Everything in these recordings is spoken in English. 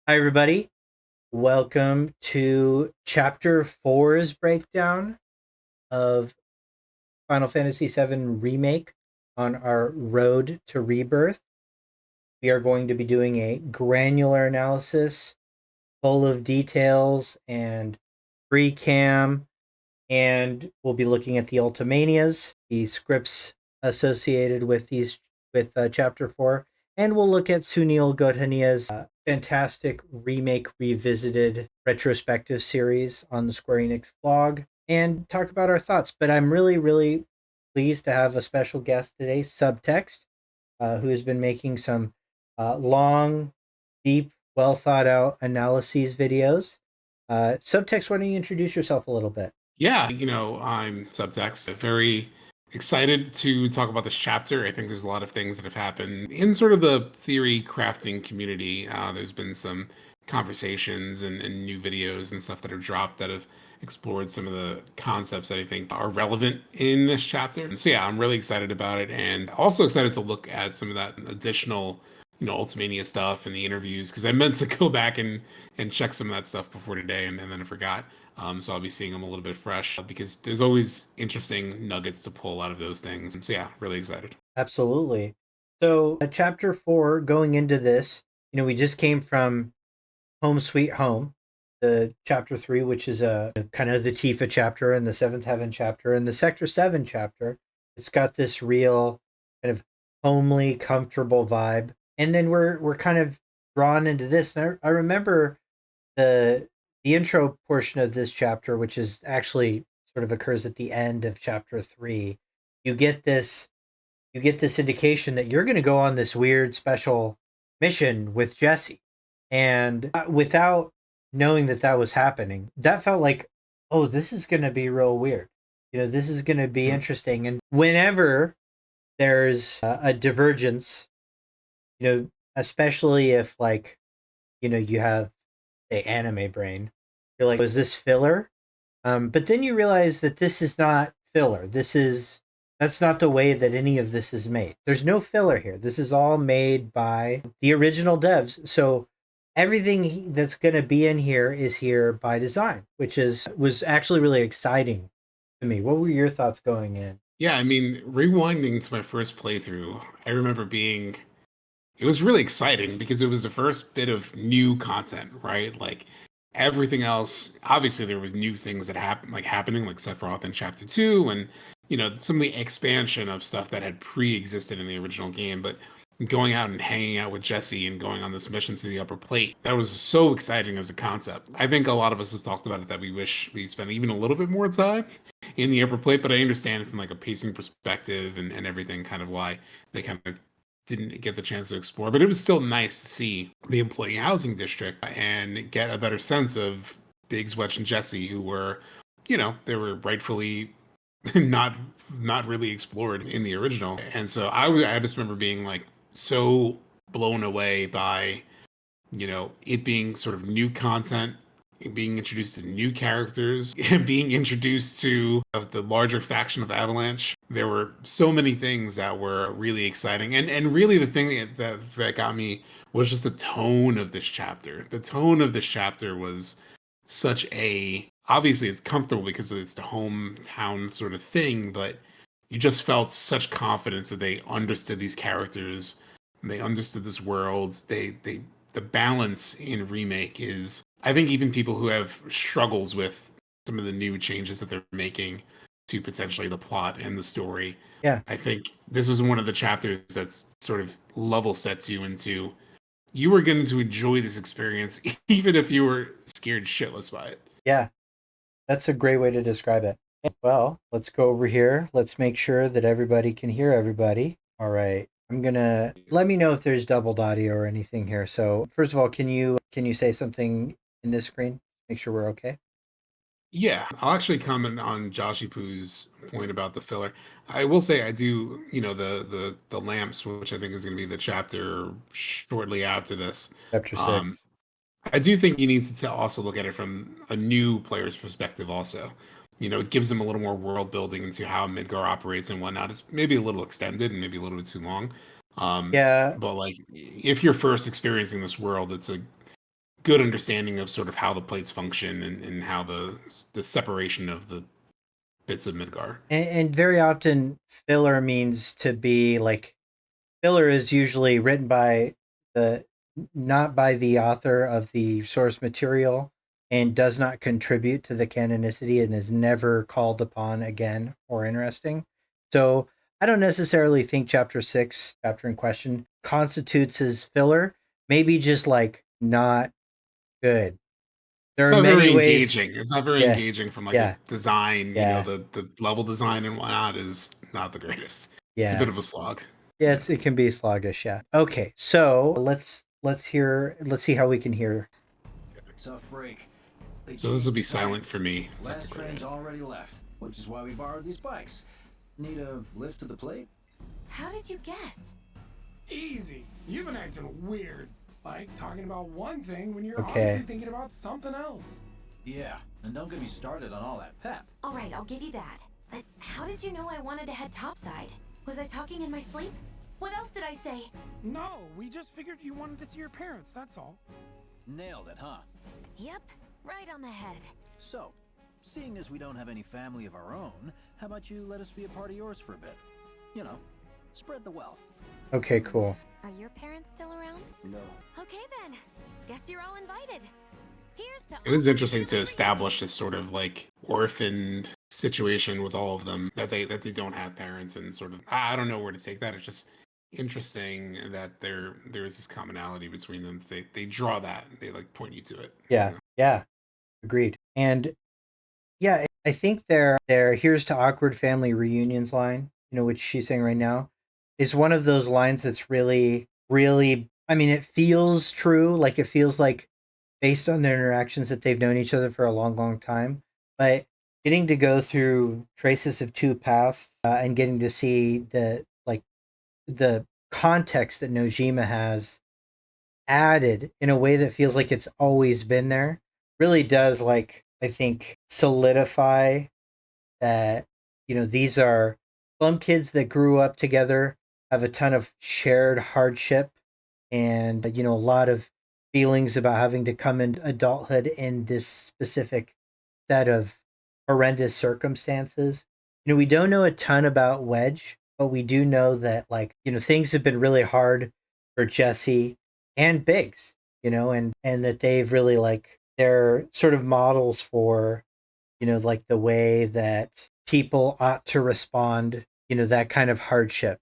Hi, everybody. Welcome to Chapter 4's breakdown of Final Fantasy VII Remake on our road to Rebirth. We are going to be doing a granular analysis full of details and free cam, and we'll be looking at the Ultimanias, the scripts associated with Chapter 4, and we'll look at Sunil Godhania's fantastic remake revisited retrospective series on the Square Enix blog and talk about our thoughts. But I'm really, really pleased to have a special guest today, Subtxt, who has been making some long, deep, well thought out analyses videos. Subtext, why don't you introduce yourself a little bit? Yeah, I'm Subtext. Very excited to talk about this chapter. I think there's a lot of things that have happened in sort of the theory crafting community. There's been some conversations and new videos and stuff that have dropped that have explored some of the concepts that I think are relevant in this chapter. And so yeah, I'm really excited about it, and also excited to look at some of that additional Ultimania stuff and the interviews, because I meant to go back and check some of that stuff before today, and then I forgot. So I'll be seeing them a little bit fresh because there's always interesting nuggets to pull out of those things. So yeah, really excited. Absolutely. So, chapter 4, going into this, we just came from Home Sweet Home, the chapter 3, which is a kind of the Tifa chapter and the Seventh Heaven chapter and the Sector 7 chapter. It's got this real kind of homely, comfortable vibe. And then we're kind of drawn into this. And I remember the the intro portion of this chapter, which is actually sort of occurs at the end of chapter 3. You get this you get this indication that you're going to go on this weird special mission with Jesse. And without knowing that that was happening, that felt like, oh, this is going to be real weird. This is going to be Mhm. interesting. And whenever there's a divergence, especially if, like, you have the anime brain, you're like, was this filler? But then you realize that this is not filler. That's not the way that any of this is made. There's no filler here. This is all made by the original devs. So everything that's going to be in here is here by design, which is was actually really exciting to me. What were your thoughts going in? Yeah, I mean, rewinding to my first playthrough, I remember it was really exciting because it was the first bit of new content, right? Like everything else, obviously there was new things that happening, like Sephiroth in Chapter 2, and some of the expansion of stuff that had pre-existed in the original game, but going out and hanging out with Jesse and going on this mission to the upper plate, that was so exciting as a concept. I think a lot of us have talked about it, that we wish we spent even a little bit more time in the upper plate, but I understand from like a pacing perspective and everything, kind of why they kind of didn't get the chance to explore. But it was still nice to see the employee housing district and get a better sense of Biggs, Wedge, and Jesse, who were, they were rightfully not not really explored in the original. And so I just remember being like so blown away by it being sort of new content, being introduced to new characters, being introduced to the larger faction of Avalanche. There were so many things that were really exciting, and really the thing that got me was just the tone of this chapter. The tone of this chapter was such a, obviously it's comfortable because it's the hometown sort of thing, but you just felt such confidence that they understood these characters, they understood this world. They The balance in remake is, I think even people who have struggles with some of the new changes that they're making to potentially the plot and the story, Yeah. I think this is one of the chapters that's sort of level sets you into, you are going to enjoy this experience even if you were scared shitless by it. Yeah. That's a great way to describe it. Well, let's go over here. Let's make sure that everybody can hear everybody. All right. I'm gonna let me know if there's doubled audio or anything here. So first of all, can you say something in this screen? Make sure we're okay. Yeah, I'll actually comment on Joshy Poo's point about the filler. I will say I do, the lamps, which I think is going to be the chapter shortly after this. Chapter Um, 6. I do think you need to also look at it from a new player's perspective. Also, it gives them a little more world building into how Midgar operates and whatnot. It's maybe a little extended and maybe a little bit too long. Yeah, But like, if you're first experiencing this world, it's a good understanding of sort of how the plates function and how the separation of the bits of Midgar. And very often filler means to be like, filler is usually written by the not by the author of the source material and does not contribute to the canonicity and is never called upon again or interesting. So I don't necessarily think chapter 6, chapter in question, constitutes as filler. Maybe just like not good. There are Not many very ways. engaging. It's not very Yeah, engaging from like a yeah, design. yeah, The level design and whatnot is not the greatest. It's a yeah. bit of a slog. Yeah, Yeah. it can be sluggish, yeah. Okay, so let's see how we can hear. Tough break. They So this will changed be the silent plans. for me. Last Technically, train's right? already left, which is why we borrowed these bikes. Need a lift to the plate? How did you guess? Easy. You've been acting weird. Like talking about one thing when you're Okay. obviously thinking about something else. Yeah, and don't get me started on all that pep. All right, I'll give you that. But how did you know I wanted to head topside? Was I talking in my sleep? What else did I say? No, we just figured you wanted to see your parents, that's all. Nailed it, huh? Yep, right on the head. So, seeing as we don't have any family of our own, how about you let us be a part of yours for a bit? You know, spread the wealth. Okay, cool. Are your parents still around? No. Okay then. Guess you're all invited. Here's to It was all interesting the to family establish this sort of like orphaned situation with all of them that they don't have parents and sort of I don't know where to take that. It's just interesting that there is this commonality between them. They draw that. They like point you to it. Yeah, yeah, agreed. And yeah, I think their here's to awkward family reunions line, which she's saying right now, is one of those lines that's really, really, I mean, it feels true. Like it feels like based on their interactions that they've known each other for a long, long time. But getting to go through traces of two pasts and getting to see the context that Nojima has added in a way that feels like it's always been there really does, like, I think, solidify that these are slum kids that grew up together, have a ton of shared hardship, and a lot of feelings about having to come into adulthood in this specific set of horrendous circumstances. We don't know a ton about Wedge, but we do know that, like, things have been really hard for Jesse and Biggs, and that they've really, like, they're sort of models for like the way that people ought to respond, that kind of hardship.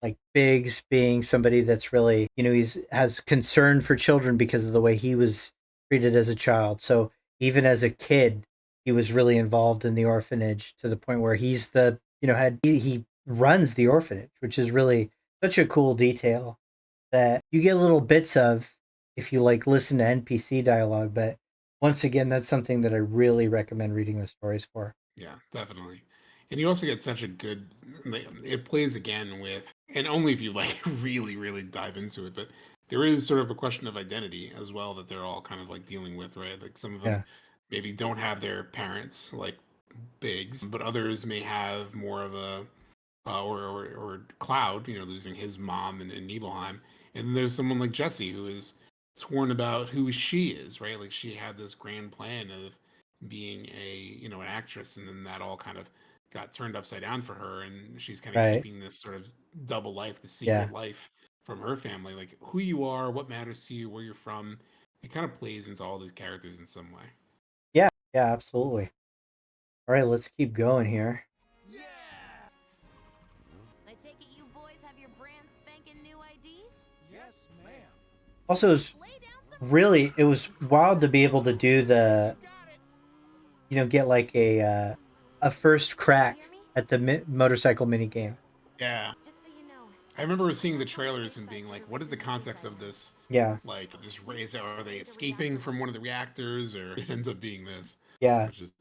Like Biggs being somebody that's really, he's has concern for children because of the way he was treated as a child. So even as a kid, he was really involved in the orphanage to the point where he's the, he runs the orphanage, which is really such a cool detail that you get little bits of if you like listen to NPC dialogue. But once again, that's something that I really recommend reading the stories for. Yeah, definitely. And you also get such a good like, it plays again with and only if you like really, really dive into it, but there is sort of a question of identity as well that they're all kind of like dealing with, right? Like some of them Yeah, maybe don't have their parents like Biggs, but others may have more of a or Cloud, losing his mom in Nibelheim, and then there's someone like Jesse who is torn about who she is, right? Like she had this grand plan of being an actress, and then that all kind of got turned upside down for her, and she's kind of right. keeping this sort of double life, the Yeah, secret life from her family, like who you are, what matters to you, where you're from. It kind of plays into all these characters in some way. yeah, yeah, absolutely. All right, let's keep going here. I take it you boys have your brand spanking new IDs? Yes, ma'am. Also, it was wild to be able to do get like a first crack Hear me? at the motorcycle mini game. Yeah, Just so you know. I remember seeing the trailers and being like, "What is the context of this? Yeah, Like, this race? Are they escaping from one of the reactors, or it ends up being this?" yeah. Which is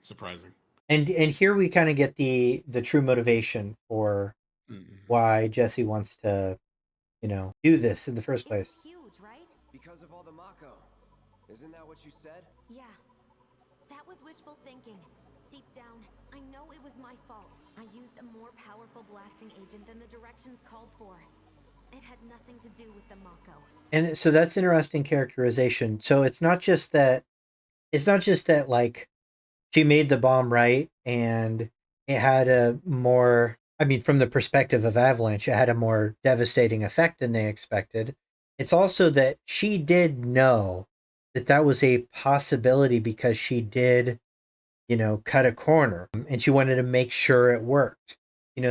surprising. And here we kind of get the true motivation for Mm-hmm. why Jesse wants to, do this in the first It place. was huge, right? Because of all the Mako. Isn't that what you said? Yeah. That was wishful thinking. Deep down, I know it was my fault. I used a more powerful blasting agent than the directions called for. It had nothing to do with the Mako. And so that's interesting characterization. So it's not just that like she made the bomb right and it had a more, I mean, from the perspective of Avalanche, it had a more devastating effect than they expected. It's also that she did know that that was a possibility because she did, cut a corner and she wanted to make sure it worked.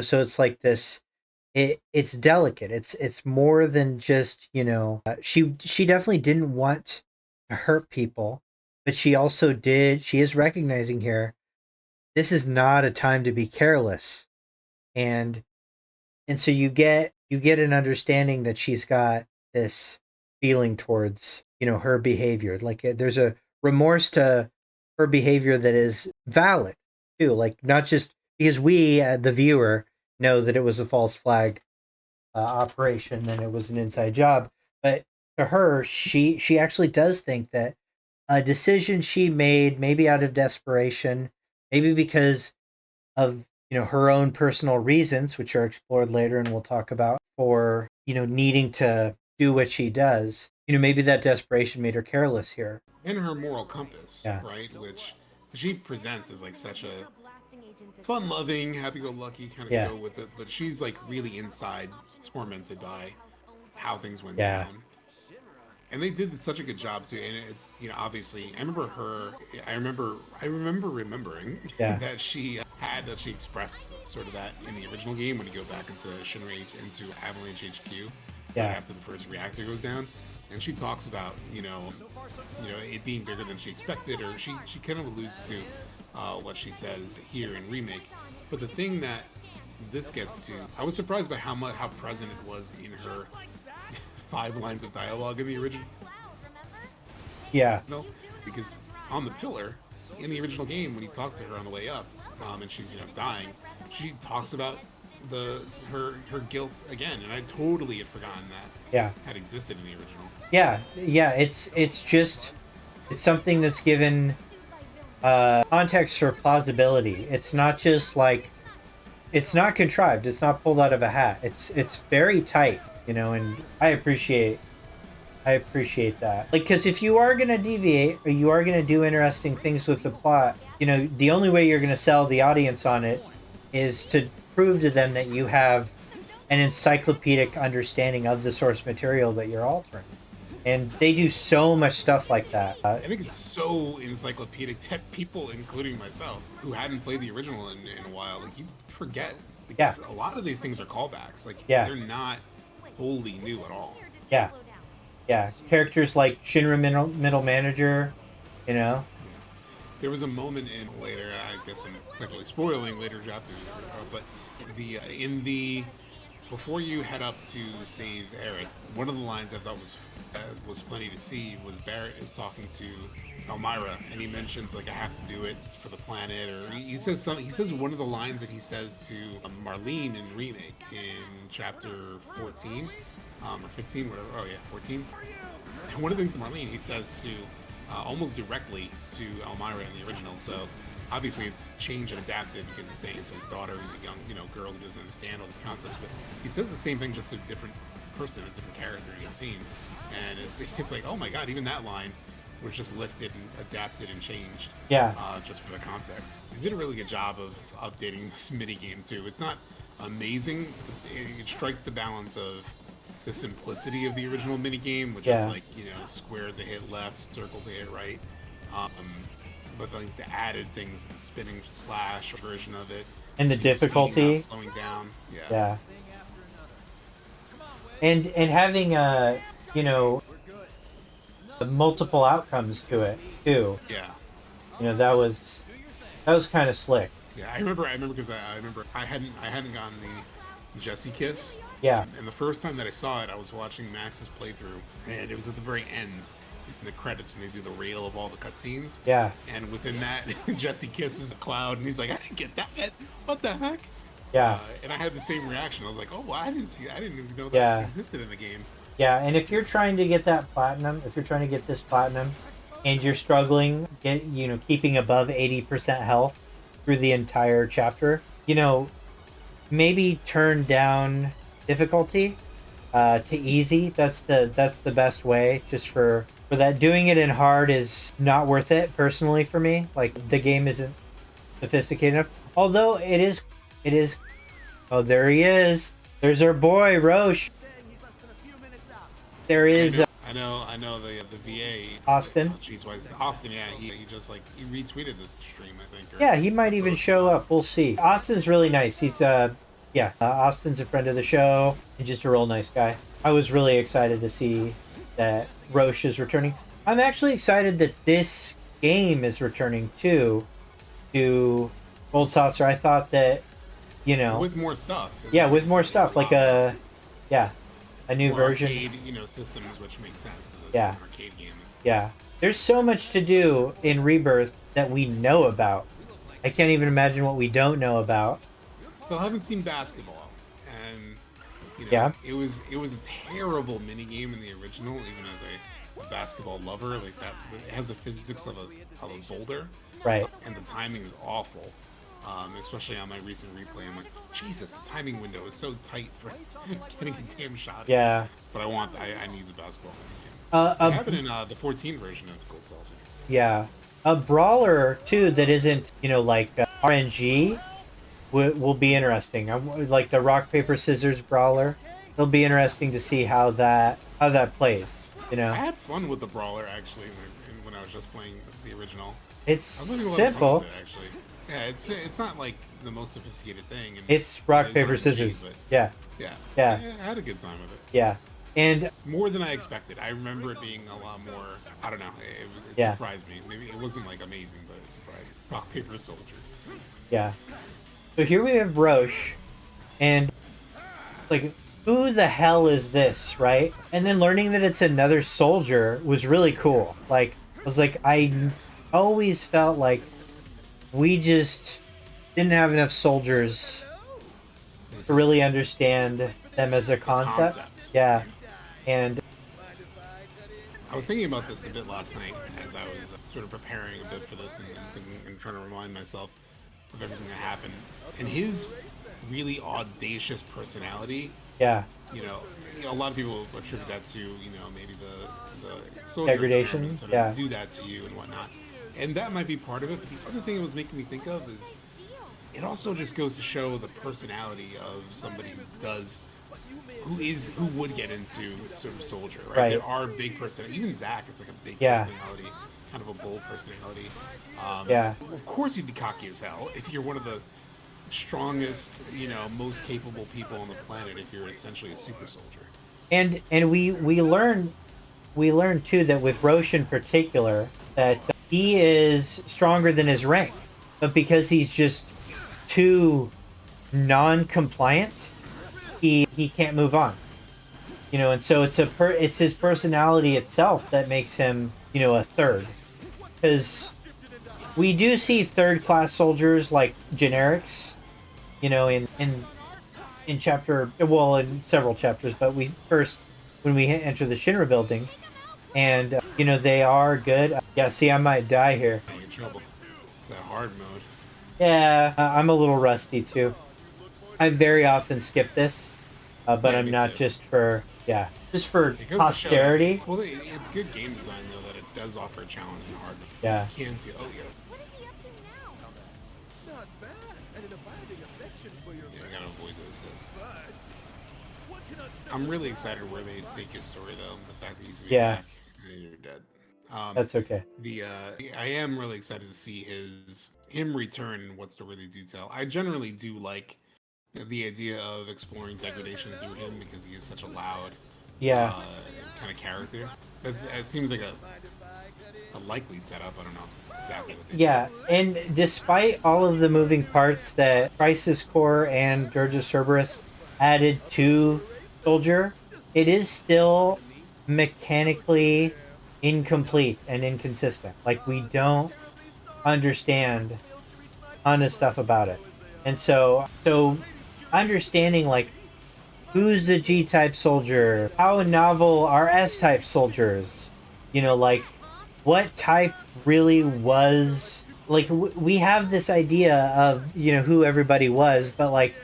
So it's like this, it's delicate. It's more than just, she definitely didn't want to hurt people, but she also did, she is recognizing here, this is not a time to be careless. And so you get an understanding that she's got this feeling towards, her behavior. Like there's a remorse to her behavior that is valid too. Like not just because we, the viewer, know that it was a false flag operation and it was an inside job, but to her, she actually does think that a decision she made, maybe out of desperation, maybe because of her own personal reasons, which are explored later and we'll talk about, for needing to do what she does, maybe that desperation made her careless here. And her moral compass, Yeah. right? Which she presents as like such a fun-loving, happy-go-lucky kind of Yeah. go with it, but she's like really inside tormented by how things went Yeah. down. And they did such a good job too. And it's obviously I remember remembering Yeah. that she expressed sort of that in the original game when you go back into Shinra into Avalanche HQ Yeah. after the first reactor goes down. And she talks about it being bigger than she expected, or she kind of alludes to what she says here in Remake. But the thing that this gets to, I was surprised by how present it was in her 5 lines of dialogue in the original. Yeah. Because on the pillar in the original game, when you talk to her on the way up, and she's dying, she talks about her guilt again, and I totally had forgotten that had existed in the original. Yeah. It's something that's given context for plausibility. It's not just like, it's not contrived. It's not pulled out of a hat. It's very tight, and I appreciate that. Like, because if you are going to deviate or you are going to do interesting things with the plot, the only way you're going to sell the audience on it is to prove to them that you have an encyclopedic understanding of the source material that you're altering. And they do so much stuff like that. I think it's so encyclopedic that people, including myself, who hadn't played the original in a while, like, you forget. Like, Yeah. A lot of these things are callbacks. Like, Yeah. they're not wholly new at all. Yeah. Yeah. Characters like Shinra Middle Manager, There was a moment in later, I guess I'm technically spoiling later chapters, but before you head up to save Eric, one of the lines I thought was funny to see was Barrett is talking to Elmira, and he mentions like, I have to do it for the planet, or he says something. He says one of the lines that he says to Marlene in Remake in chapter 14 or 15, whatever. Oh yeah, 14. And one of the things to Marlene he says to almost directly to Elmira in the original. So obviously it's changed and adapted because he's saying it to his daughter, who's a young, girl who doesn't understand all these concepts. But he says the same thing just to a different person, a different character in the scene, and it's like, oh my god, even that line was just lifted and adapted and changed. Yeah. Just for the context. He did a really good job of updating this mini game too. It's not amazing. It strikes the balance of the simplicity of the original mini game, which is like squares to hit left, circle to hit right. But like the added things, the spinning slash version of it, and the difficulty, slowing down, yeah, and having multiple outcomes to it too. Yeah, that was kind of slick. Yeah, I remember because I hadn't gotten the Jesse kiss. Yeah. And the first time that I saw it, I was watching Max's playthrough, and it was at the very end, in the credits when they do the reel of all the cutscenes. Yeah. And within that, Jesse kisses a cloud, and he's like, "I didn't get that. What the heck?" Yeah. And I had the same reaction. I was like, "Oh, well, I didn't even know that existed in the game." Yeah, and if you're trying to get that platinum, if you're trying to get this platinum, and you're struggling, keeping above 80% health through the entire chapter, maybe turn down difficulty, to easy. That's the best way. Just for that, doing it in hard is not worth it personally for me. Like the game isn't sophisticated enough. Although it is. Oh, there he is. There's our boy Roche. There is I know the VA. Austin. Jeez, why is Austin? Yeah, he just like he retweeted this stream, I think. Yeah, he might even show up. We'll see. Austin's really nice. He's Austin's a friend of the show and just a real nice guy. I was really excited to see that Roche is returning. I'm actually excited that this game is returning too to Gold Saucer. I thought that, with more stuff. Yeah, with more stuff, like a new more version. Arcade, systems, which makes sense because it's Yeah. an arcade game. Yeah. There's so much to do in Rebirth that we know about. I can't even imagine what we don't know about. Still haven't seen basketball, and Yeah. it was a terrible mini game in the original. Even as a basketball lover, like that, it has the physics of a boulder, Right. and the timing is awful. Especially on my recent replay, I'm like, Jesus, the timing window is so tight for getting a damn shot. Yeah. But I need the basketball mini game. I A have it in the 14 version of Gold Saucer. Yeah, a brawler too that isn't like RNG will be interesting. Like the rock paper scissors brawler. It'll be interesting to see how that plays. I had fun with the brawler actually when I was just playing the original. It's I was having a lot of fun simple. with it, actually. Yeah, it's not like the most sophisticated thing. And It's rock it is paper RPG, scissors. but Yeah, yeah, Yeah. I had a good time with it. yeah, and More than I expected. I remember it being a lot more. I don't know. It Yeah. surprised me. Maybe it wasn't like amazing, but it surprised me. Rock paper soldier. yeah. So here we have Roche, and like, who the hell is this, right? And then learning that it's another soldier was really cool. Like, I always felt like we just didn't have enough soldiers to really understand them as a concept. Concept. Yeah, and I was thinking about this a bit last night as I was sort of preparing a bit for this and trying to remind myself of everything that happened. And his really audacious personality, yeah, a lot of people attribute that to, maybe the soldier Degradation, experiment sort of yeah. do that to you and whatnot. And that might be part of it. But the other thing it was making me think of is it also just goes to show the personality of somebody who would get into sort of soldier, right? Right. There are big personality. Even Zach is like a big Yeah. personality, kind of a bold personality. Yeah. Of course, you'd be cocky as hell if you're one of the strongest, most capable people on the planet. If you're essentially a super soldier. and we learn too that with Roche in particular that he is stronger than his rank, but because he's just too non-compliant, he can't move on. And so it's his personality itself that makes him a third, because we do see third-class soldiers like generics, in several chapters, but when we enter the Shinra building, and they are good. Yeah, see, I might die here. Getting in trouble. That hard mode. Yeah, I'm a little rusty too. I very often skip this, but Yeah, I'm me not too. just for It goes to show posterity. that- well, it's good game design though that it does offer a challenge in hard mode. Yeah. You can see. Oh yeah. What is he up to now? Not bad, and an abiding affection for your Yeah, I gotta avoid those hits. but what can I say? I'm really excited where they take his story though. The fact that he's Yeah. back and you're dead. That's okay. I am really excited to see him return and what story they do tell. I generally do like the idea of exploring degradation through him because he is such a loud Yeah. kind of character. It seems like a likely setup. I don't know exactly what they Yeah, and despite all of the moving parts that Crisis Core and Dirge of Cerberus added to Soldier, it is still mechanically incomplete and inconsistent. Like, we don't understand a ton of stuff about it. And so understanding, like, who's a G-type soldier, how novel are S-type soldiers, like, what type really was, like, we have this idea of who everybody was, but like,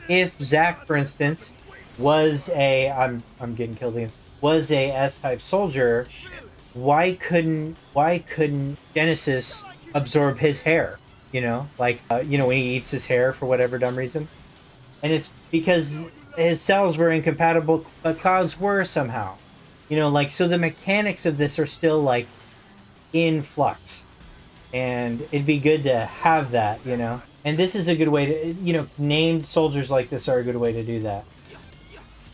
if Zack, for instance, was a I'm getting killed again. Was a S-type soldier. Why couldn't Genesis absorb his hair? You know, like when he eats his hair for whatever dumb reason, and it's because his cells were incompatible, but Cloud's were somehow. Like, so the mechanics of this are still like in flux, and it'd be good to have that. And this is a good way to named soldiers like this are a good way to do that.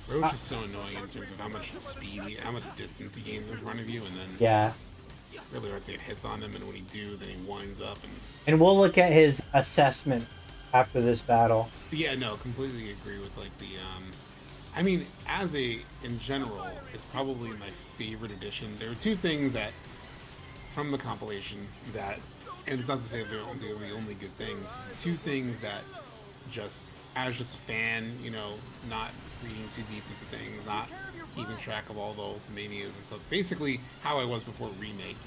Roche is so annoying in terms of how much speed, how much distance he gains in front of you, and then Yeah. really hard to get hits on him, and when he do, then he winds up. And we'll look at his assessment after this battle. But yeah, no, completely agree with like the, in general, it's probably my favorite edition. There are two things that, from the compilation, that, and it's not to say they're the only good things, two things that as just a fan, not reading too deep into things, not keeping track of all the Ultimanias and stuff. Basically, how I was before Remake.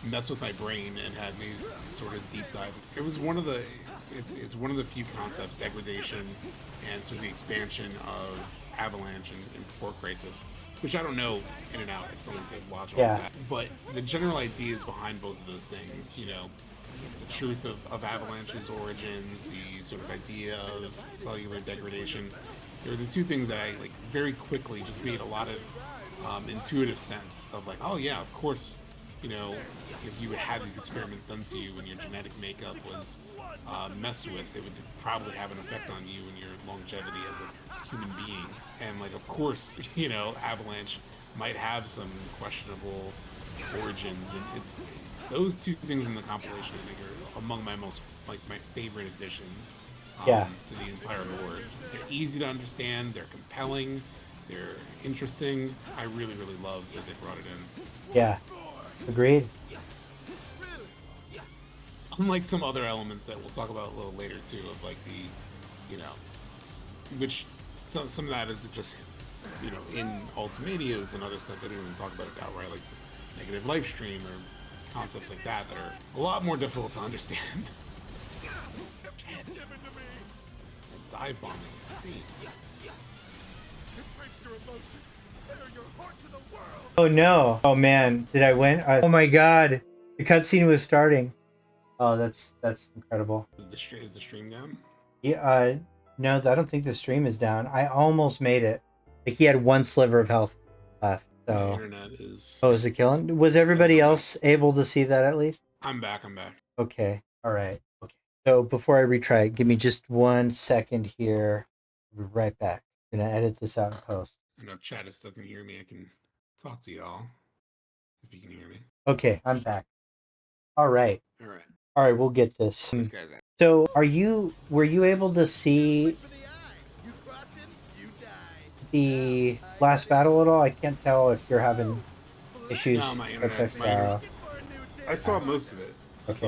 Mess with my brain and had me sort of deep dive. It was one of the, it's one of the few concepts, degradation, and sort of the expansion of Avalanche and before Crisis, which I don't know in and out. I still need to watch all of that. But the general ideas behind both of those things, the truth of Avalanche's origins, the sort of idea of cellular degradation. There were the two things that I like very quickly just made a lot of intuitive sense of like, oh yeah, of course, if you had these experiments done to you and your genetic makeup was messed with, it would probably have an effect on you and your longevity as a human being. And like, of course, Avalanche might have some questionable origins, and it's those two things in the compilation I think are among my favorite additions to the entire lore. They're easy to understand, they're compelling, they're interesting. I really, really love that they brought it in. Yeah, agreed. Unlike some other elements that we'll talk about a little later too, of like the, which some of that is just, in Ultimanias and other stuff they don't even talk about it outright, like negative life stream or concepts like that are a lot more difficult to understand. Shit. The dive bomb is insane. Oh no! Oh man, did I win? Oh my god, the cutscene was starting. Oh, that's incredible. Is the stream down? Yeah. No, I don't think the stream is down. I almost made it. Like, he had one sliver of health left. So. The internet is. Oh, is it killing? Was everybody else able to see that at least? I'm back. Okay. All right. Okay. So before I retry, give me just 1 second here. I'll be right back. I'm gonna edit this out in post. I know chat is still can hear me. I can talk to y'all if you can hear me. Okay, I'm back. All right. All right. We'll get this. This guy's out. So, were you able to see the last battle at all? I can't tell if you're having issues. No, my internet. I saw most of it. But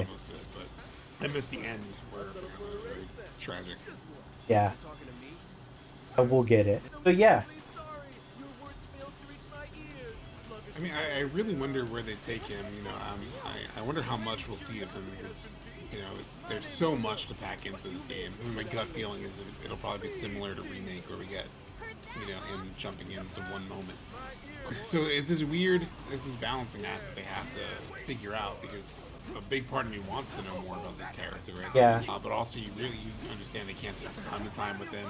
I missed the end where it was very tragic. Yeah. We'll get it. So yeah. I mean, I really wonder where they take him. I wonder how much we'll see of him because, there's so much to pack into this game. I mean, my gut feeling is it'll probably be similar to Remake, where we get, him jumping into one moment. So it's this balancing act that they have to figure out, because a big part of me wants to know more about this character, right? Yeah. But also you understand they can't spend a ton of time with him,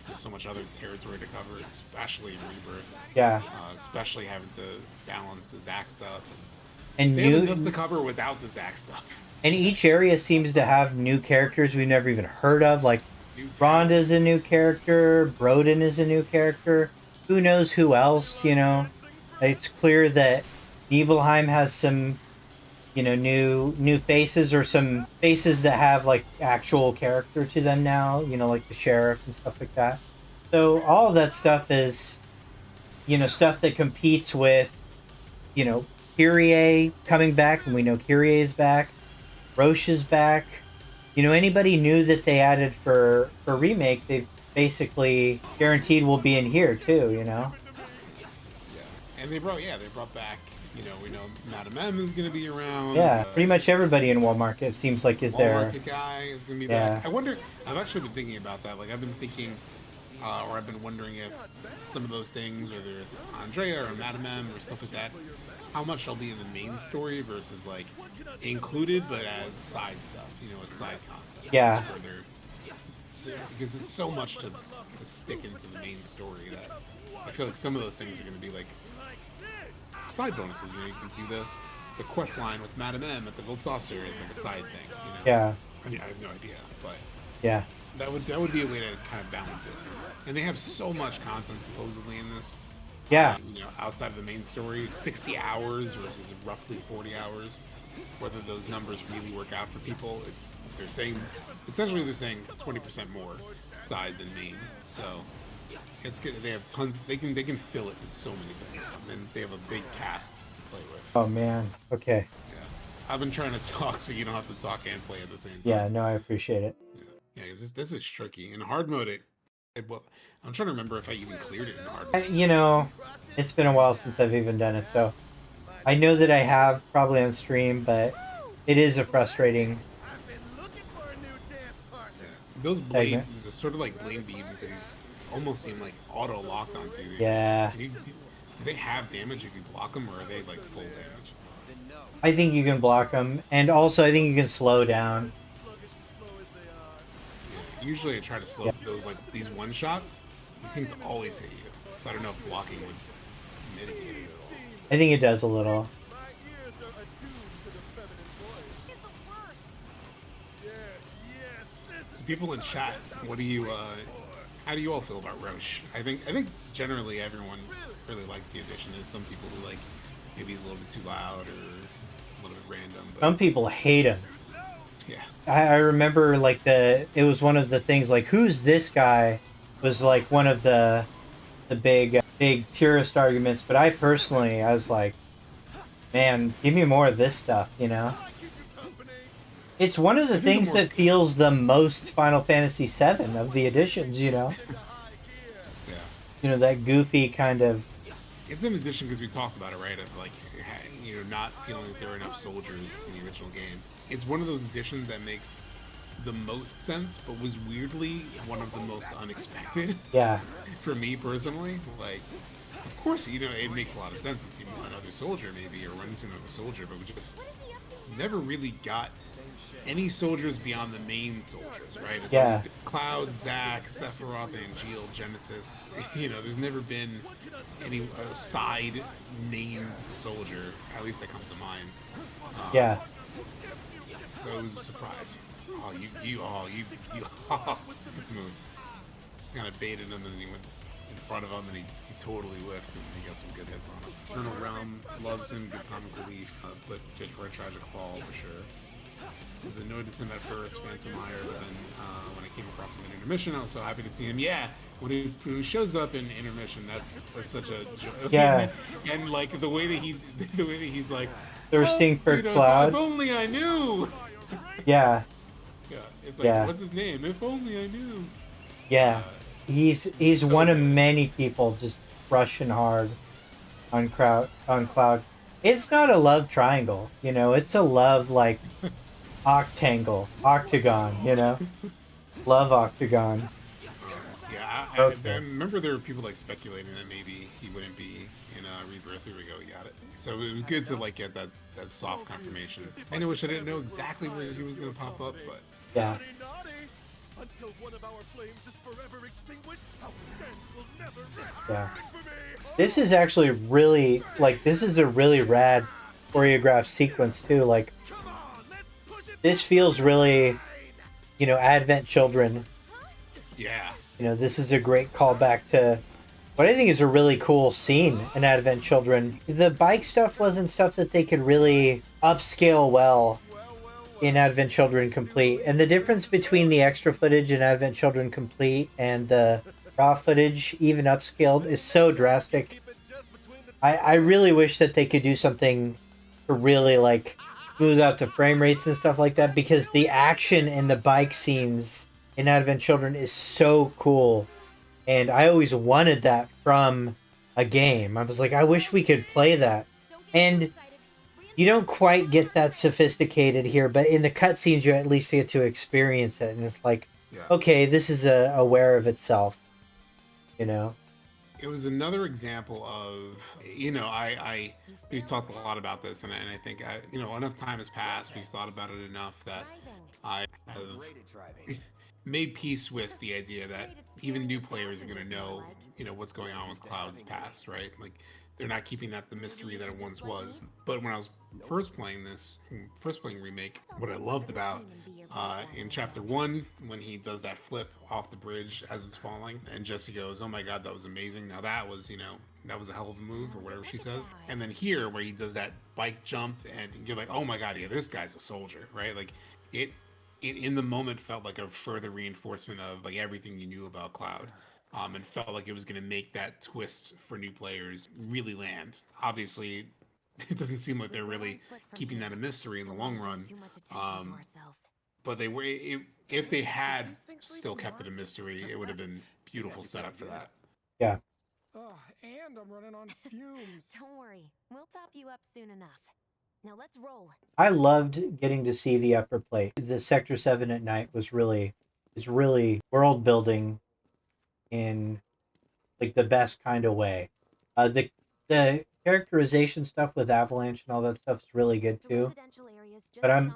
There's so much other territory to cover, especially in Rebirth. Yeah. Especially having to balance the Zack stuff. And they have enough to cover without the Zack stuff. And each area seems to have new characters we've never even heard of. Like, Rhonda's a new character, Broden is a new character. Who knows who else, It's clear that Nibelheim has some, new faces, or some faces that have, like, actual character to them now, like the sheriff and stuff like that. So all of that stuff is, stuff that competes with, Kyrie coming back, and we know Kyrie is back. Roche is back. Anybody new that they added for Remake, they've basically guaranteed will be in here too, Yeah. And they brought back, we know Madame M is going to be around. Yeah, pretty much everybody in Walmart, it seems like, is there. Walmart guy is going to be back. I wonder, I've actually been thinking about that. Like, I've been thinking, or I've been wondering if some of those things, whether it's Andrea or Madame M or stuff like that, how much I'll be in the main story versus like included, but as side stuff, as side concepts. Yeah. Because it's so much to stick into the main story that I feel like some of those things are going to be like side bonuses. You can do the quest line with Madame M at the Gold Saucer is like a side thing. Yeah. I mean, I have no idea, but Yeah. that would be a way to kind of balance it. And they have so much content supposedly in this. Yeah. Outside of the main story, 60 hours versus roughly 40 hours. Whether those numbers really work out for people, they're saying 20% more side than main. So it's good. They have tons. They can fill it with so many things, and they have a big cast to play with. Oh man. Okay. Yeah, I've been trying to talk so you don't have to talk and play at the same time. Yeah. No, I appreciate it. Yeah, because this is tricky. In hard mode, well, I'm trying to remember if I even cleared it in hard mode. It's been a while since I've even done it, so I know that I have probably on stream, but it is a frustrating. Those blade, the sort of like blade beams, these almost seem like auto locked onto you. Yeah. Do they have damage if you block them, or are they like full damage? I think you can block them, and also I think you can slow down. Yeah, usually I try to slow those these one shots. These things always hit you. So I don't know if blocking would mitigate it at all. I think it does a little. So people in chat, what do you? How do you all feel about Roche? I think generally everyone really likes the addition. There's some people who maybe he's a little bit too loud or a little bit random. But Some people hate him. yeah, I remember it was one of the things who's this guy was one of the big purist arguments, but I was like, man, give me more of this stuff, It's one of the things that feels the most Final Fantasy VII of the editions, yeah. That goofy kind of. It's an addition because we talked about it, right? Of not feeling that there were enough soldiers in the original game. It's one of those additions that makes the most sense, but was weirdly one of the most unexpected. Yeah. For me personally, of course, it makes a lot of sense to see another soldier maybe, or run into another soldier, but we just never really got any soldiers beyond the main soldiers, right? It's always been Cloud, Zack, Sephiroth, Angeal, Genesis. There's never been any side named soldier, at least that comes to mind. Yeah. So it was a surprise. Good move. Kind of baited him, and then he went in front of him, and he totally whiffed, and he got some good hits on him. Eternal Realm loves him, good comic relief, but just for a tragic fall for sure. I was annoyed with him at first, Phantom Meyer, but then when I came across him in intermission, I was so happy to see him. Yeah, when he shows up in intermission, that's such a joy. Yeah. And the way that he's like Thirsting for If Cloud. only I knew. Yeah. Yeah, it's like, what's his name? If only I knew. Yeah. He's so one of good. many people just crushing hard on Cloud. It's not a love triangle, it's a love octangle, octagon, love octagon. Yeah, I remember there were people speculating that maybe he wouldn't be in Rebirth. Here we go, we got it. So it was good to get that soft confirmation. I wish I didn't know exactly where he was gonna pop up, but Yeah. Until one of our flames is forever extinguished, our dance will never end. Yeah. This is actually really this is a really rad choreographed sequence too. This feels really, Advent Children. yeah, This is a great callback to what I think is a really cool scene in Advent Children. The bike stuff wasn't stuff that they could really upscale well in Advent Children Complete. And the difference between the extra footage in Advent Children Complete and the raw footage, even upscaled, is so drastic. I really wish that they could do something to really smooth out the frame rates and stuff like that, because the action in the bike scenes in Advent Children is so cool. And I always wanted that from a game. I was like, I wish we could play that. And you don't quite get that sophisticated here, but in the cutscenes you at least get to experience it. And it's yeah. okay, this is aware of itself. you know? It was another example of, we've talked a lot about this, and I think, enough time has passed. We've thought about it enough that I have made peace with the idea that even new players are going to know, what's going on with Cloud's past, right? Like, they're not keeping that the mystery that it once was. But when I was first playing Remake, what I loved about in chapter 1, when he does that flip off the bridge as it's falling, and Jesse goes, "Oh my god, that was amazing." Now that was, that was a hell of a move, or whatever she says. And then here, where he does that bike jump, and you're like, "Oh my god, yeah, this guy's a soldier," right? Like, it in the moment felt like a further reinforcement of like everything you knew about Cloud. And felt like it was going to make that twist for new players really land. Obviously, it doesn't seem like they're really keeping that a mystery in the long run. But they were, if they had still kept it a mystery, it would have been beautiful setup for that. Yeah. And I'm running on fumes. Don't worry, we'll top you up soon enough. Now let's roll. I loved getting to see the upper plate. The Sector 7 at night is really world building in like the best kind of way. The characterization stuff with Avalanche and all that stuff is really good too. But I'm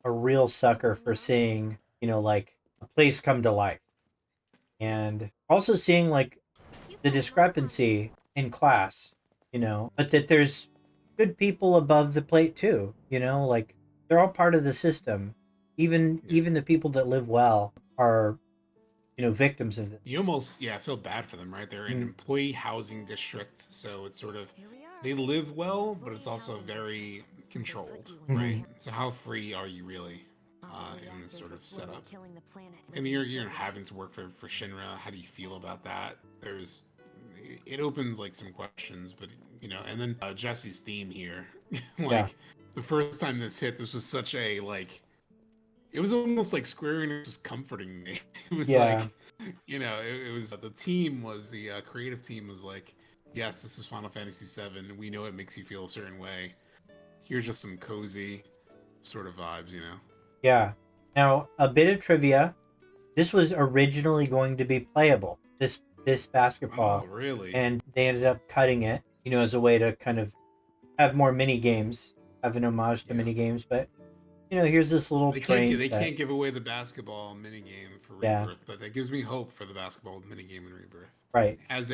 a real sucker for seeing, like a place come to life. And also seeing like the discrepancy in class, but that there's good people above the plate too, like they're all part of the system. Even the people that live well are victims of it. You almost, feel bad for them, right? They're an employee housing district, so it's sort of, they live well, but it's also very controlled, right? So how free are you really in this sort of setup? I mean, you're having to work for Shinra. How do you feel about that? It opens like some questions, but and then Jesse's theme here, the first time this hit, this was such a like. It was almost like Square Enix was comforting me. It was like, it was the team was the creative team was like, yes, this is Final Fantasy VII. We know it makes you feel a certain way. Here's just some cozy sort of vibes, Yeah. Now, a bit of trivia. This was originally going to be playable, this basketball. Oh, really? And they ended up cutting it, as a way to kind of have more mini games, have an homage to mini games, but here's this little train. They can't give away the basketball minigame for Rebirth, but that gives me hope for the basketball minigame in Rebirth. Right. As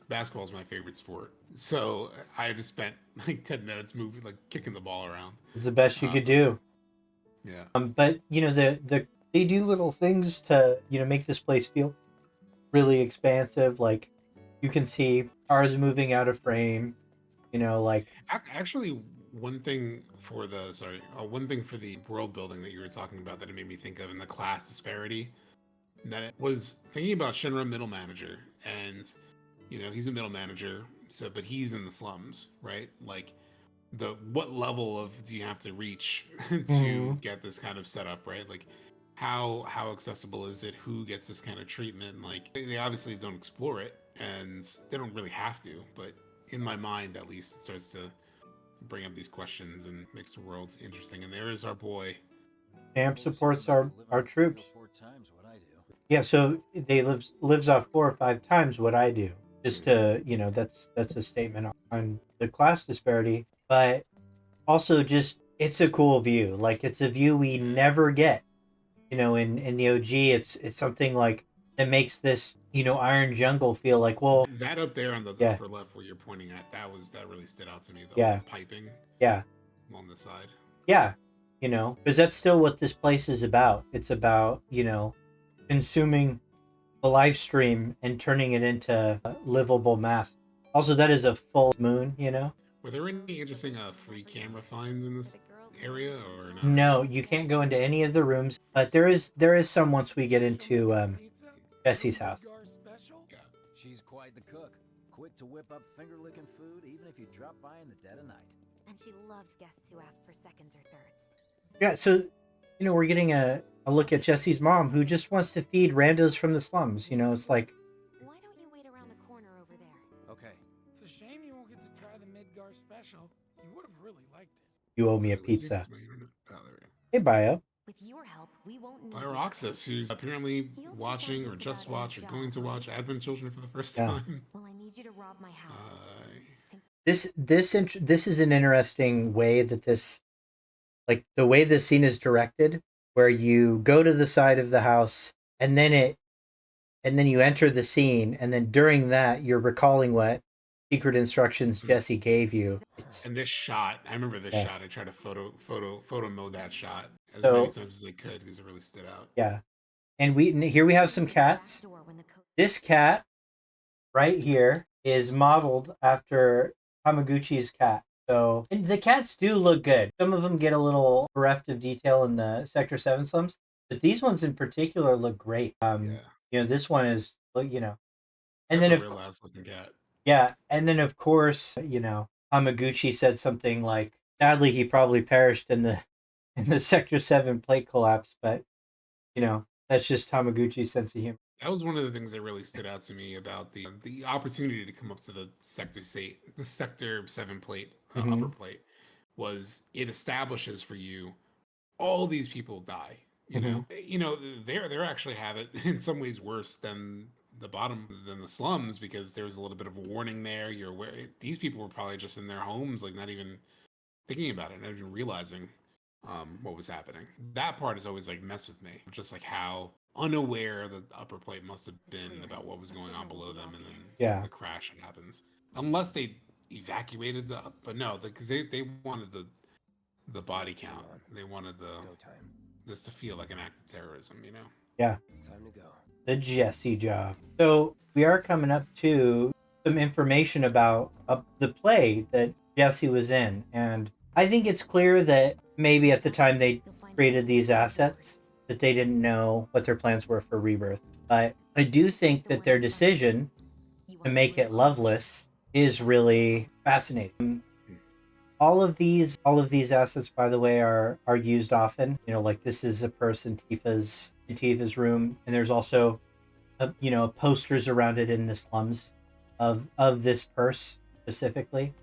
basketball is my favorite sport, so I just spent like 10 minutes moving, like kicking the ball around. It's the best you could do. Yeah. But they do little things to make this place feel really expansive. Like you can see cars moving out of frame. Like actually. One thing for the world building that you were talking about that it made me think of, in the class disparity, that it was thinking about Shinra middle manager, and he's a middle manager, but he's in the slums, right? Like what level of do you have to reach to get this kind of setup, right? Like how accessible is it? Who gets this kind of treatment? Like they obviously don't explore it, and they don't really have to, but in my mind at least it starts to bring up these questions and makes the world interesting. And there is our boy. Amp supports our troops. Yeah, so they lives off 4 or 5 times what I do. Just to that's a statement on the class disparity, but also just it's a cool view. Like it's a view we never get. In the OG, it's something like that makes this Iron Jungle feel like, well, that up there on the upper left where you're pointing at, that really stood out to me. The piping along the side, because that's still what this place is about. It's about consuming the live stream and turning it into a livable mass. Also, that is a full moon. Were there any interesting free camera finds in this area or not? No, you can't go into any of the rooms, but there is some once we get into Jesse's house. She's quite the cook. Quick to whip up finger-licking food, even if you drop by in the dead of night. And she loves guests who ask for seconds or thirds. Yeah, so, we're getting a look at Jesse's mom, who just wants to feed randos from the slums. It's like... Why don't you wait around the corner over there? Okay. It's a shame you won't get to try the Midgar special. You would have really liked it. You owe me a pizza. Hey, Bio. With your help, We won't need By to Roxas, who's apparently You'll take watching on or just just about any watched or job, going to won't watch you? Advent Children for the first Yeah. time. Well, I need you to rob my house. This is an interesting way that this, like the way this scene is directed, where you go to the side of the house and then you enter the scene, and then during that you're recalling what secret instructions Jesse gave you. And this shot, I remember this Yeah. shot. I tried to photo mode that shot as So- many times as I could because it really stood out. Yeah. And here we have some cats. This cat right here is modeled after Hamaguchi's cat. So, and the cats do look good. Some of them get a little bereft of detail in the Sector 7 slums, but these ones in particular look great. Yeah. This one is, and That's then a of real ass looking cat. yeah, and then of course, Hamaguchi said something like, "Sadly, he probably perished in the Sector 7 plate collapse," but that's just Hamaguchi's sense of humor. That was one of the things that really stood out to me about the opportunity to come up to the Sector 7 plate, upper plate, was it establishes for you all these people die. They're actually have it in some ways worse than the slums, because there was a little bit of a warning there. You're aware these people were probably just in their homes, like not even thinking about it, not even realizing what was happening. That part has always like messed with me, just like how unaware the upper plate must have been about what was going on below them, and then the crash happens. Unless they evacuated but no, because they wanted the body count. They wanted this to feel like an act of terrorism, Yeah. Time to go. The Jesse job. So we are coming up to some information about the play that Jesse was in, and I think it's clear that maybe at the time they created these assets that they didn't know what their plans were for Rebirth. But I do think that their decision to make it Loveless is really fascinating. All of these assets, by the way, are used often. Like this is a purse in Tifa's room, and there's also posters around it in the slums of this purse specifically.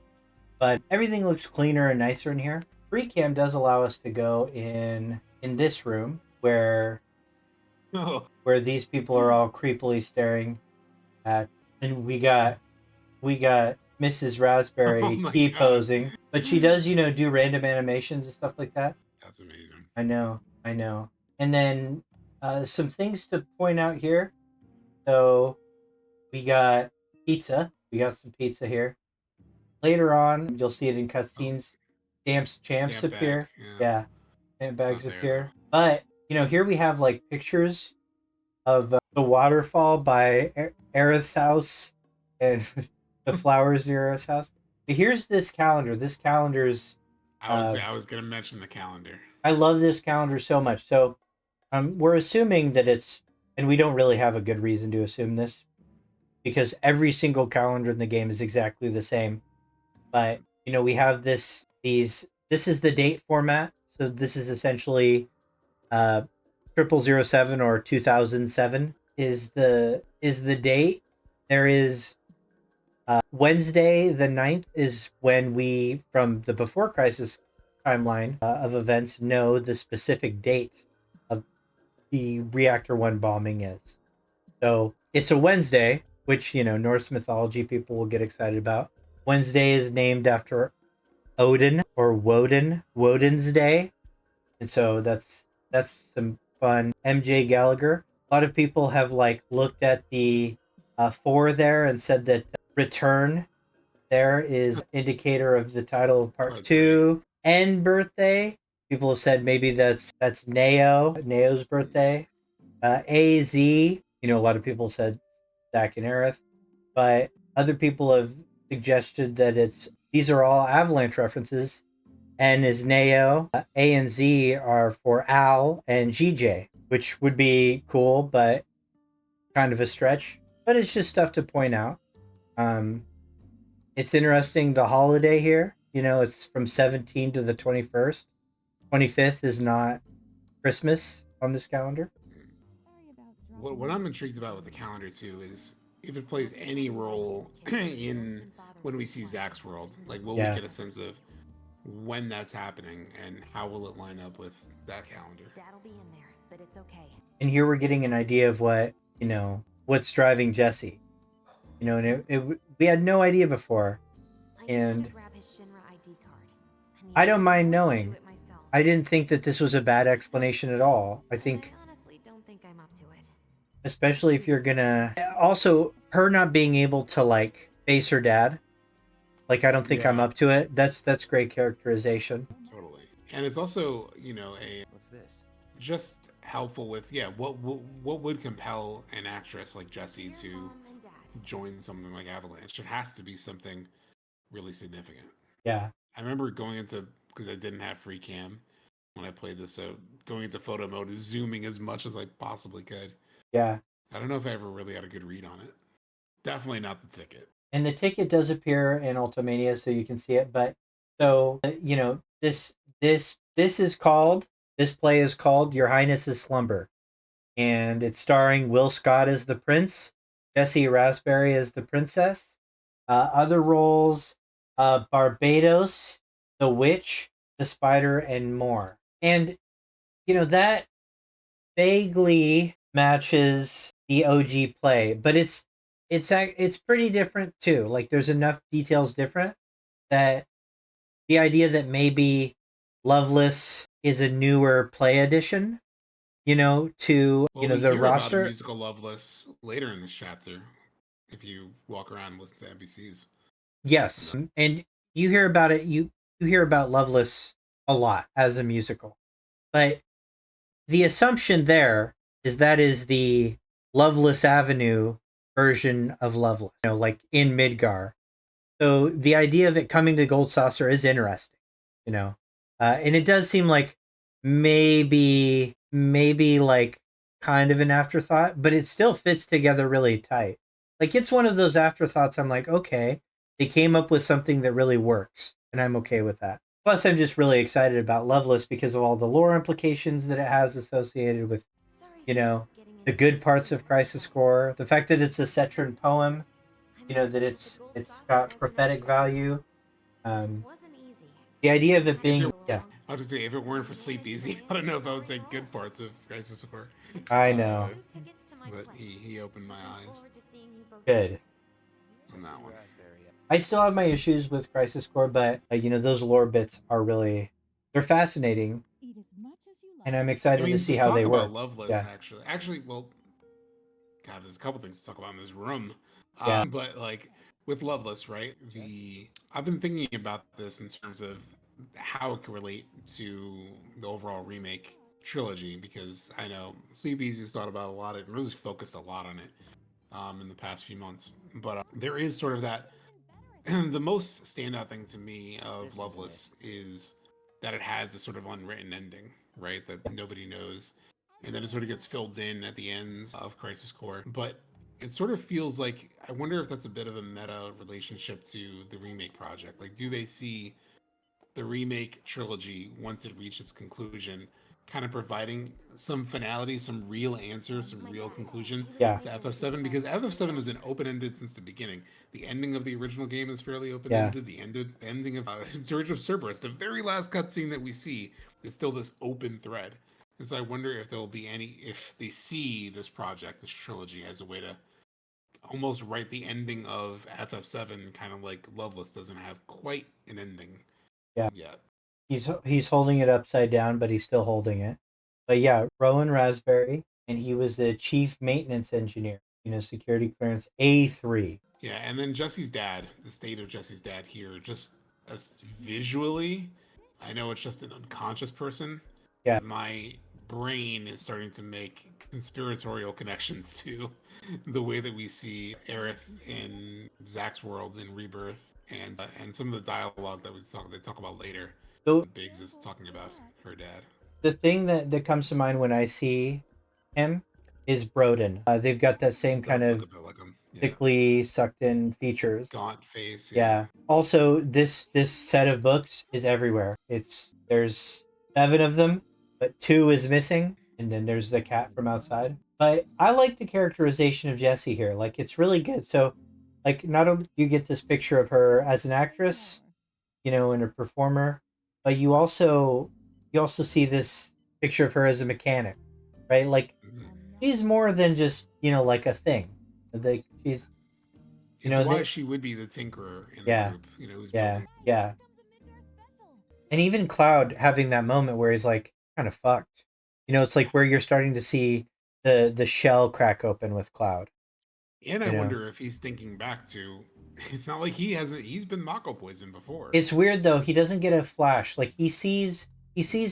But everything looks cleaner and nicer in here. Free cam does allow us to go in this room where these people are all creepily staring at, and we got Mrs. Raspberry key posing, but she does do random animations and stuff like that. That's amazing. I know. And then some things to point out here. So we got pizza. We got some pizza here. Later on, you'll see it in cutscenes. Champs appear. Yeah. Stamp bags appear. But, here we have like pictures of the waterfall by Aerith's house and the flowers near Aerith's house. But here's this calendar. This calendar's... I was going to mention the calendar. I love this calendar so much. So we're assuming that it's... And we don't really have a good reason to assume this, because every single calendar in the game is exactly the same. But, we have this is the date format. So this is essentially 0007 or 2007 is the date. There is Wednesday the 9th is when we, from the Before Crisis timeline of events, know the specific date of the Reactor 1 bombing is. So it's a Wednesday, which, Norse mythology people will get excited about. Wednesday is named after Odin or Woden's Day. And so that's some fun. MJ Gallagher. A lot of people have looked at the 4 there and said that return there is indicator of the title of part 2 and birthday. People have said maybe that's Neo's birthday. AZ, a lot of people said Zack and Aerith, but other people have suggested that these are all Avalanche references. N is Neo. A and Z are for Al and GJ, which would be cool, but kind of a stretch. But it's just stuff to point out. It's interesting, the holiday here. It's from 17 to the 21st. 25th is not Christmas on this calendar. What I'm intrigued about with the calendar too is if it plays any role in when we see Zack's world. Like, will we get a sense of when that's happening and how will it line up with that calendar? Dad'll be in there. but it's okay. And here we're getting an idea of what, what's driving Jesse. And we had no idea before. I need you And to grab his Shinra ID card. I don't mind to knowing. do it myself. I didn't think that this was a bad explanation at all. I And think, I honestly don't think I'm up to it. especially if you're gonna... Also, her not being able to, like, face her dad. Like, I don't think I'm Yeah. up to it. That's great characterization. Totally. And it's also, What's this? just helpful with what would compel an actress like Jessie Dear to Mom and Dad, join something like Avalanche. It has to be something really significant. Yeah. I remember going into, because I didn't have free cam when I played this, so going into photo mode is zooming as much as I possibly could. Yeah. I don't know if I ever really had a good read on it. Definitely not the ticket. And the ticket does appear in Ultimania, so you can see it. But so this play is called Your Highness's Slumber, and it's starring Will Scott as the prince, Jessie Raspberry as the princess. Other roles: Barbados, the witch, the spider, and more. And that vaguely matches the OG play, but it's pretty different too. Like, there's enough details different that the idea that maybe Loveless is a newer play edition, to Well, we the hear about a roster. musical Loveless later in this chapter, if you walk around and listen to NPCs. Yes, and you hear about it. You hear about Loveless a lot as a musical, but the assumption there is that is the Loveless Avenue version of Loveless, like in Midgar. So the idea of it coming to Gold Saucer is interesting, and it does seem like maybe like kind of an afterthought, but it still fits together really tight. Like, it's one of those afterthoughts I'm like, okay, they came up with something that really works, and I'm okay with that. Plus, I'm just really excited about Loveless because of all the lore implications that it has associated with, sorry you for know, getting the into good this parts of too Crisis much. Core, the fact that it's a Cetron poem, I mean, that the it's gold saucer got wasn't prophetic easy. value. It wasn't easy. The idea of I it had to being, go yeah, along. I'll just say, if it weren't for Sleep Easy, I don't know if I would say good parts of Crisis Core. I know. 2 tickets to my But play. he opened my Looking eyes forward to seeing you both. Good. on that one. I still have my issues with Crisis Core, but those lore bits are they're fascinating, Eat as much as you like. and I'm I excited mean, to to see how talk they about work. Loveless, Yeah. actually, well, God, there's a couple things to talk about in this room. Yeah. But like with Loveless, right? I've been thinking about this in terms of how it can relate to the overall remake trilogy, because I know Sleep Easy's thought about a lot and really focused a lot on it in the past few months. But there is sort of that. The most standout thing to me of Loveless is that it has a sort of unwritten ending, right? That nobody knows. And then it sort of gets filled in at the ends of Crisis Core. But it sort of feels like, I wonder if that's a bit of a meta relationship to the remake project. Like, do they see the remake trilogy, once it reached its conclusion, kind of providing some finality, some real answer, some real conclusion Yeah. to FF7? Because FF7 has been open-ended since the beginning. The ending of the original game is fairly Yeah. open-ended. The ending of Surge of Cerberus, the very last cutscene that we see, is still this open thread. And so I wonder if there will be if they see this project, this trilogy, as a way to almost write the ending of FF7, kind of like Loveless doesn't have quite an ending Yeah. yet. He's holding it upside down, but he's still holding it. But yeah, Rowan Raspberry, and he was the chief maintenance engineer, security clearance A3. Yeah, and then Jesse's dad, the state of Jesse's dad here, just as visually, I know it's just an unconscious person. Yeah. My brain is starting to make conspiratorial connections to the way that we see Aerith in Zack's world in Rebirth, and some of the dialogue that they talk about later. So Biggs is talking about her dad. the thing that comes to mind when I see him is Broden. They've got that same kind Does of look a bit like him. Yeah. thickly sucked in features. Gaunt face. Yeah. Also, this set of books is everywhere. There's 7 of them, but 2 is missing, and then there's the cat from outside. But I like the characterization of Jessie here. Like, it's really good. So, like, not only do you get this picture of her as an actress, and a performer, but you also see this picture of her as a mechanic, right? Like Mhm. she's more than just, you know, like a thing. Like she's, you It's know, why they, she would be the tinkerer in the yeah, group, you know, who's yeah, building. yeah. And even Cloud having that moment where he's like kind of fucked. You know, it's like where you're starting to see the shell crack open with Cloud. And I You know, wonder if he's thinking back to, it's not like he's been Mako poisoned before. it's weird though. He doesn't get a flash. Like he sees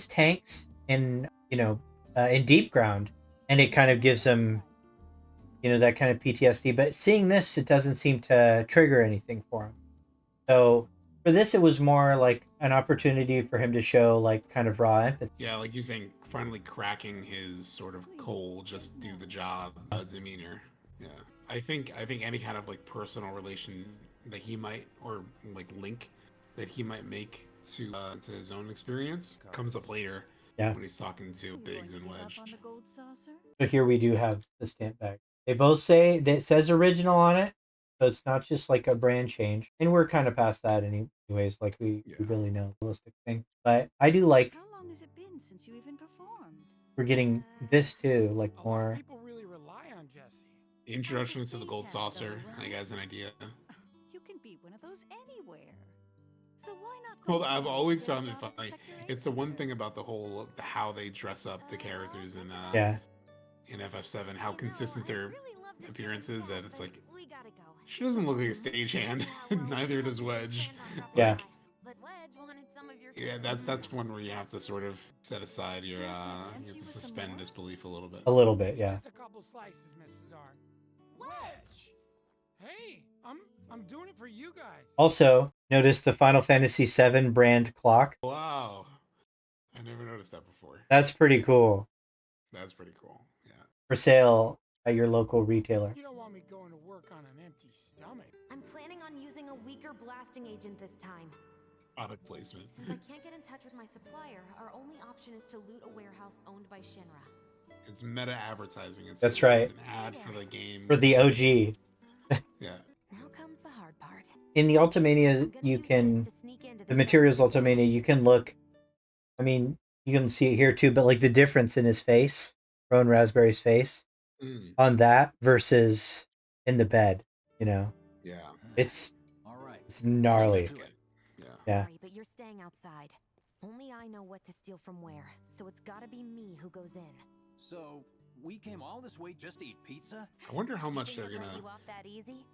tanks in, you know, in deep ground, and it kind of gives him, you know, that kind of PTSD. But seeing this, it doesn't seem to trigger anything for him. So for this, it was more like an opportunity for him to show like kind of raw empathy. Yeah, like you're saying, finally cracking his sort of cold, just do the job demeanor. Yeah, I think any kind of like personal relation that he might, or like link that he might make to his own experience comes up later. Yeah. When he's talking to Biggs and Wedge. So here we do have the stamp bag. They both say that it says original on it, so it's not just like a brand change. And we're kind of past that anyways, like we really know the realistic thing. But I do like How long has it been since you even performed? we're getting this too, like A lot of more. people really rely on Jesse. The introduction to the gold saucer, I guess, an idea. You can beat one of those anywhere. So why not? Well, I've always found it funny. It's the one thing about the whole how they dress up the characters in Yeah. in FF7, how consistent their appearance is. That it's like she doesn't look like a stagehand. Neither does Wedge. Yeah. But Wedge wanted some of your Yeah, that's one where you have to sort of set aside your you have to suspend disbelief a little bit. A little bit, yeah. Just a couple slices, Mrs. R. Wedge! Hey, I'm doing it for you guys. Also, notice the Final Fantasy VII brand clock. Wow, I never noticed that before. That's pretty cool. That's pretty cool. Yeah. For sale at your local retailer. You don't want me going to work on an empty stomach. I'm planning on using a weaker blasting agent this time. Product placement. Since I can't get in touch with my supplier, our only option is to loot a warehouse owned by Shinra. It's meta advertising. That's right. It's an ad for the game. For the OG. Yeah. Now comes the hard part. In the Ultimania, you can, the Materials Ultimania, you can look, I mean, you can see it here too, but like the difference in his face, Rowan Raspberry's face, on that versus in the bed, you know? Yeah. It's It's gnarly. Yeah. Sorry, but you're staying outside. Only I know what to steal from where, so it's gotta be me who goes in. So, we came all this way just to eat pizza? I wonder how much they're Think I'd gonna, let you off that easy?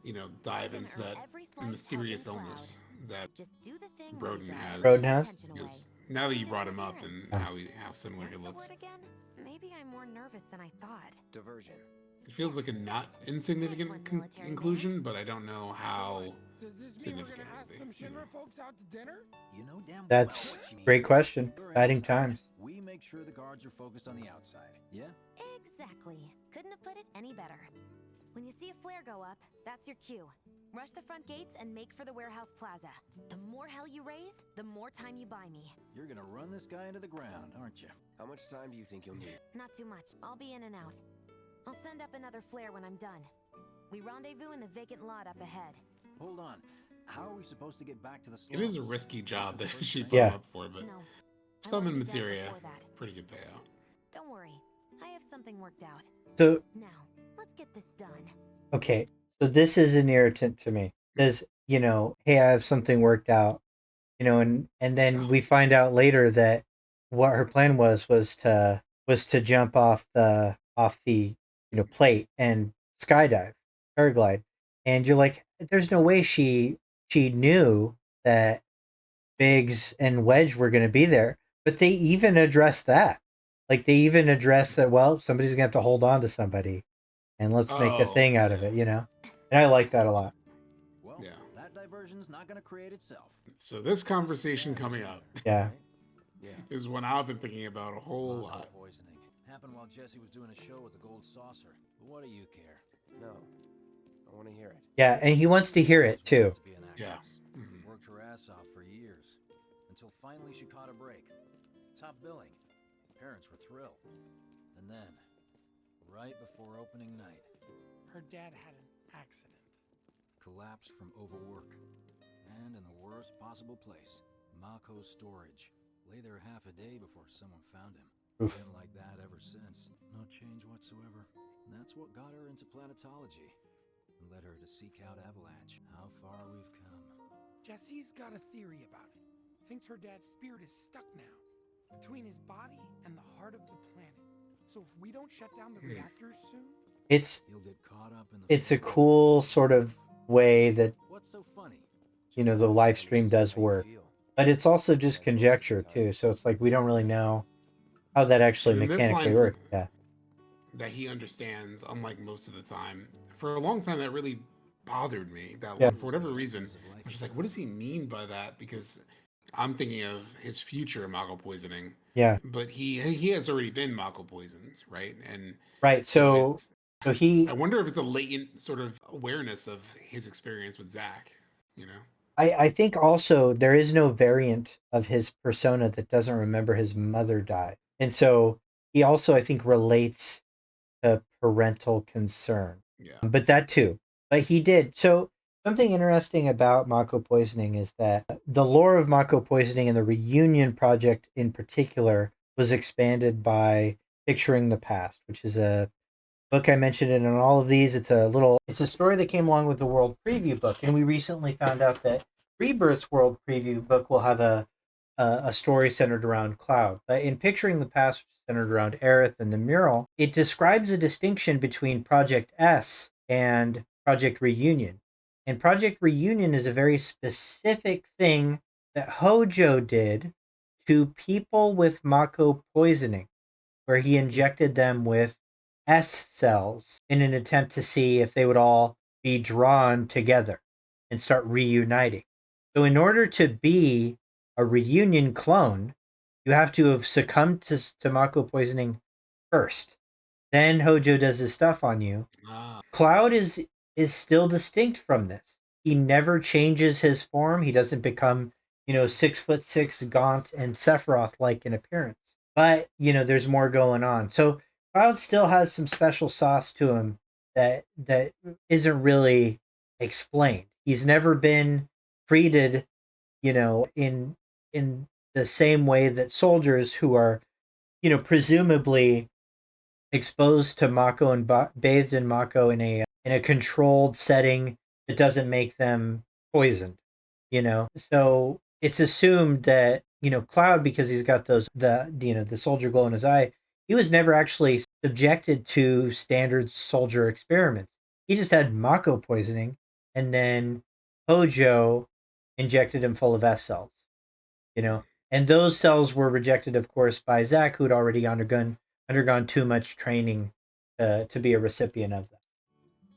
dive You're into gonna that earn every slice mysterious helping illness Cloud. that Just do the thing Broden where you has. drive Broden has? attention away. Because now that you brought him up Appearance. and how similar he What's the looks, word again? Maybe I'm more nervous than I thought. Diversion. it feels like a not insignificant inclusion, but I don't know how. Does this mean we're significant gonna ask it some is, you know. Shinra folks out to dinner? You know damn That's well what she great means. question. We're Exciting inside. times. We make sure the guards are focused on the outside. Yeah? Exactly. Couldn't have put it any better. When you see a flare go up, that's your cue. Rush the front gates and make for the warehouse plaza. The more hell you raise, the more time you buy me. You're gonna run this guy into the ground, aren't you? How much time do you think you'll need? Not too much. I'll be in and out. I'll send up another flare when I'm done. We rendezvous in the vacant lot up ahead. Hold on. How are we supposed to get back to the slums? It is a risky job that she put Yeah. him up for, but No. I some in wanted that materia, before that. pretty good payout. Don't worry. I have something worked out. So, Now, let's get this done. okay. So this is an irritant to me. Says, you know, hey, I have something worked out. You know, and then we find out later that what her plan was to jump off the plate and skydive, paraglide. And you're like, there's no way she knew that Biggs and Wedge were going to be there. But they even addressed that. Like they even addressed that, well, somebody's going to have to hold on to somebody and let's make a thing out of it, you know? And I like that a lot. Well, Yeah. that diversion's not gonna create itself. So this conversation coming up Yeah. Yeah. is one I've been thinking about a whole lot. Poisoning. Happened while Jesse was doing a show with the gold saucer. But what do you care? No. I want to hear it. Yeah, and he wants to hear it too. To be an Yeah. actress. Mhm. Worked her ass off for years. Until finally she caught a break. Top billing. Parents were thrilled. And then, right before opening night, Her dad had an accident. collapsed from overwork. And in the worst possible place, Mako's storage. Lay there half a day before someone found him. Oof. Been like that ever since. No change whatsoever. That's what got her into planetology and led her to seek out Avalanche. How far we've come. Jessie's got a theory about it. Thinks her dad's spirit is stuck now, between his body and the heart of the planet. So if we don't shut down the reactors soon, He'll get caught up in the It's a cool sort of way that, What's so funny? you know, the live stream does work. But it's also just conjecture too, so it's like we don't really know how that actually And this mechanically line works. Yeah. that he understands, unlike most of the time. For a long time, that really bothered me. That Yeah. line, for whatever reason, I was just like, what does he mean by that? Because I'm thinking of his future Mako poisoning. Yeah. But he has already been Mako poisoned, right? And Right. So he I wonder if it's a latent sort of awareness of his experience with Zach, you know? I think also there is no variant of his persona that doesn't remember his mother died. And so he also, I think, relates to parental concern. Yeah. But that too. But he did. So something interesting about Mako poisoning is that the lore of Mako poisoning and the reunion project in particular was expanded by Picturing the Past, which is a book I mentioned in all of these. It's a story that came along with the world preview book, and we recently found out that Rebirth's world preview book will have a story centered around Cloud. But in Picturing the Past, centered around Aerith and the mural, it describes a distinction between Project S and Project Reunion. And Project Reunion is a very specific thing that Hojo did to people with Mako poisoning, where he injected them with S cells in an attempt to see if they would all be drawn together and start reuniting. So in order to be a reunion clone, you have to have succumbed to Mako poisoning first. Then Hojo does his stuff on you. Cloud is still distinct from this. He never changes his form. He doesn't become, 6'6", gaunt, and Sephiroth-like in appearance. But, there's more going on. So Cloud still has some special sauce to him that isn't really explained. He's never been treated, in the same way that soldiers who are, presumably exposed to Mako and bathed in Mako in a controlled setting that doesn't make them poisoned, So it's assumed that, Cloud, because he's got the soldier glow in his eye, he was never actually subjected to standard soldier experiments. He just had Mako poisoning, and then Hojo injected him full of S cells, and those cells were rejected, of course, by Zach, who had already undergone too much training to be a recipient of them.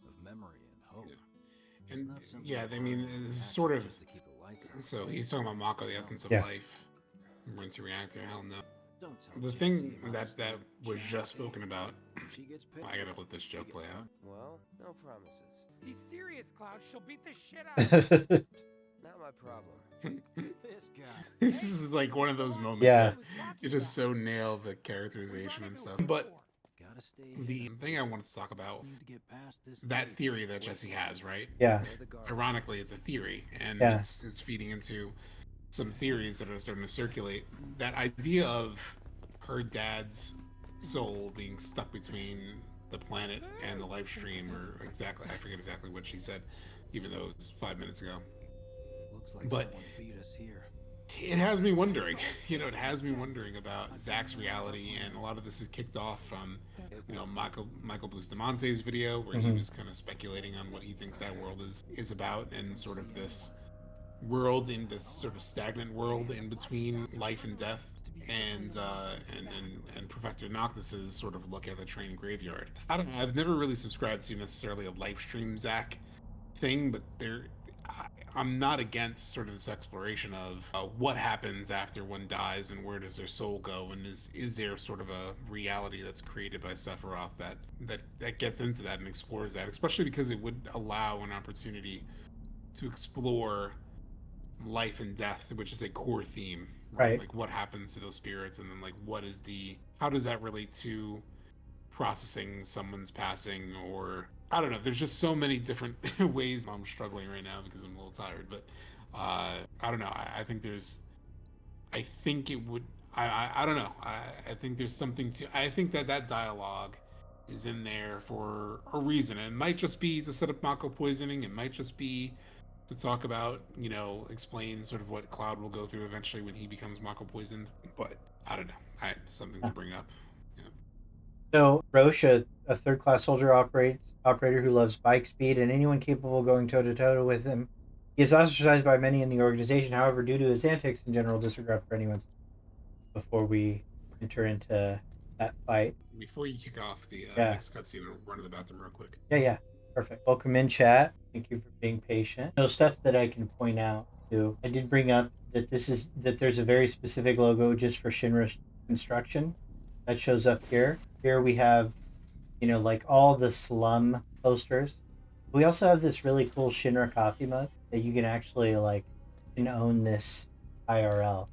Of memory and hope. Yeah. And yeah, I mean, it's sort of. So he's talking about Mako, the essence of life. Rinse reactor, hell no. The thing that was just spoken about, I gotta let this joke play out. Well, no promises. he's serious, Cloud. She'll beat the shit out of him. Not my problem. This guy. This is like one of those moments Yeah. that you just so nail the characterization and stuff. But the thing I wanted to talk about, that theory that Jesse has, right? Yeah. Ironically, it's a theory, and Yeah. it's feeding into some theories that are starting to circulate. That idea of her dad's soul being stuck between the planet and the live stream, or exactly, I forget exactly what she said, even though it was 5 minutes ago. But it has me wondering, it has me wondering about Zach's reality, and a lot of this is kicked off from, Michael Bustamante's video, where he was kind of speculating on what he thinks that world is about, and sort of this world, in this sort of stagnant world in between life and death, and Professor Noctis's sort of look at the train graveyard. I don't know, I've never really subscribed to necessarily a live stream Zach thing, but I'm not against sort of this exploration of what happens after one dies and where does their soul go, and is there sort of a reality that's created by Sephiroth that gets into that and explores that, especially because it would allow an opportunity to explore life and death, which is a core theme, Right. Like what happens to those spirits, and then like how does that relate to processing someone's passing, or I don't know. There's just so many different ways. I'm struggling right now because I'm a little tired, but I don't know. I think I don't know. I think there's something to. I think that dialogue is in there for a reason. And it might just be to set up Mako poisoning. It might just be to talk about, explain sort of what Cloud will go through eventually when he becomes Mako poisoned. But I don't know. Something to bring up. Yeah. So Roche, a third-class soldier operator who loves bike speed and anyone capable of going toe-to-toe with him. He is ostracized by many in the organization, however, due to his antics and general disregard for anyone's. Before we enter into that fight. Before you kick off the next cutscene, I'll run to the bathroom real quick. Yeah. Perfect. Welcome in, chat. Thank you for being patient. So stuff that I can point out too. I did bring up that there's a very specific logo just for Shinra construction that shows up here. Here we have, like all the Slum posters. We also have this really cool Shinra coffee mug that you can actually can own this IRL.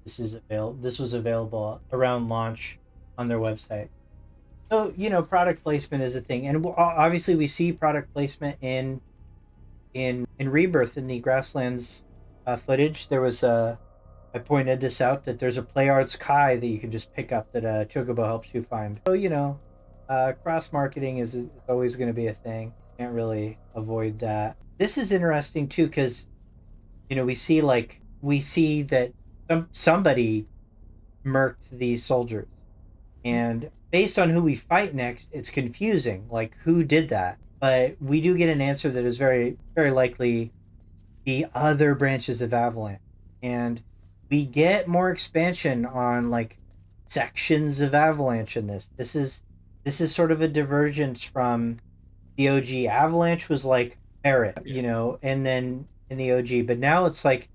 This was available around launch on their website. So, product placement is a thing. And obviously we see product placement in Rebirth in the Grasslands footage. There was I pointed this out, that there's a Play Arts Kai that you can just pick up that Chocobo helps you find. So, cross marketing is always going to be a thing. Can't really avoid that. This is interesting too, because, we see that somebody murked these soldiers, and based on who we fight next, it's confusing, like who did that. But we do get an answer that is very, very likely the other branches of Avalanche, and we get more expansion on sections of Avalanche in this. This is sort of a divergence from the OG. Avalanche was like Barrett, and then in the OG, but now it's like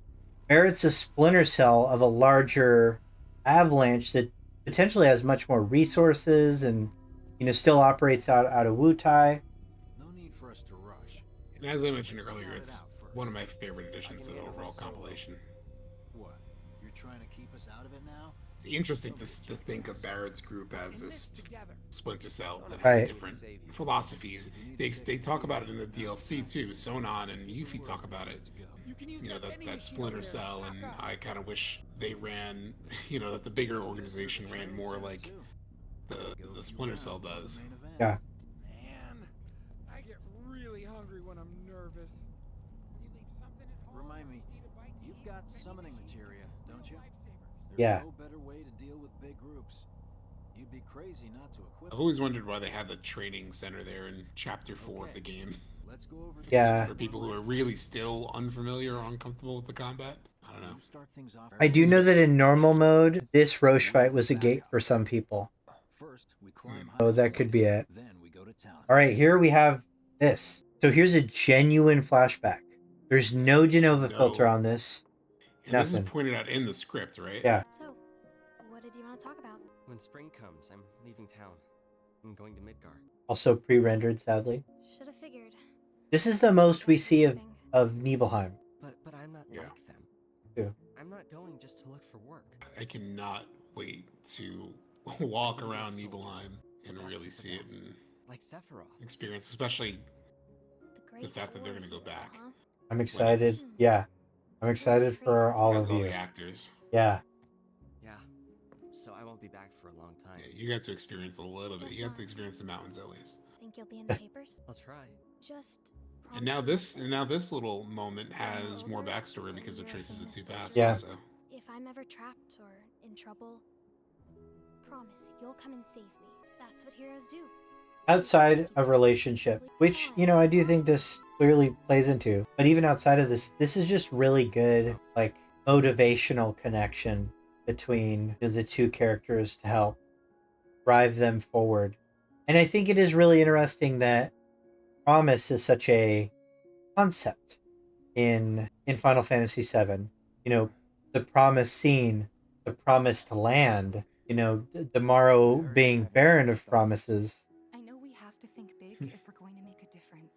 Barrett's a splinter cell of a larger Avalanche that potentially has much more resources and, still operates out of Wutai. No need for us to rush. And as I mentioned earlier, it's one of my favorite additions to the overall compilation. What? You're trying to keep us out of it now? It's interesting to think of Barrett's group as this splinter cell that has Right. different philosophies. They talk about it in the DLC too. Sonon and Yuffie talk about it. That splinter cell, and I kind of wish they ran, that the bigger organization ran more like the splinter cell does. Yeah. Man, I get really hungry when I'm nervous. When you leave something at home, Remind me, just need a bite to you've eat, got maybe summoning we should materia, use don't you? lifesavers. There's Yeah. no better way to deal with big groups. You'd be crazy not to equip. I've always wondered why they had the training center there in Chapter 4 of the game. Let's go over this Yeah. For people who are really still unfamiliar or uncomfortable with the combat. I don't know. You start things off. I do know that in normal mode, this Roche fight was a gate for some people. First, we climb So high, that could be it. then we go to town. All right, here we have this. So here's a genuine flashback. There's no Genova filter on this. And this Nothing. is pointed out in the script, right? Yeah. So, what did you want to talk about? When spring comes, I'm leaving town. I'm going to Midgar. Also pre-rendered, sadly. Should have figured. This is the most we see of Nibelheim. But I'm not Yeah. like them. Yeah. I'm not going just to look for work. I cannot wait to walk around Nibelheim and really see it and Like Sephiroth. experience, especially Great the fact that they're war going to go hero, back. huh? I'm excited. Yes. Yeah. I'm excited for all as of all you. the actors. Yeah. Yeah. So I won't be back for a long time. Yeah, you got to experience a little bit. You got to experience the mountains at least. Think you'll be in the papers? I'll try. Just. And now this little moment has more backstory because it traces it too fast. Yeah. Also. If I'm ever trapped or in trouble, promise you'll come and save me. That's what heroes do. Outside of relationship, which, I do think this clearly plays into. But even outside of this is just really good, motivational connection between the two characters to help drive them forward. And I think it is really interesting that promise is such a concept in Final Fantasy VII. The promised scene, the promised land, the Morrow being barren of promises. I know we have to think big if we're going to make a difference.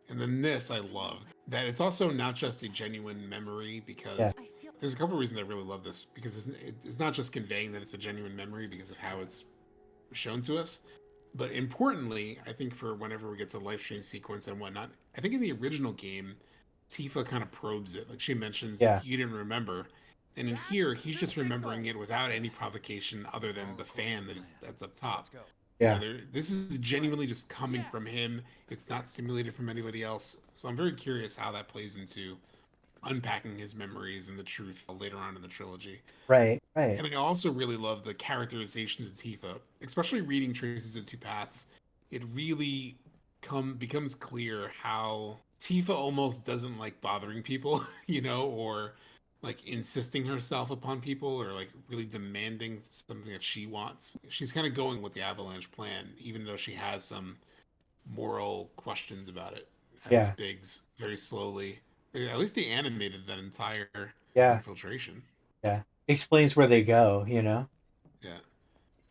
And then this I loved. That it's also not just a genuine memory because Yeah. I feel there's a couple reasons I really love this because it's not just conveying that it's a genuine memory because of how it's shown to us, but importantly, I think for whenever we get to live stream sequence and whatnot, I think in the original game, Tifa kind of probes it. Like she mentions, Yeah. you didn't remember, And in here, he's just remembering it without any provocation other than the fan that's up top. Yeah. This is genuinely just coming from him. It's not stimulated from anybody else. So I'm very curious how that plays into unpacking his memories and the truth later on in the trilogy. Right. And I also really love the characterization of Tifa, especially reading Traces of Two Paths. It really becomes clear how Tifa almost doesn't like bothering people, or like insisting herself upon people or like really demanding something that she wants. She's kind of going with the Avalanche plan, even though she has some moral questions about it. As Biggs very slowly, at least they animated that entire infiltration. Yeah. Explains where they go, Yeah.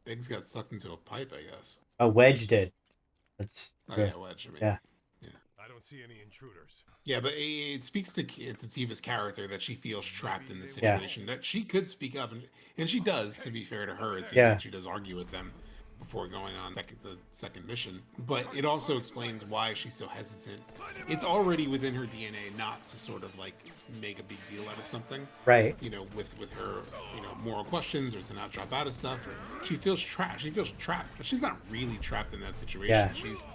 Biggs got sucked into a pipe, I guess. A Wedge did. Wedge. I mean, yeah. I don't see any intruders. Yeah, but it speaks to Tifa's character that she feels trapped in this situation. That she could speak up, and she does. To be fair to her, it seems like she does argue with them before going on the second mission. But it also explains why she's so hesitant. It's already within her DNA not to sort of like make a big deal out of something. Right. With her, moral questions, or to not drop out of stuff. Or she feels trapped. She feels trapped, but she's not really trapped in that situation. Yeah. She's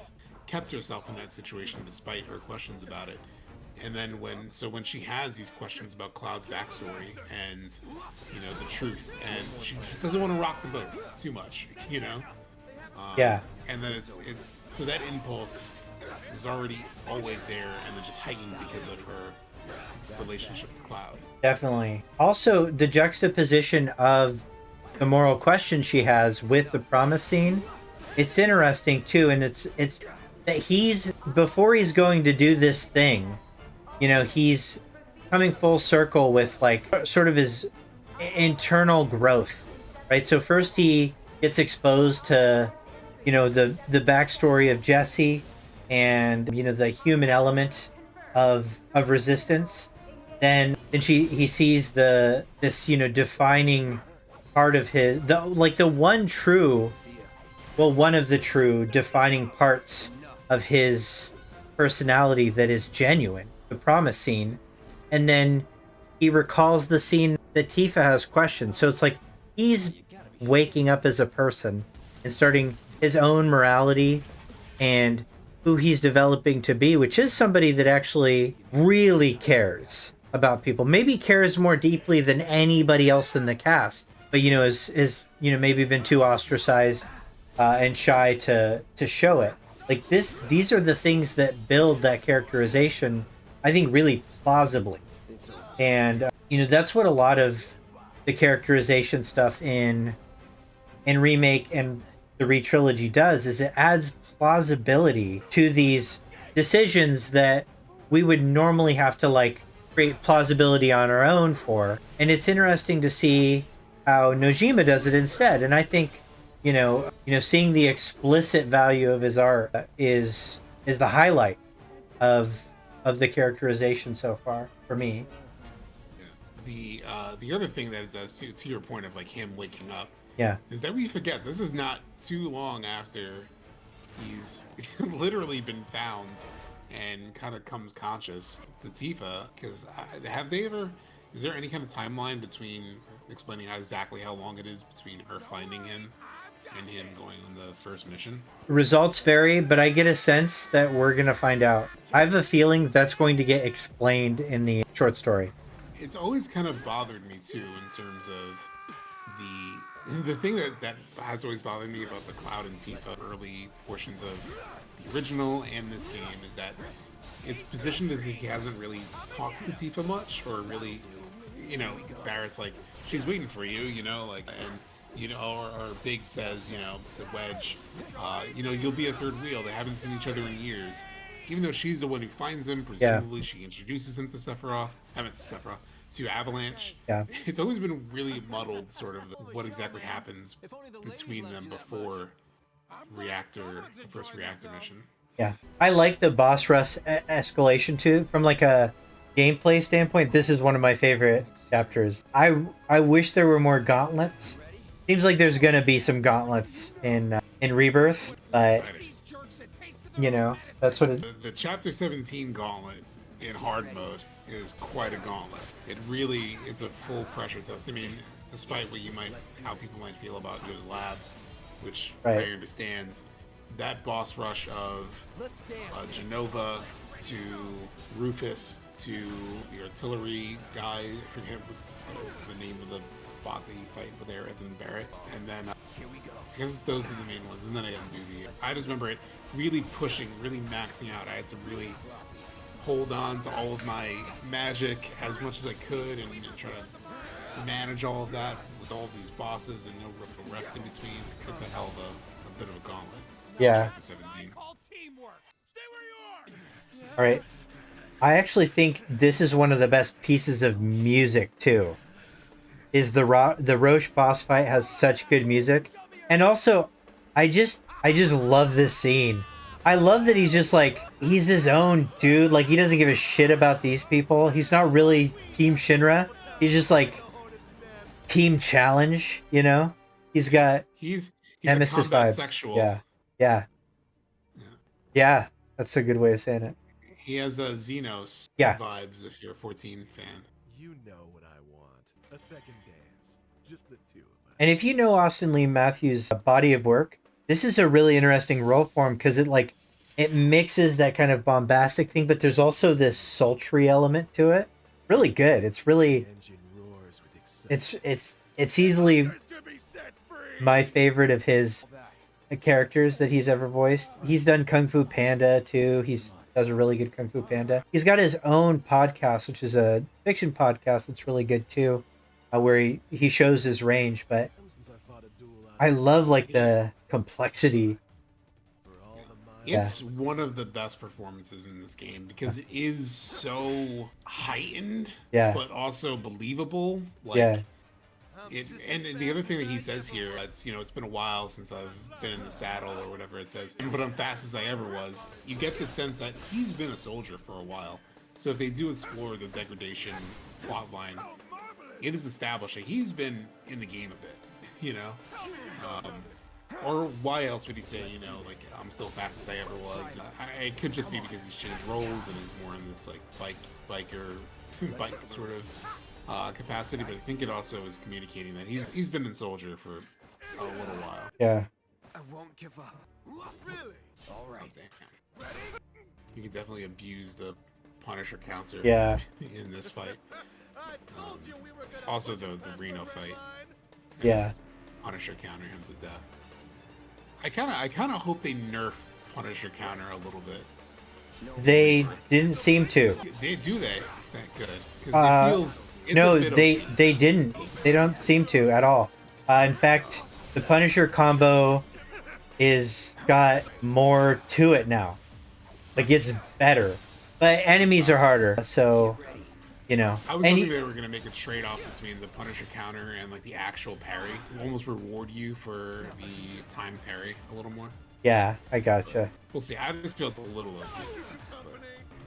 kept herself in that situation despite her questions about it. And then when she has these questions about Cloud's backstory and the truth, and she just doesn't want to rock the boat too much, and then so that impulse is already always there, and then just heightened because of her relationship with Cloud. Definitely. Also, the juxtaposition of the moral question she has with the promise scene, it's interesting too, and it's that before he's going to do this thing, he's coming full circle with like sort of his internal growth, right? So first he gets exposed to, the backstory of Jesse and, the human element of resistance. Then he sees this defining part of one of the true defining parts of his personality that is genuine, the promise scene. And then he recalls the scene that Tifa has questions. So it's like he's waking up as a person and starting his own morality and who he's developing to be, which is somebody that actually really cares about people, maybe cares more deeply than anybody else in the cast, but is maybe been too ostracized and shy to show it. Like these are the things that build that characterization, I think, really plausibly. And that's what a lot of the characterization stuff in Remake and the Re-Trilogy does, is it adds plausibility to these decisions that we would normally have to like create plausibility on our own for. And it's interesting to see how Nojima does it instead. And I think seeing the explicit value of his art is the highlight of the characterization so far for me. The other thing that it does to your point of like him waking up, is that we forget this is not too long after he's literally been found and kind of comes conscious to Tifa. Because is there any kind of timeline between explaining exactly how long it is between her finding him and him going on the first mission? Results vary, but I get a sense that we're going to find out. I have a feeling that's going to get explained in the short story. It's always kind of bothered me too, in terms of the thing that has always bothered me about the Cloud and Tifa early portions of the original and this game, is that it's positioned as if he hasn't really talked to Tifa much, or really, because Barrett's like, she's waiting for you, or Big says, to Wedge, you'll be a third wheel. They haven't seen each other in years. Even though she's the one who finds him, presumably she introduces him to to Avalanche. Yeah. It's always been really muddled, sort of, what exactly happens between them before the first reactor mission. Yeah. I like the boss rush escalation too. From like a gameplay standpoint, this is one of my favorite chapters. I wish there were more gauntlets. Seems like there's gonna be some gauntlets in Rebirth, but that's what the Chapter 17 gauntlet in hard mode is quite a gauntlet. It's a full pressure test. I mean, despite how people might feel about Joe's Lab, which I understand, that boss rush of Genova to Rufus to the artillery guy, I forget what's the name of the bot that you fight with there, Evan Barrett, and then I guess those are the main ones, and then I got to do I just remember it really pushing, really maxing out. I had to really hold on to all of my magic as much as I could and try to manage all of that with all of these bosses and no real rest in between. It's a hell of a bit of a gauntlet. Yeah. 17. All right. I actually think this is one of the best pieces of music too. Is the Roche boss fight has such good music, and also I just love this scene. I love that he's just like, he's his own dude. Like, he doesn't give a shit about these people. He's not really Team Shinra. He's just like Team Challenge, you know? He's got he's Nemesis a combat vibes. sexual. Yeah. That's a good way of saying it. He has a Xenos vibes if you're a 14 fan. You know what I want. A second dance. Just the two of us. And if you know Austin Lee Matthews' body of work, this is a really interesting role for him because it mixes that kind of bombastic thing, but there's also this sultry element to it. Really good. It's really it's easily my favorite of his characters that he's ever voiced. He's done Kung Fu Panda too. Does a really good Kung Fu Panda. He's got his own podcast, which is a fiction podcast that's really good too, where he shows his range, but I love like the complexity. It's one of the best performances in this game because it is so heightened, but also believable. And the other thing that he says here, it's been a while since I've been in the saddle or whatever it says, but I'm fast as I ever was. You get the sense that he's been a soldier for a while. So if they do explore the degradation plotline, it is established that he's been in the game a bit. Or why else would he say, like, I'm still fast as I ever was? It could just be because he's changed roles and is more in this like bike sort of capacity. But I think it also is communicating that he's been in Soldier for a little while. Yeah. I won't give up. Really? All right. You can definitely abuse the Punisher counter. In this fight. Also the Reno fight. Punisher counter him to death. I kind of hope they nerf Punisher counter a little bit. They didn't seem to. They do they? Thank good. Because it feels. No, they didn't. They don't seem to at all. In fact, the Punisher combo is got more to it now. Like, it's better, but enemies are harder. So, I was hoping they were going to make a trade-off between the Punisher counter and like the actual parry. Almost reward you for the time parry a little more. Yeah, I gotcha. We'll see. I just feel it's a little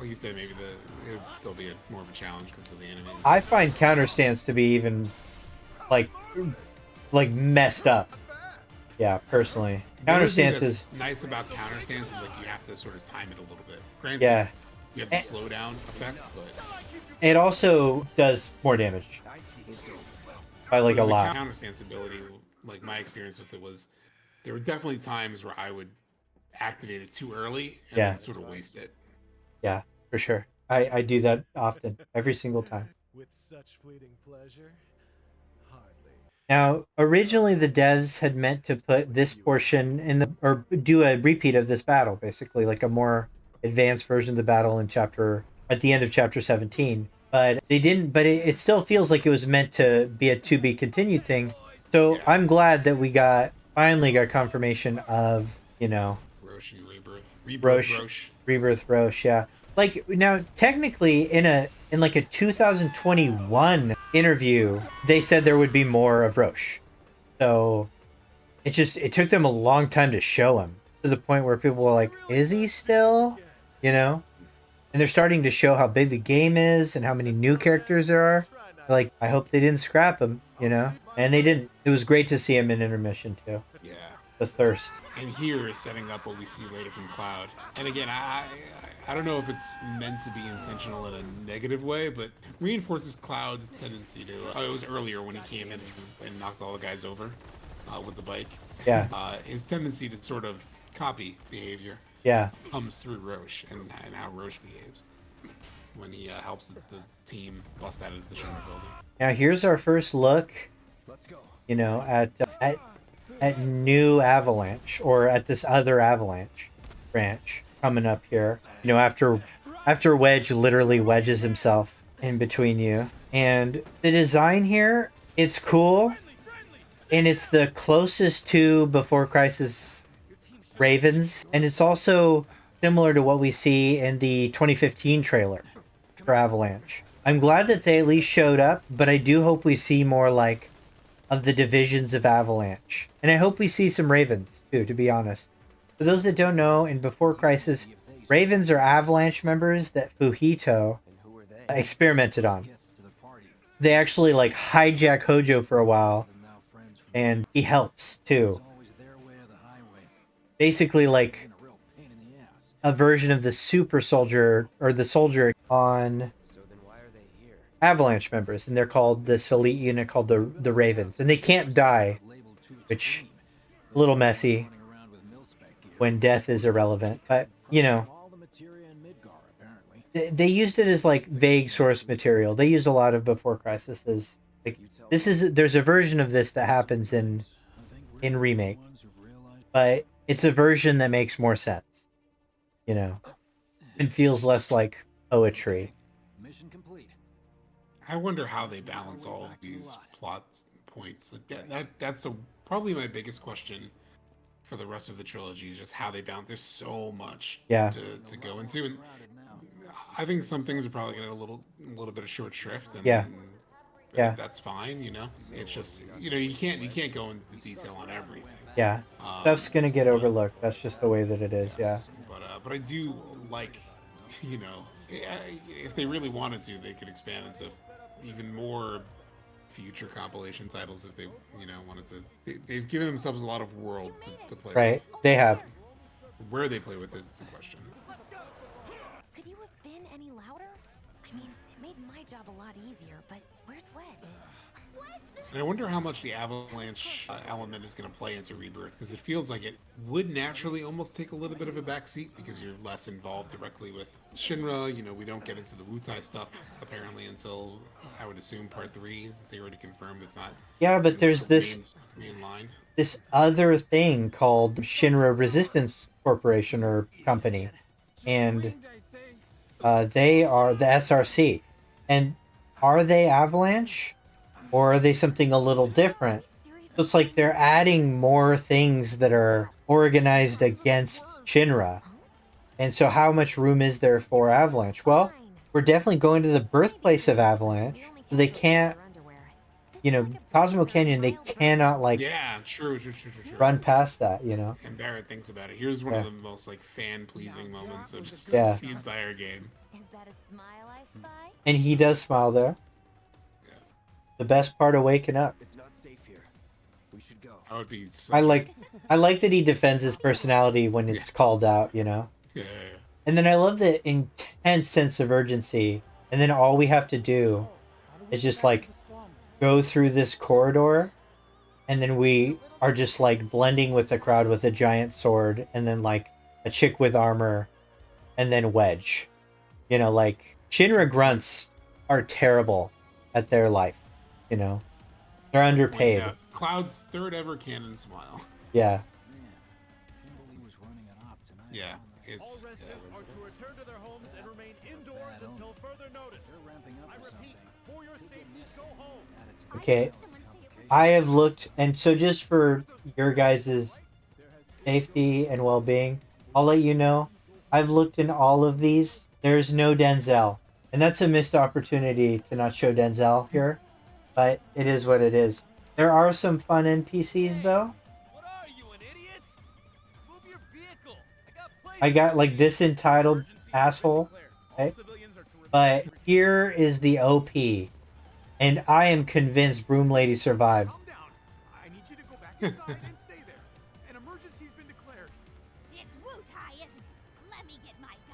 like you said, maybe it would still be more of a challenge because of the enemies. I find counter stance to be even like messed up. Yeah, personally, counter stance is nice about counter stance is like you have to sort of time it a little bit. Granted, you have the slowdown effect, but it also does more damage by like a lot. Counter stance ability, like my experience with it was, there were definitely times where I would activate it too early and then sort of waste it. Yeah, for sure. I do that often, every single time. With such fleeting pleasure, hardly. Now, originally the devs had meant to put this portion or do a repeat of this battle, basically, like a more advanced version of the battle at the end of chapter 17. But they didn't, but it still feels like it was meant to be a to be continued thing. So I'm glad that we finally got confirmation of, Roche and Rebirth. Rebirth Roche, yeah. Like, now technically in like a 2021 interview, they said there would be more of Roche. So it took them a long time to show him, to the point where people were like, is he still? And they're starting to show how big the game is and how many new characters there are. Like, I hope they didn't scrap him, And they didn't. It was great to see him in intermission too. Yeah. the thirst. And here is setting up what we see later from Cloud. And again, I don't know if it's meant to be intentional in a negative way, but reinforces Cloud's tendency to. It was earlier when he came in and knocked all the guys over with the bike. Yeah. His tendency to sort of copy behavior. Yeah. Comes through Roche and how Roche behaves when he helps the team bust out of the Shinra building. Now here's our first look, you know, at new Avalanche, or at this other Avalanche branch coming up here. You know, after Wedge literally wedges himself in between you. And the design here, it's cool, and it's the closest to Before Crisis Ravens, and it's also similar to what we see in the 2015 trailer for Avalanche. I'm glad that they at least showed up, but I do hope we see more like of the divisions of Avalanche. And I hope we see some Ravens too, to be honest. For those that don't know, in Before Crisis, Ravens are Avalanche members that Fujito experimented on. They actually like hijack Hojo for a while, and he helps too. Basically like a version of the super soldier, or the soldier on Avalanche members, and they're called this elite unit called the Ravens, and they can't die, which a little messy when death is irrelevant, but you know, they used it as like vague source material. They used a lot of Before Crisis as like, there's a version of this that happens in Remake, but it's a version that makes more sense, you know, and feels less like poetry. I wonder how they balance all of these plot points. Like that's probably my biggest question for the rest of the trilogy, is just how they balance. There's so much to go into, and I think some things are probably getting a little bit of short shrift. And, that's fine. You know, it's just, you know, you can't go into detail on everything. Yeah, stuff's gonna get overlooked. That's just the way that it is. Yeah. But I do like, you know, if they really wanted to, they could expand into even more future compilation titles if they, you know, wanted to. They've given themselves a lot of world to play with. Right, they have. Where they play with it is the question. Could you have been any louder? I mean, it made my job a lot easier, but where's Wedge? And I wonder how much the Avalanche element is going to play into Rebirth, because it feels like it would naturally almost take a little bit of a backseat because you're less involved directly with Shinra. You know, we don't get into the Wutai stuff apparently until, I would assume, part 3, since they already confirmed it's not. Yeah, but there's this other thing called Shinra Resistance Corporation or company, and they are the SRC. And are they Avalanche? Or are they something a little different? So it's like they're adding more things that are organized against Shinra. And so how much room is there for Avalanche? Well, we're definitely going to the birthplace of Avalanche. So they can't, you know, Cosmo Canyon, they cannot like true. run past that, you know. And Barrett thinks about it. Here's one of the most like fan-pleasing moments of just the entire game. Is that a smile I spy? And he does smile there. The best part of waking up. It's not safe here. We should go. I would be. I like that he defends his personality when it's called out, you know. Yeah. And then I love the intense sense of urgency. And then all we have to do is just like go through this corridor, and then we are just like blending with the crowd with a giant sword, and then like a chick with armor, and then Wedge. You know, like Shinra grunts are terrible at their life. You know, they're underpaid. Cloud's third ever canon smile. Yeah. Yeah, it's. All residents are to return to their homes and remain indoors until further notice. I repeat, for your safety, go home. Okay. I have looked, and so just for your guys' safety and well-being, I'll let you know, I've looked in all of these. There's no Denzel. And that's a missed opportunity to not show Denzel here. But it is what it is. There are some fun NPCs though. What are you, an idiot? Move your vehicle. I got like this entitled asshole. Okay? But here is the OP. And I am convinced Broom Lady survived. I need you to go back inside and stay there. An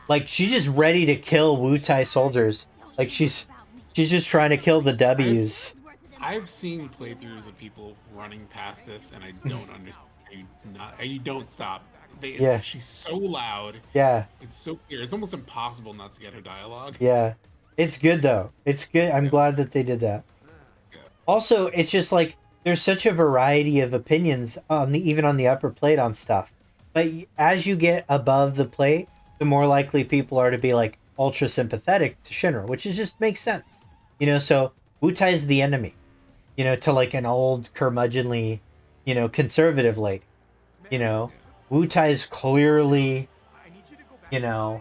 Like, she's just ready to kill Wutai soldiers. Like, she's just trying to kill the W's. I've seen playthroughs of people running past this, and I don't understand. You don't stop. Yeah. She's so loud. Yeah. It's so clear. It's almost impossible not to get her dialogue. Yeah. It's good, though. It's good. I'm glad that they did that. Yeah. Also, it's just like, there's such a variety of opinions even on the upper plate on stuff. But as you get above the plate, the more likely people are to be like ultra sympathetic to Shinra, which is just makes sense. You know, so Wutai is the enemy, you know, to like an old curmudgeonly, you know, conservative lady. You know, Wutai is clearly, you know,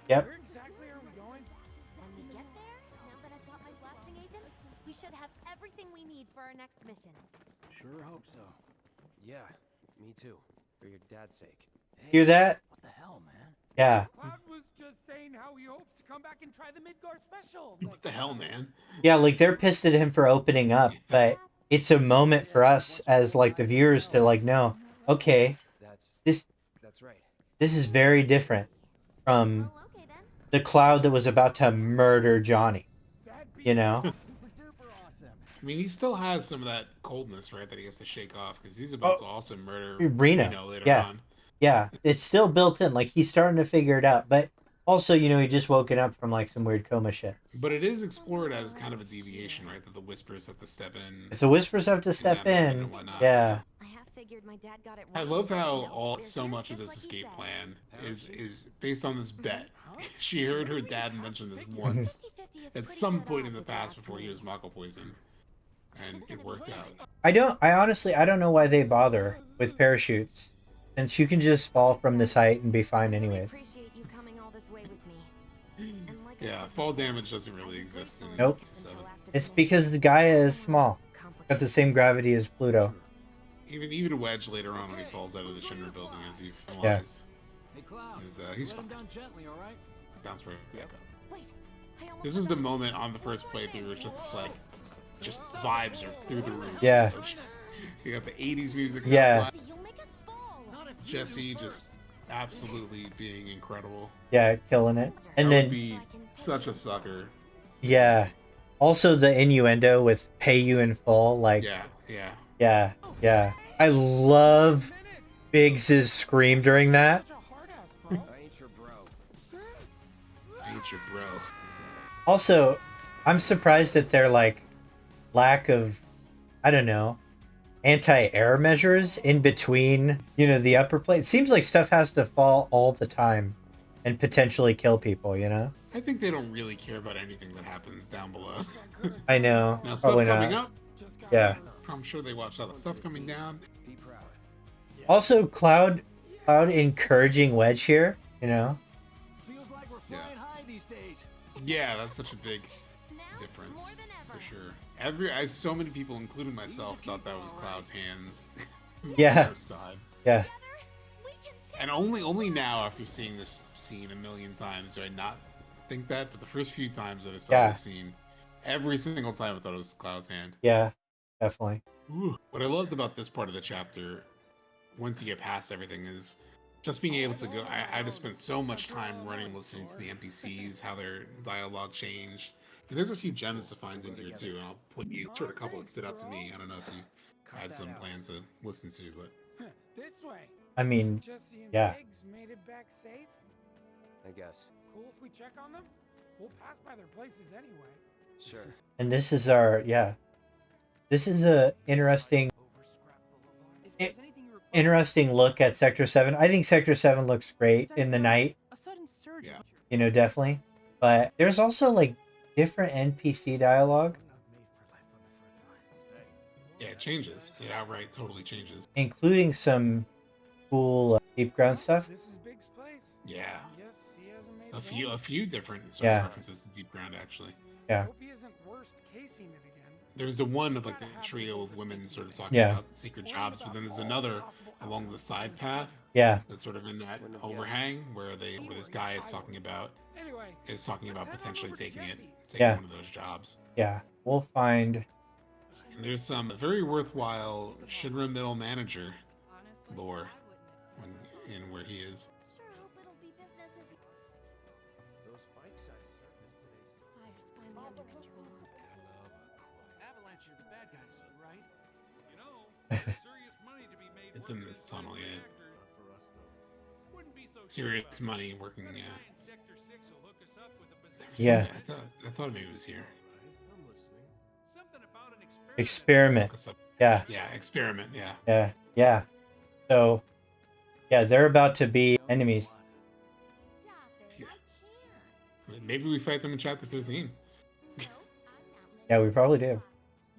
yep. Where exactly are we going? When we get there, now that I've got my blasting agent, we should have everything we need for our next mission. Sure hope so. Yeah, me too. For your dad's sake. Hey, Hear that? What the hell, man? Yeah. Cloud was just saying how he hopes to come back and try the Midgard special. What the hell, man? Yeah, like they're pissed at him for opening up, but it's a moment for us as like the viewers to like know, okay, That's right. this is very different from the Cloud that was about to murder Johnny. You know? I mean, he still has some of that coldness, right, that he has to shake off, because he's about to also murder Reno. later Yeah. on. Yeah, it's still built in. Like, he's starting to figure it out. But also, you know, he just woken up from, like, some weird coma shit. But it is explored as kind of a deviation, right? That the Whispers have to step in. If the Whispers have to step in, yeah. I love how so much of this escape plan is based on this bet. She heard her dad mention this once at some point in the past before he was Mako poisoned. And it worked out. I honestly don't know why they bother with parachutes. Since you can just fall from this height and be fine anyways. Yeah, fall damage doesn't really exist in Nope. Fantasy VII. It's because the Gaia is small. Got the same gravity as Pluto. Even Wedge later on when he falls out of the Shinra building, as you've Yeah. realized, Hey, Cloud. he's Let him fine. down gently, all right? Bounce right back up. This was the moment on the first playthrough where it's just like, just vibes are through the roof. Yeah. You got the 80s music. Yeah. Jesse just absolutely being incredible. Yeah, killing it. And I then would be such a sucker. yeah. Also the innuendo with pay you in full, like Yeah. Yeah. I love Biggs's scream during that. I ain't your bro. I hate your bro. Also, I'm surprised at their like lack of, I don't know, anti-air measures in between, you know, the upper plate. It seems like stuff has to fall all the time and potentially kill people, you know? I think they don't really care about anything that happens down below. I know. Now stuff Probably coming not. up, Yeah. I'm sure they watched all the stuff coming down. Be proud. Also, Cloud encouraging Wedge here, you know? Feels like we're flying high these days. Yeah, that's such a big difference for sure. So many people, including myself, thought that was Cloud's hands. Yeah. First time. Yeah. And only now, after seeing this scene a million times, do I not think that. But the first few times that I saw this scene, every single time I thought it was Cloud's hand. Yeah, definitely. What I loved about this part of the chapter, once you get past everything, is just being able to go. I just spent so much time running, listening to the NPCs, how their dialogue changed. And there's a few gems to find in here too, and I'll put you sort of a couple that stood out to me. I don't know if you had some plans to listen to, but This way. I mean, Jesse and yeah. Biggs made it back safe. I guess. Cool if we check on them? We'll pass by their places anyway. Sure. And this is our, this is a interesting look at Sector 7. I think Sector 7 looks great in the night. yeah. You know, definitely. But there's also like different NPC dialogue, Yeah, it changes. It outright totally changes. including some cool deep ground stuff. This is Big's place. Yeah. Yes, he hasn't made A few different sorts Yeah. of references to Deep Ground, actually. Yeah. Hope he isn't worst casing it again. There's the one of like the trio of women sort of talking Yeah. about secret jobs, but then there's another along the side path Yeah. that's sort of in that overhang where this guy is talking about Anyway, potentially taking Yeah. one of those jobs. Yeah. We'll find And there's some very worthwhile Shinra middle manager lore in where he is. Sure hope it'll be business as usual. Those bike-sized surface today. Fire's finally under control. Avalanche are the bad guys, right? You know, there's serious money to be made. It's in this tunnel, yeah. Not for us though. Wouldn't be so Serious money working, yeah. Sector 6 will hook us up with a position. Yeah. I thought maybe it was here. I'm listening. Something about an Experiment. Yeah. Yeah, experiment, yeah. Yeah. Yeah. So, yeah, they're about to be enemies. Stop it. Yeah. I care. Maybe we fight them in chapter 13. No, I'm not Yeah, letting we probably do. You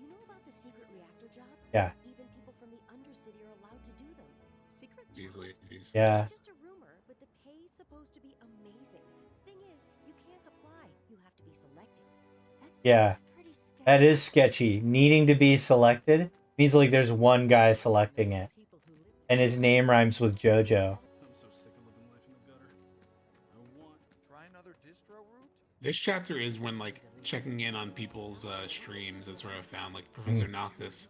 know about the secret reactor jobs? Yeah. Even people from the Undercity are allowed to do them. Secret Easily. jobs? Yeah. It's just a rumor, but the pay's supposed to be amazing. Thing is, you can't apply. You have to be selected. Yeah. pretty sketchy. That is sketchy. Needing to be selected means like there's one guy selecting it. And his name rhymes with JoJo. I'm so sick of living life in the gutter. I want. Try another distro route? This chapter is when, like, checking in on people's streams. That's where I found, like, Professor Noctis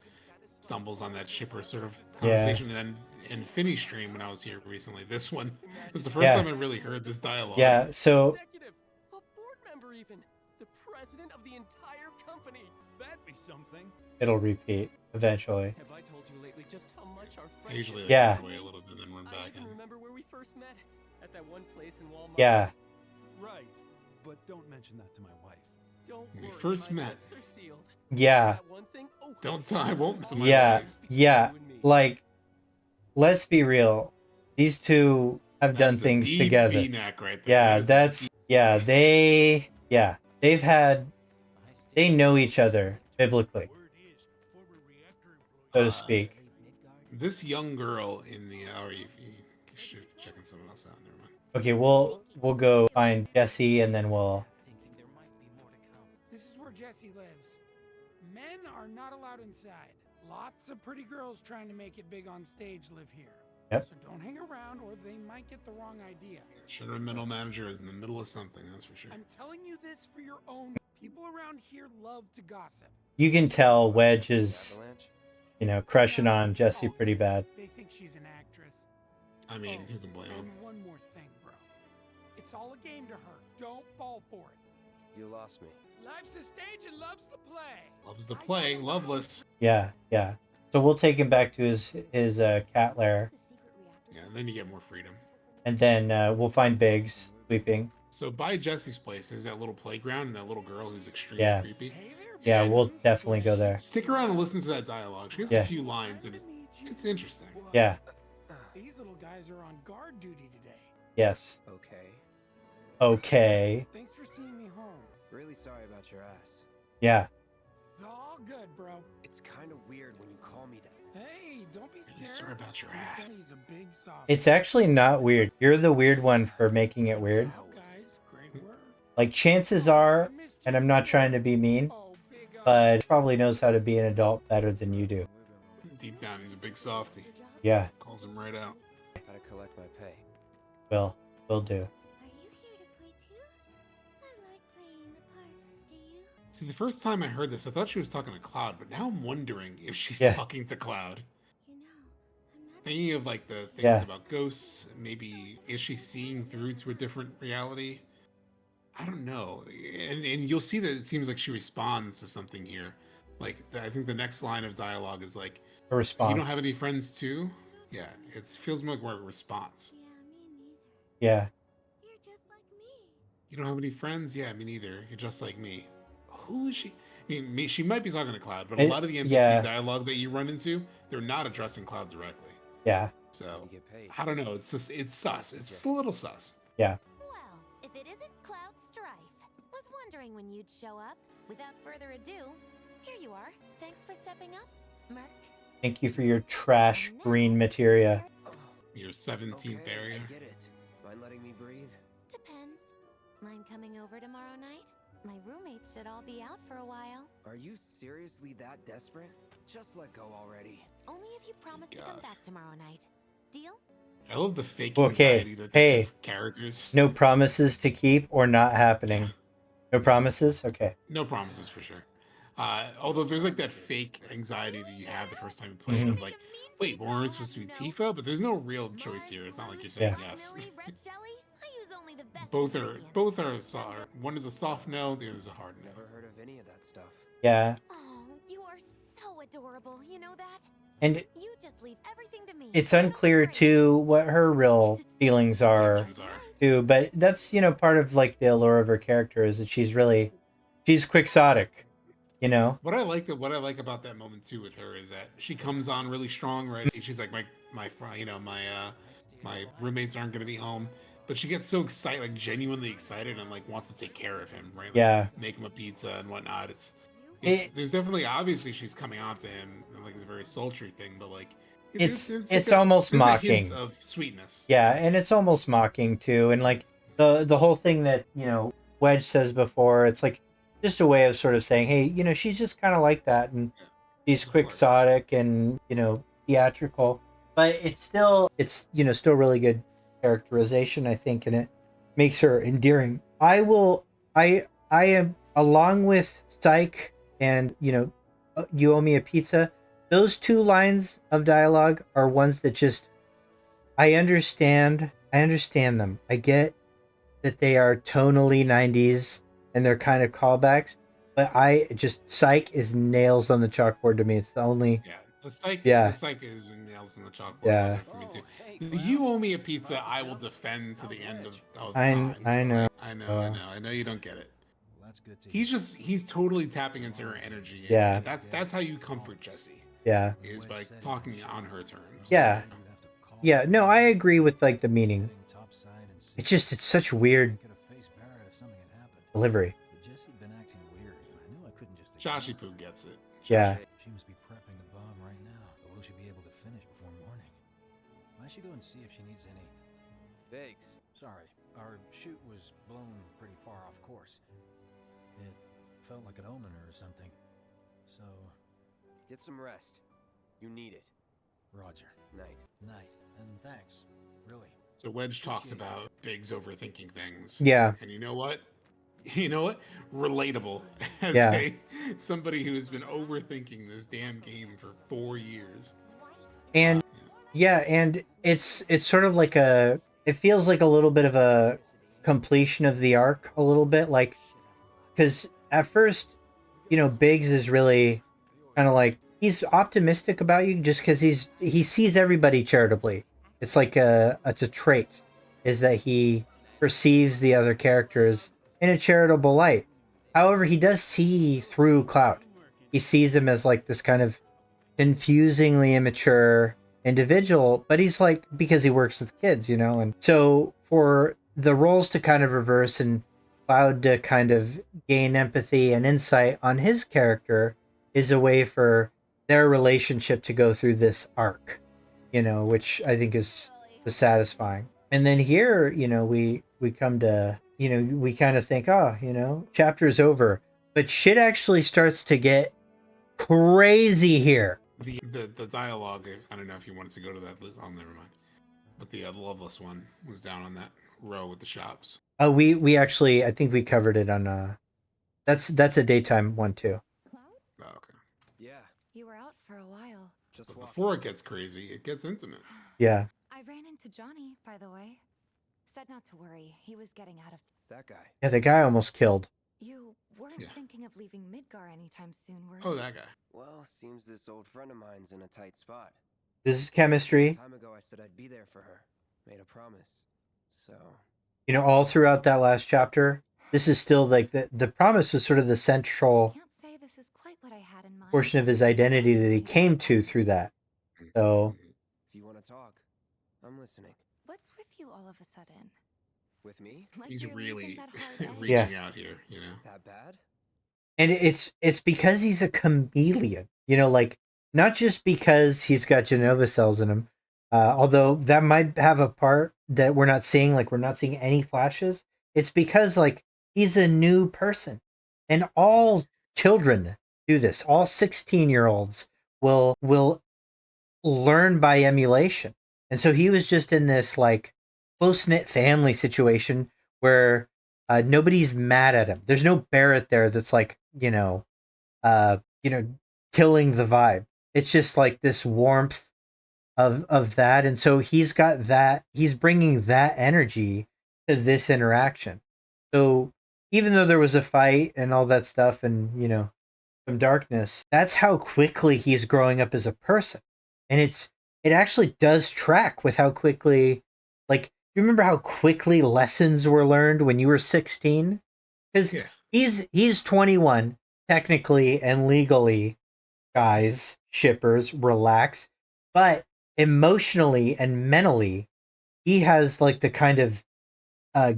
stumbles on that shipper sort of conversation. And then in Finney's stream when I was here recently, this one was the first time I really heard this dialogue. Yeah, so Executive, a board member even, the president of the entire company. That'd be something. it'll repeat eventually. Have I told you lately just how much our I friendship usually like, Yeah. moved away a little bit, then went I back even in. remember where we first met at that one place in Walmart. Yeah. Right. But don't mention that to my wife. Don't When we worry, first my met. lips are sealed. Yeah. That one thing, oh, Don't tell, I won't to my Yeah. wife. Yeah. Like, let's be real. These two have done That's a things deep together. V-neck right there. Yeah, That is a that's deep- they've had they know each other biblically, so to speak. This young girl in the you should checking someone else out. Never mind. Okay, we'll go find Jesse and then we'll This is where Jesse lives. Men are not allowed inside. Lots of pretty girls trying to make it big on stage live here. Yep. So don't hang around or they might get the wrong idea. Shinra middle manager is in the middle of something, that's for sure. I'm telling you this for your own. People around here love to gossip. you can tell Wedge is, crushing on Jesse pretty bad. They think she's an actress. I mean, who can blame him? And one more thing, bro. It's all a game to her. Don't fall for it. You lost me. Life's a stage and loves to play. Loves to play, Loveless. Yeah. So we'll take him back to his cat lair, Yeah, and then you get more freedom. and then we'll find Biggs sleeping. So by Jesse's place is that little playground and that little girl who's extremely Yeah. creepy. Hey there, Yeah, man. we'll definitely go there. Stick around and listen to that dialogue. She has Yeah. a few lines and it's interesting. Yeah. These little guys are on guard duty today. Yes. Okay. Okay. Thanks for seeing me home. Really sorry about your ass. Yeah. It's all good, bro. It's kind of weird when you call me that. Hey, don't be Really scared. sorry about your Deep ass. down, he's a big soft. It's actually not weird. You're the weird one for making it weird. Wow, guys, great work. Like, chances are, and I'm not trying to be mean, Oh, big but he probably knows how to be an adult better than you do. Deep down, he's a big softie. Yeah, Calls him right out. Gotta collect my pay. will do. Are you here to play too? I like playing the part. Do you? See, the first time I heard this, I thought she was talking to Cloud, but now I'm wondering if she's Yeah. talking to Cloud. You know, I'm not. Thinking of like the things Yeah. about ghosts, maybe is she seeing through to a different reality? I don't know. And you'll see that it seems like she responds to something here. Like I think the next line of dialogue is like, A "You response. don't have any friends too?" Yeah, it feels more like a response. Yeah, me neither. Yeah. You're just like me. You don't have any friends? Yeah, me neither. You're just like me. Who is she? I mean, she might be talking to Cloud, but a It- lot of the NPC yeah. dialogue that you run into, they're not addressing Cloud directly. Yeah. So You get paid. I don't know. It's just it's sus. It's just a little sus. Yeah. Well, if it isn't Cloud Strife. Was wondering when you'd show up. Without further ado, here you are. Thanks for stepping up, Merc. Thank you for your trash green materia. Your 17th Okay, barrier. I get it. Mind letting me breathe? Depends. Mind coming over tomorrow night? My roommates should all be out for a while. Are you seriously that desperate? Just let go already. Only if you promise to come God. back tomorrow night. Deal? I love the fake Okay, anxiety that hey. they give characters. No promises to keep or not happening. No promises? Okay. No promises for sure. Although there's like that fake anxiety that you have the first time you play it of like, wait, weren't it supposed to be Tifa? But there's no real choice here. It's not like you're saying yes. both are soft. One is a soft no, the other is a hard no. Never heard of any of that stuff. Yeah. Oh, you are so adorable. You know that? And You just leave everything to me. it's unclear too what her real feelings are Actions are. too, but that's, you know, part of like the allure of her character is that she's quixotic, you know. What I like about that moment too with her is that she comes on really strong, right? She's like my roommates aren't gonna be home, but she gets so excited, like genuinely excited, and like wants to take care of him, right? Like, Yeah. make him a pizza and whatnot. There's definitely obviously she's coming on to him, and like it's a very sultry thing, but like It's like almost there's a mocking. hint of sweetness. Yeah, and it's almost mocking too, and like the whole thing that, you know, Wedge says before, it's like just a way of sort of saying, hey, you know, she's just kind of like that, and she's quixotic and, you know, theatrical, but it's you know, still really good characterization, I think, and it makes her endearing. I am, along with Psych and, you know, you owe me a pizza, those two lines of dialogue are ones that just I understand them. I get that they are tonally 90s and they're kind of callbacks, but Psych is nails on the chalkboard to me. It's the only The psych is nails in the chalkboard. Yeah. For me too. You owe me a pizza. I will defend to the end of I time. know. I know you don't get it. That's good to He's totally tapping into her energy. Yeah. And that's how you comfort Jessie. Yeah. Is by talking on her terms. Yeah. Yeah, no, I agree with like the meaning. It's such weird delivery. Joshi Poo gets it. Yeah. She must be prepping the bomb right now, but will she be able to finish before morning? I should go and see if she needs any. Thanks. Sorry, our shoot was blown pretty far off course. It felt like an omen or something. So, Get some rest. You need it. Roger. Night. Night. And thanks. Really. So Wedge talks about Biggs overthinking things. Yeah. And you know what? Relatable as Yeah. Somebody who has been overthinking this damn game for 4 years. And yeah, and it's sort of like it feels like a little bit of a completion of the arc a little bit, like, because at first, you know, Biggs is really kind of like, he's optimistic about you just because he sees everybody charitably. It's like it's a trait, is that he perceives the other characters in a charitable light. However, he does see through Cloud. He sees him as like this kind of confusingly immature individual, but he's like, because he works with kids, you know. And so for the roles to kind of reverse and Cloud to kind of gain empathy and insight on his character is a way for their relationship to go through this arc, you know, which I think is satisfying. And then here, you know, we come to, you know, we kind of think, oh, you know, chapter's over, but shit actually starts to get crazy here. The dialogue, I don't know if you wanted to go to that. Oh, never mind. But the Loveless one was down on that row with the shops. We actually, I think we covered it on that's a daytime one too. Oh, okay. Yeah. You were out for a while. But before it gets crazy, it gets intimate. Yeah. I ran into Johnny, by the way. Said not to worry. He was getting out of that guy. Yeah, the guy almost killed. You weren't thinking of leaving Midgar anytime soon, were you? Oh, that guy. Well, seems this old friend of mine's in a tight spot. This is chemistry. A time ago I said I'd be there for her. Made a promise. So, You know, all throughout that last chapter, this is still like the promise was sort of the central Can't say this is quite what I had in mind. portion of his identity that he came to through that. So, if you want to talk, I'm listening. What's with you all of a sudden? With me? Like He's you're really losing that hard edge? reaching out here, you know. That bad? and it's because he's a chameleon, you know, like not just because he's got Genova cells in him, although that might have a part that we're not seeing, like we're not seeing any flashes. It's because like he's a new person, and all children do this. All 16-year-olds will learn by emulation. And so he was just in this like close-knit family situation where nobody's mad at him. There's no Barrett there that's like, you know, you know, killing the vibe. It's just like this warmth of that, and so he's got that. He's bringing that energy to this interaction. So even though there was a fight and all that stuff, and you know, some darkness, that's how quickly he's growing up as a person, and it actually does track with how quickly, like, you remember how quickly lessons were learned when you were 16? Because he's 21 technically and legally, guys, shippers, relax, but emotionally and mentally, he has like the kind of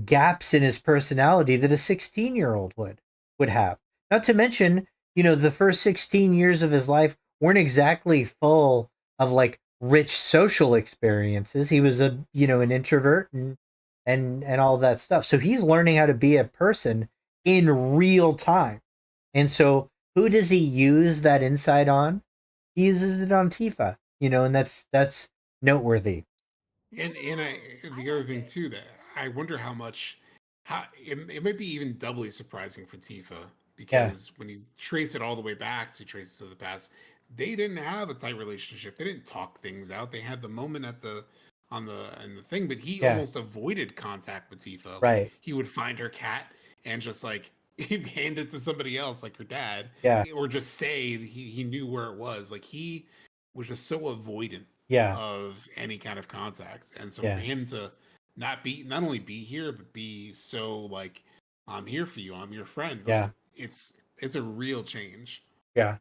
gaps in his personality that a 16-year-old would have. Not to mention, you know, the first 16 years of his life weren't exactly full of like rich social experiences. He was an introvert and all that stuff. So he's learning how to be a person in real time. And so who does he use that insight on? He uses it on Tifa, you know, and that's noteworthy. And the other thing too, that I wonder how it might be even doubly surprising for Tifa, because when you trace it all the way back to Traces of the Past, they didn't have a tight relationship. They didn't talk things out. They had the moment in the thing, but he almost avoided contact with Tifa. Right. Like, he would find her cat and just like hand it to somebody else, like her dad. Yeah. Or just say he knew where it was. Like, he was just so avoidant of any kind of contact. And so for him to not only be here, but be so like, I'm here for you, I'm your friend. Like, it's a real change. Yeah,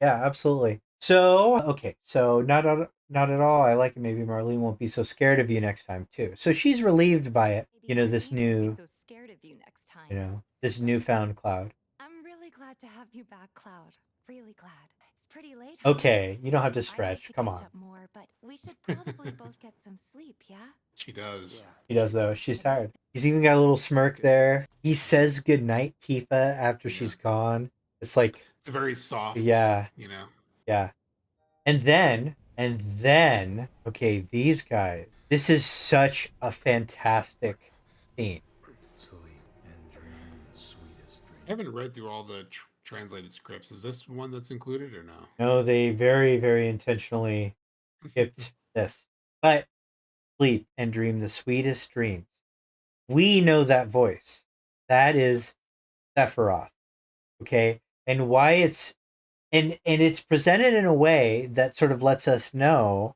absolutely. So okay, so not at all. I like it. Maybe Marlene won't be so scared of you next time too. So she's relieved by it. You know, this new, so scared of you next time. you know, this newfound Cloud. I'm really glad to have you back, Cloud. Really glad. It's pretty late. Okay, you don't have to stretch. Come on. Catch up more, but we should probably both get some sleep, yeah? She does. He does though. She's tired. He's even got a little smirk there. He says goodnight, Tifa, after she's gone. It's like, it's very soft. Yeah. You know. Yeah. And then, okay, these guys. This is such a fantastic scene. I haven't read through all the translated scripts. Is this one that's included or no? No, they very, very intentionally skipped this. But sleep and dream the sweetest dreams. We know that voice. That is Sephiroth. Okay? And why it's and it's presented in a way that sort of lets us know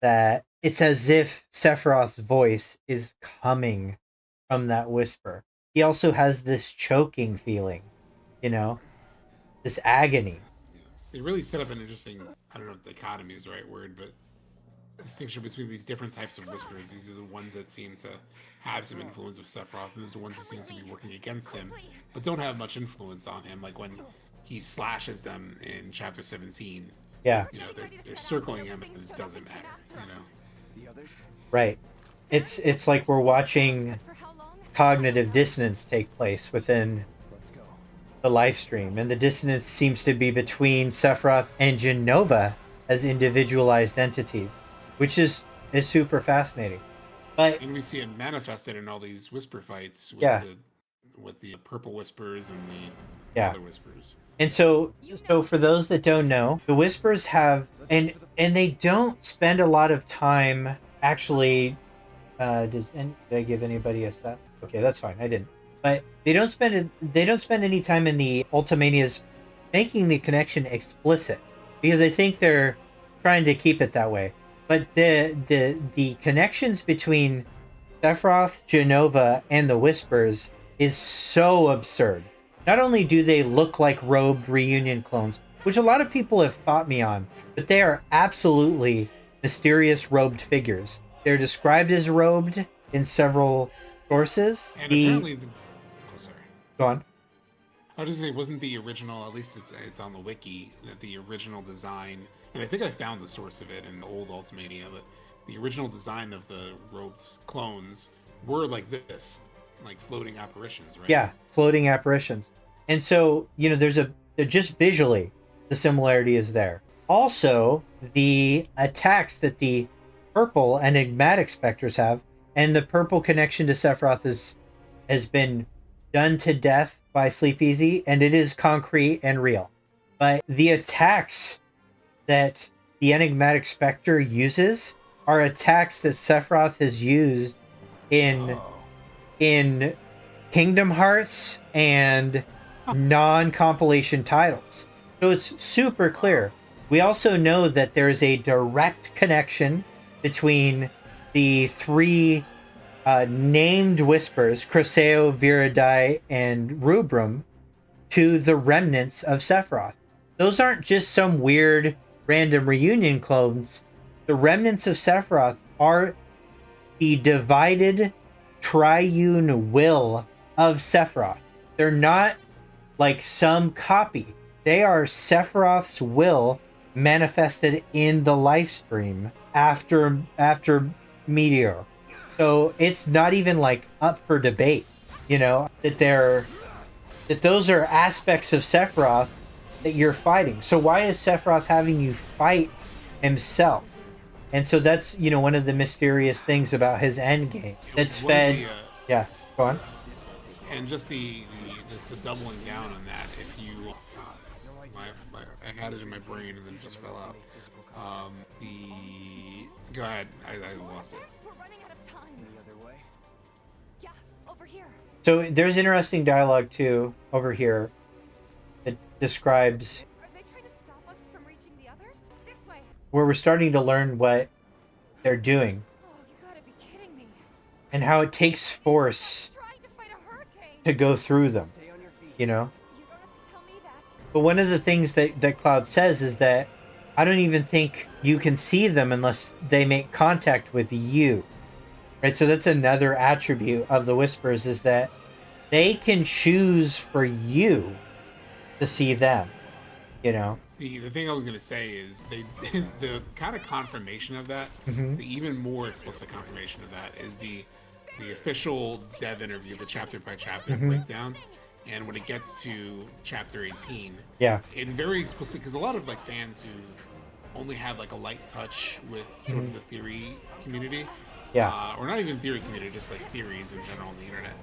that it's as if Sephiroth's voice is coming from that whisper. He also has this choking feeling, you know, this agony. They really set up an interesting, I don't know if dichotomy is the right word, but distinction between these different types of whispers. These are the ones that seem to have some influence of Sephiroth, and these are the ones who seem to be working against him, but don't have much influence on him, like when he slashes them in chapter 17. Yeah. You know, they're circling him, and it doesn't matter, you know. Right. It's like we're watching cognitive dissonance take place within the live stream, and the dissonance seems to be between Sephiroth and Jenova as individualized entities, which is super fascinating. But and we see it manifested in all these whisper fights with the purple whispers and the other whispers. And so for those that don't know, the whispers have and they don't spend a lot of time actually. Did I give anybody a set? Okay, that's fine. I didn't. But they don't spend any time in the Ultimanias making the connection explicit, because I think they're trying to keep it that way. But the connections between Sephiroth, Jenova, and the Whispers is so absurd. Not only do they look like robed reunion clones, which a lot of people have fought me on, but they are absolutely mysterious robed figures. They're described as robed in several sources. And apparently, sorry. Go on. I was just saying, wasn't the original, at least it's on the wiki, that the original design, and I think I found the source of it in the old Ultimania, but the original design of the robed clones were like this, like floating apparitions, right? Yeah, floating apparitions. And so, you know, they're just visually, the similarity is there. Also, the attacks that the purple enigmatic specters have, and the purple connection to Sephiroth has been done to death by Sleep Easy, and it is concrete and real. But the attacks that the enigmatic specter uses are attacks that Sephiroth has used in Kingdom Hearts and non-compilation titles. So it's super clear. We also know that there's a direct connection between the three named whispers, Croseo, Viridai, and Rubrum, to the remnants of Sephiroth. Those aren't just some weird random reunion clones. The remnants of Sephiroth are the divided triune will of Sephiroth. They're not like some copy. They are Sephiroth's will manifested in the live stream after Meteor. So it's not even like up for debate, you know, that those are aspects of Sephiroth that you're fighting. So why is Sephiroth having you fight himself? And so that's, you know, one of the mysterious things about his end game. That's fed. Yeah, go on. And just the doubling down on that. If you, I had it in my brain and then it just fell out. Go ahead. I lost it. We're running out of time. The other way. Yeah, over here. So there's interesting dialogue too over here that describes Are they trying to stop us from reaching the others? This way. where we're starting to learn what they're doing Oh, you gotta be kidding me. and how it takes force Trying to fight a hurricane. to go through them, Stay on your feet. you know? You don't have to tell me that. But one of the things that Cloud says is that I don't even think you can see them unless they make contact with you. Right? So that's another attribute of the Whispers, is that they can choose for you to see them, you know? The thing I was gonna say is the kind of confirmation of that, Mhm. the even more explicit confirmation of that is the official dev interview, the chapter by chapter Mhm. breakdown. And when it gets to chapter 18, Yeah. it very explicit, because a lot of like fans who've only had like a light touch with sort of the theory community, Yeah. or not even theory community, just like theories in general on the internet,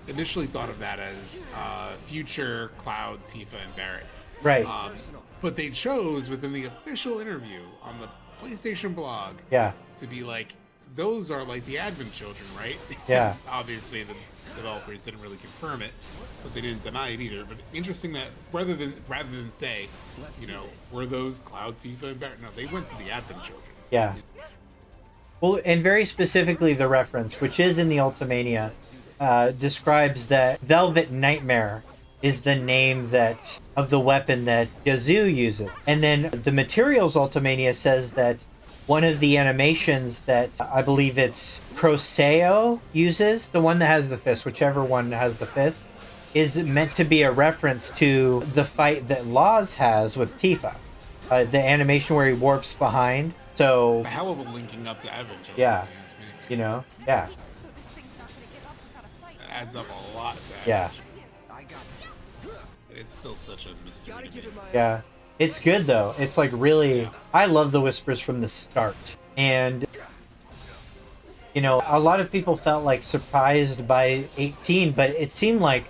initially thought of that as future Cloud, Tifa, and Barrett. Right. But they chose within the official interview on the PlayStation blog Yeah. to be like, those are like the Advent children, right? Yeah. Obviously, the developers didn't really confirm it, but they didn't deny it either. But interesting that rather than say, you know, were those Cloud, Tifa, and Barrett? No, they went to the Advent children. Yeah. Well, and very specifically the reference, which is in the Ultimania, describes that Velvet Nightmare is the name that of the weapon that Yazoo uses. And then the Materials Ultimania says that one of the animations that I believe it's Croseo uses, the one that has the fist, whichever one has the fist, is meant to be a reference to the fight that Laws has with Tifa. The animation where he warps behind. So A hell of a linking up to Advent children. yeah, if you ask me. you know, yeah, So this thing's not gonna give up without a fight. It adds up a lot to Advent yeah, children. I got this. It's still such a mystery Gotta to give me. it my yeah. It's good though. It's like really, I love the Whispers from the start. And, you know, a lot of people felt like surprised by 18, but it seemed like,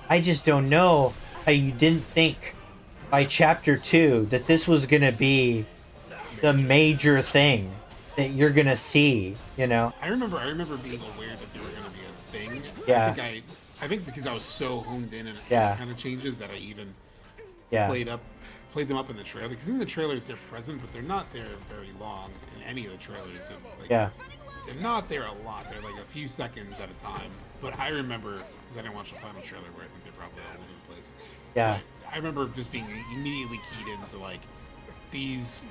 I just don't know how you didn't think by chapter 2 that this was going to be the major thing that you're going to see, you know? I remember being aware that they were going to be a thing. Yeah. I think because I was so honed in and Yeah. kind of changes that I even Yeah. played them up in the trailer. Because in the trailers they're present, but they're not there very long in any of the trailers. And, like, Yeah. they're not there a lot. They're like a few seconds at a time. But I remember, because I didn't watch the final trailer, where I think they're probably all over the place. Yeah. But I remember just being immediately keyed into like, these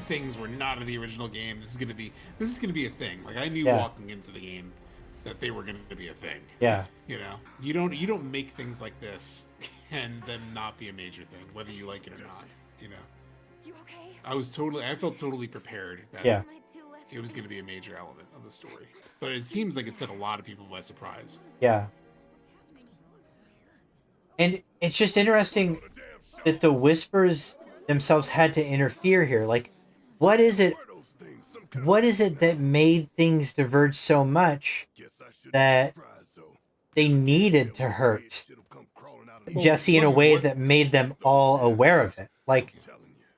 things were not in the original game. This is gonna be a thing. Like, I knew Yeah. walking into the game that they were gonna be a thing. Yeah. You know, you don't make things like this and them not be a major thing, whether you like it or not. You know, You okay? I felt totally prepared that Yeah. My two left it was going to be a major element of the story. But it seems like it took a lot of people by surprise. Yeah. And it's just interesting that the Whispers themselves had to interfere here. Like, what is it that made things diverge so much that they needed to hurt Jesse in a way that made them all aware of it. Like,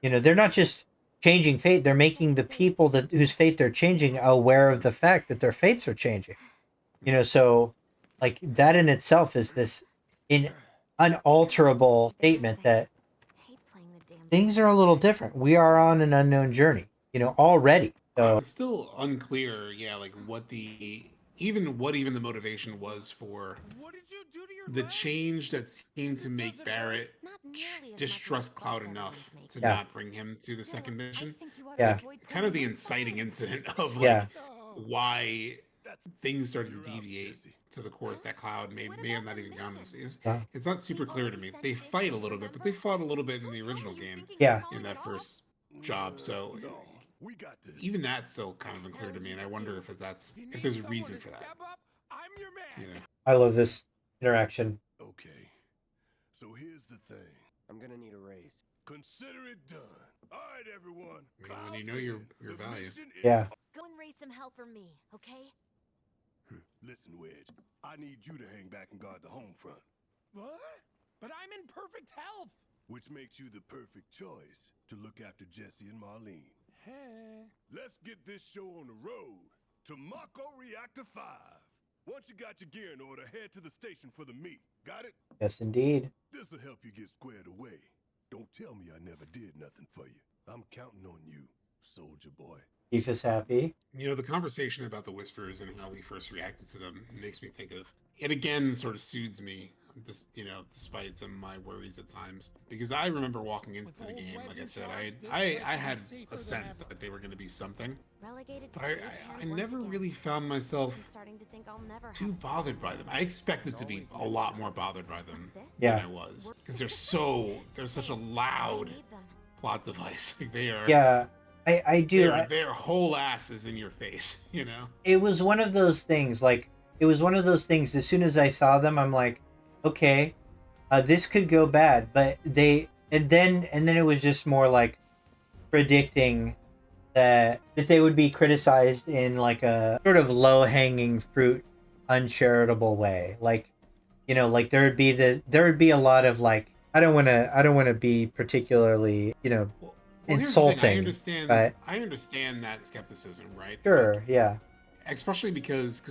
you know, they're not just changing fate, they're making the people that whose fate they're changing aware of the fact that their fates are changing. You know, so like that in itself is this unalterable statement that things are a little different. We are on an unknown journey, you know, already. So I'm still unclear, yeah, like what even the motivation was for the change that seemed to make Barrett distrust Cloud enough to not bring him to the second mission. Yeah. Like, kind of the inciting incident of like why things started to deviate to the course that Cloud may have not even gone this. It's not super clear to me. They fight a little bit, but they fought a little bit in the original game. Yeah. In that first job, so even that's still kind of unclear to me, and I wonder if there's a reason for that. You know? I love this interaction. Okay, so here's the thing. I'm gonna need a raise. Consider it done. All right, everyone. When you know your value. Yeah. Go and raise some hell for me, okay? Listen, Wedge. I need you to hang back and guard the home front. What? But I'm in perfect health. Which makes you the perfect choice to look after Jesse and Marlene. Let's get this show on the road to Mako Reactor 5. Once you got your gear in order, head to the station for the meet. Got it? Yes, indeed. This'll help you get squared away. Don't tell me I never did nothing for you. I'm counting on you, soldier boy. Tifa's happy. You know, the conversation about the Whispers and how we first reacted to them makes me think of it again, sort of soothes me, just, you know, despite some of my worries at times. Because I remember walking into the game, like I said, I had a sense that they were going to be something. But I never really found myself too bothered by them. I expected to be a lot more bothered by them than I was. Because they're such a loud plot device. Like they are. Yeah. I do. Their whole ass is in your face, you know? It was one of those things, like, as soon as I saw them, I'm like, okay, this could go bad. But and then it was just more like predicting that they would be criticized in like a sort of low-hanging fruit, uncharitable way. Like, you know, like there would be a lot of like, I don't want to be particularly, you know, insulting. I understand that skepticism, right? Sure, like, yeah. Especially because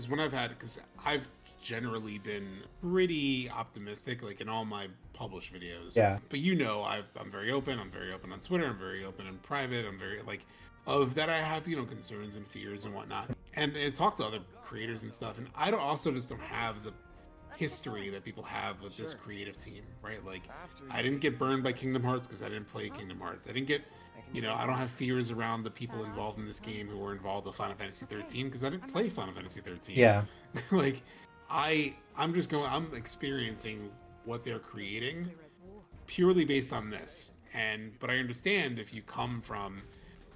I've generally been pretty optimistic, like in all my published videos. Yeah. But you know, I'm very open. I'm very open on Twitter. I'm very open in private. I'm very like of that. I have, you know, concerns and fears and whatnot. And I talk to other creators and stuff. And I just don't have the history that people have with this creative team, right? Like, I didn't get burned by Kingdom Hearts because I didn't play Kingdom Hearts. I didn't get, you know, I don't have fears around the people involved in this game who were involved with Final Fantasy 13 because I didn't play Final Fantasy 13. Yeah. Like, I'm experiencing what they're creating purely based on this. But I understand if you come from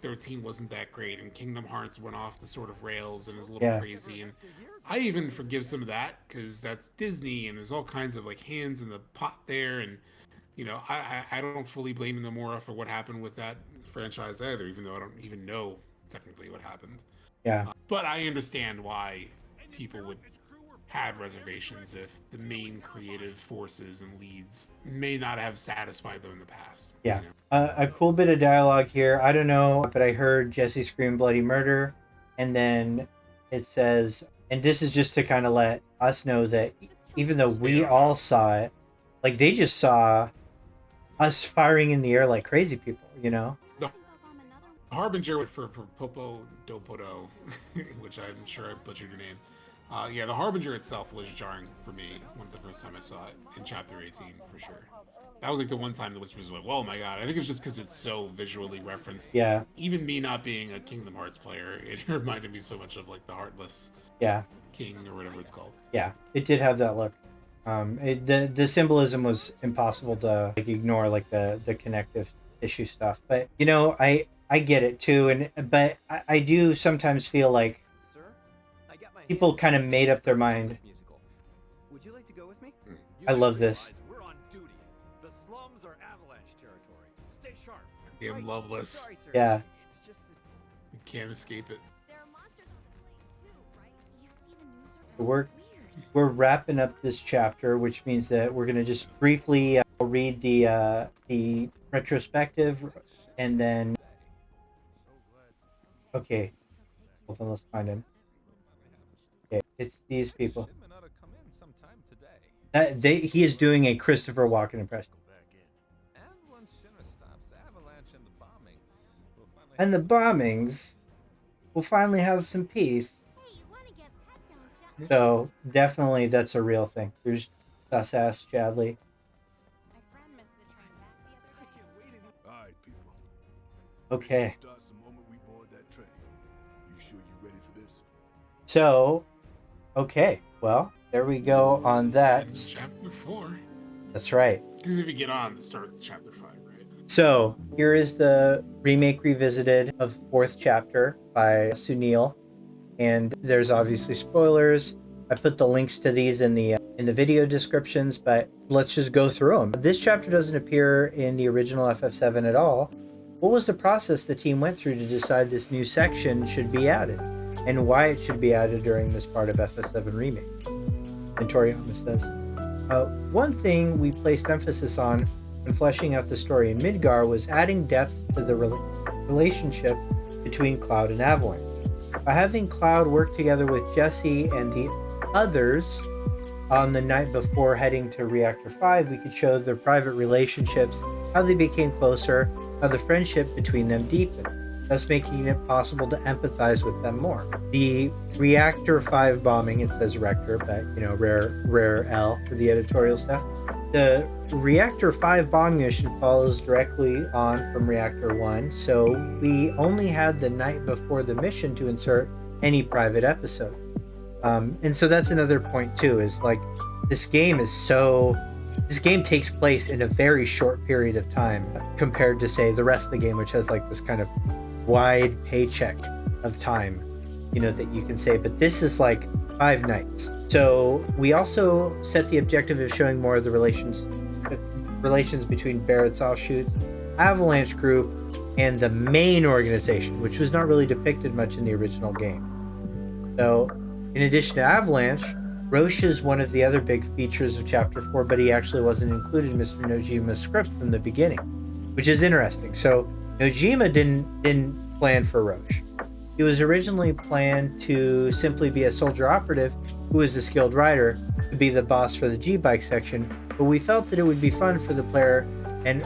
13 wasn't that great and Kingdom Hearts went off the sort of rails and is a little crazy, and I even forgive some of that because that's Disney and there's all kinds of like hands in the pot there, and you know, I don't fully blame Nomura for what happened with that franchise either, even though I don't even know technically what happened. Yeah. But I understand why people would have reservations if the main creative forces and leads may not have satisfied them in the past. Yeah. You know? A cool bit of dialogue here. I don't know, but I heard Jesse scream bloody murder, and then it says, and this is just to kind of let us know that even though we all saw it, like they just saw us firing in the air like crazy people, you know? The Harbinger for Popo Dopodo, which I'm sure I butchered your name. Yeah, the Harbinger itself was jarring for me the first time I saw it in Chapter 18, for sure. That was like the one time the Whispers went, "Whoa, my god!" I think it's just because it's so visually referenced. Yeah. Even me not being a Kingdom Hearts player, it reminded me so much of like the Heartless King or whatever it's called. Yeah, it did have that look. The symbolism was impossible to like ignore, like the connective tissue stuff. But you know, I get it too, but I do sometimes feel like people kind of made up their mind. Would you like to go with me? I love this. We're on duty. The slums are Avalanche territory. Stay sharp. Damn Loveless. Yeah. It's just that You can't escape it. There are monsters on the plane too, right? You see the news The work we're wrapping up this chapter, which means that we're going to just briefly read the retrospective, and then okay, hold on, let's find him. Okay, it's these people. He is doing a Christopher Walken impression. And the bombings will finally have some peace. So definitely that's a real thing. There's sus-ass Chadley. Alright, people. Okay. Starts the moment we board that train. You sure you ready for this? So, okay. Well, there we go on that. It's chapter 4. That's right. Because if you get on, it starts with chapter 5, right? So, here is the remake revisited of 4th chapter by Sunil. And there's obviously spoilers. I put the links to these in the video descriptions, but let's just go through them. This chapter doesn't appear in the original FF7 at all. What was the process the team went through to decide this new section should be added, and why it should be added during this part of FF7 Remake? And Toriyama says, one thing we placed emphasis on when fleshing out the story in Midgar was adding depth to the relationship between Cloud and Avalanche. By having Cloud work together with Jesse and the others on the night before heading to Reactor 5, we could show their private relationships, how they became closer, how the friendship between them deepened, thus making it possible to empathize with them more. The Reactor 5 bombing, it says Rector, but rare L for the editorial staff. The Reactor 5 bombing mission follows directly on from Reactor 1, so we only had the night before the mission to insert any private episodes. And so that's another point too, is like this game takes place in a very short period of time compared to, say, the rest of the game, which has like this kind of wide paycheck of time, that you can say, but this is like 5 nights. So we also set the objective of showing more of the relations between Barrett's offshoots, Avalanche Group, and the main organization, which was not really depicted much in the original game. So in addition to Avalanche, Roche is one of the other big features of Chapter 4, but he actually wasn't included in Mr. Nojima's script from the beginning, which is interesting. So Nojima didn't plan for Roche. He was originally planned to simply be a soldier operative who was a skilled rider, to be the boss for the G-Bike section, but we felt that it would be fun for the player and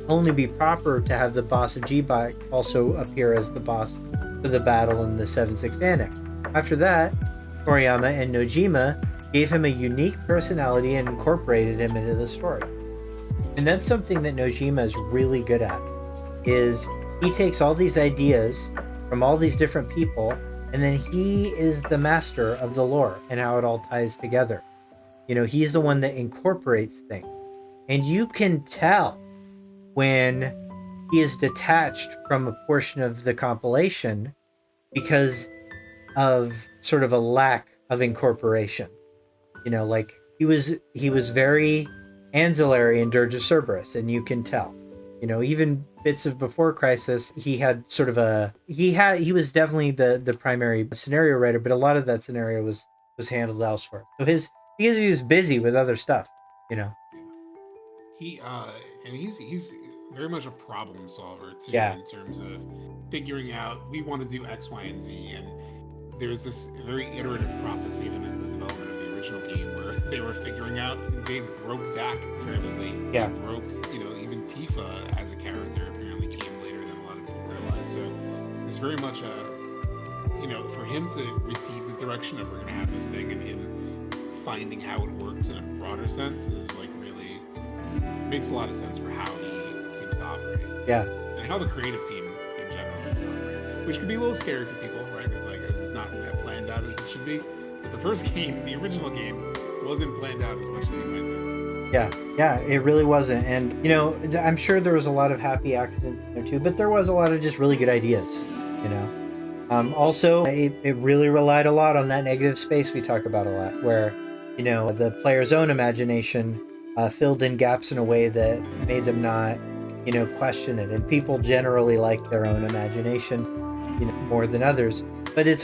only be proper to have the boss of G-Bike also appear as the boss for the battle in the 7-6 Annex. After that, Toriyama and Nojima gave him a unique personality and incorporated him into the story. And that's something that Nojima is really good at, is he takes all these ideas from all these different people, and then he is the master of the lore and how it all ties together. He's the one that incorporates things. And you can tell when he is detached from a portion of the compilation because of sort of a lack of incorporation. Like he was very ancillary in Dirge of Cerberus, and you can tell. Even bits of Before Crisis, he had sort of he was definitely the primary scenario writer, but a lot of that scenario was handled elsewhere. So because he was busy with other stuff, He and he's very much a problem solver too, Yeah. in terms of figuring out we want to do X, Y, and Z, and there's this very iterative process even in the development of the original game where they were figuring out, they broke Zack fairly late. Yeah. They broke, even Tifa as a character apparently came later than a lot of people realize. So there's very much for him to receive the direction of we're gonna have this thing, and him finding how it works in a broader sense is like really makes a lot of sense for how he seems to operate. Yeah. And how the creative team in general seems to operate. Which can be a little scary for people, right? Because it's not as planned out as it should be. But the first game, the original game, wasn't planned out as much as it might be. Yeah, it really wasn't. And, I'm sure there was a lot of happy accidents in there too, but there was a lot of just really good ideas, Also, it really relied a lot on that negative space we talk about a lot, where, the player's own imagination filled in gaps in a way that made them not, question it. And people generally like their own imagination, more than others. But it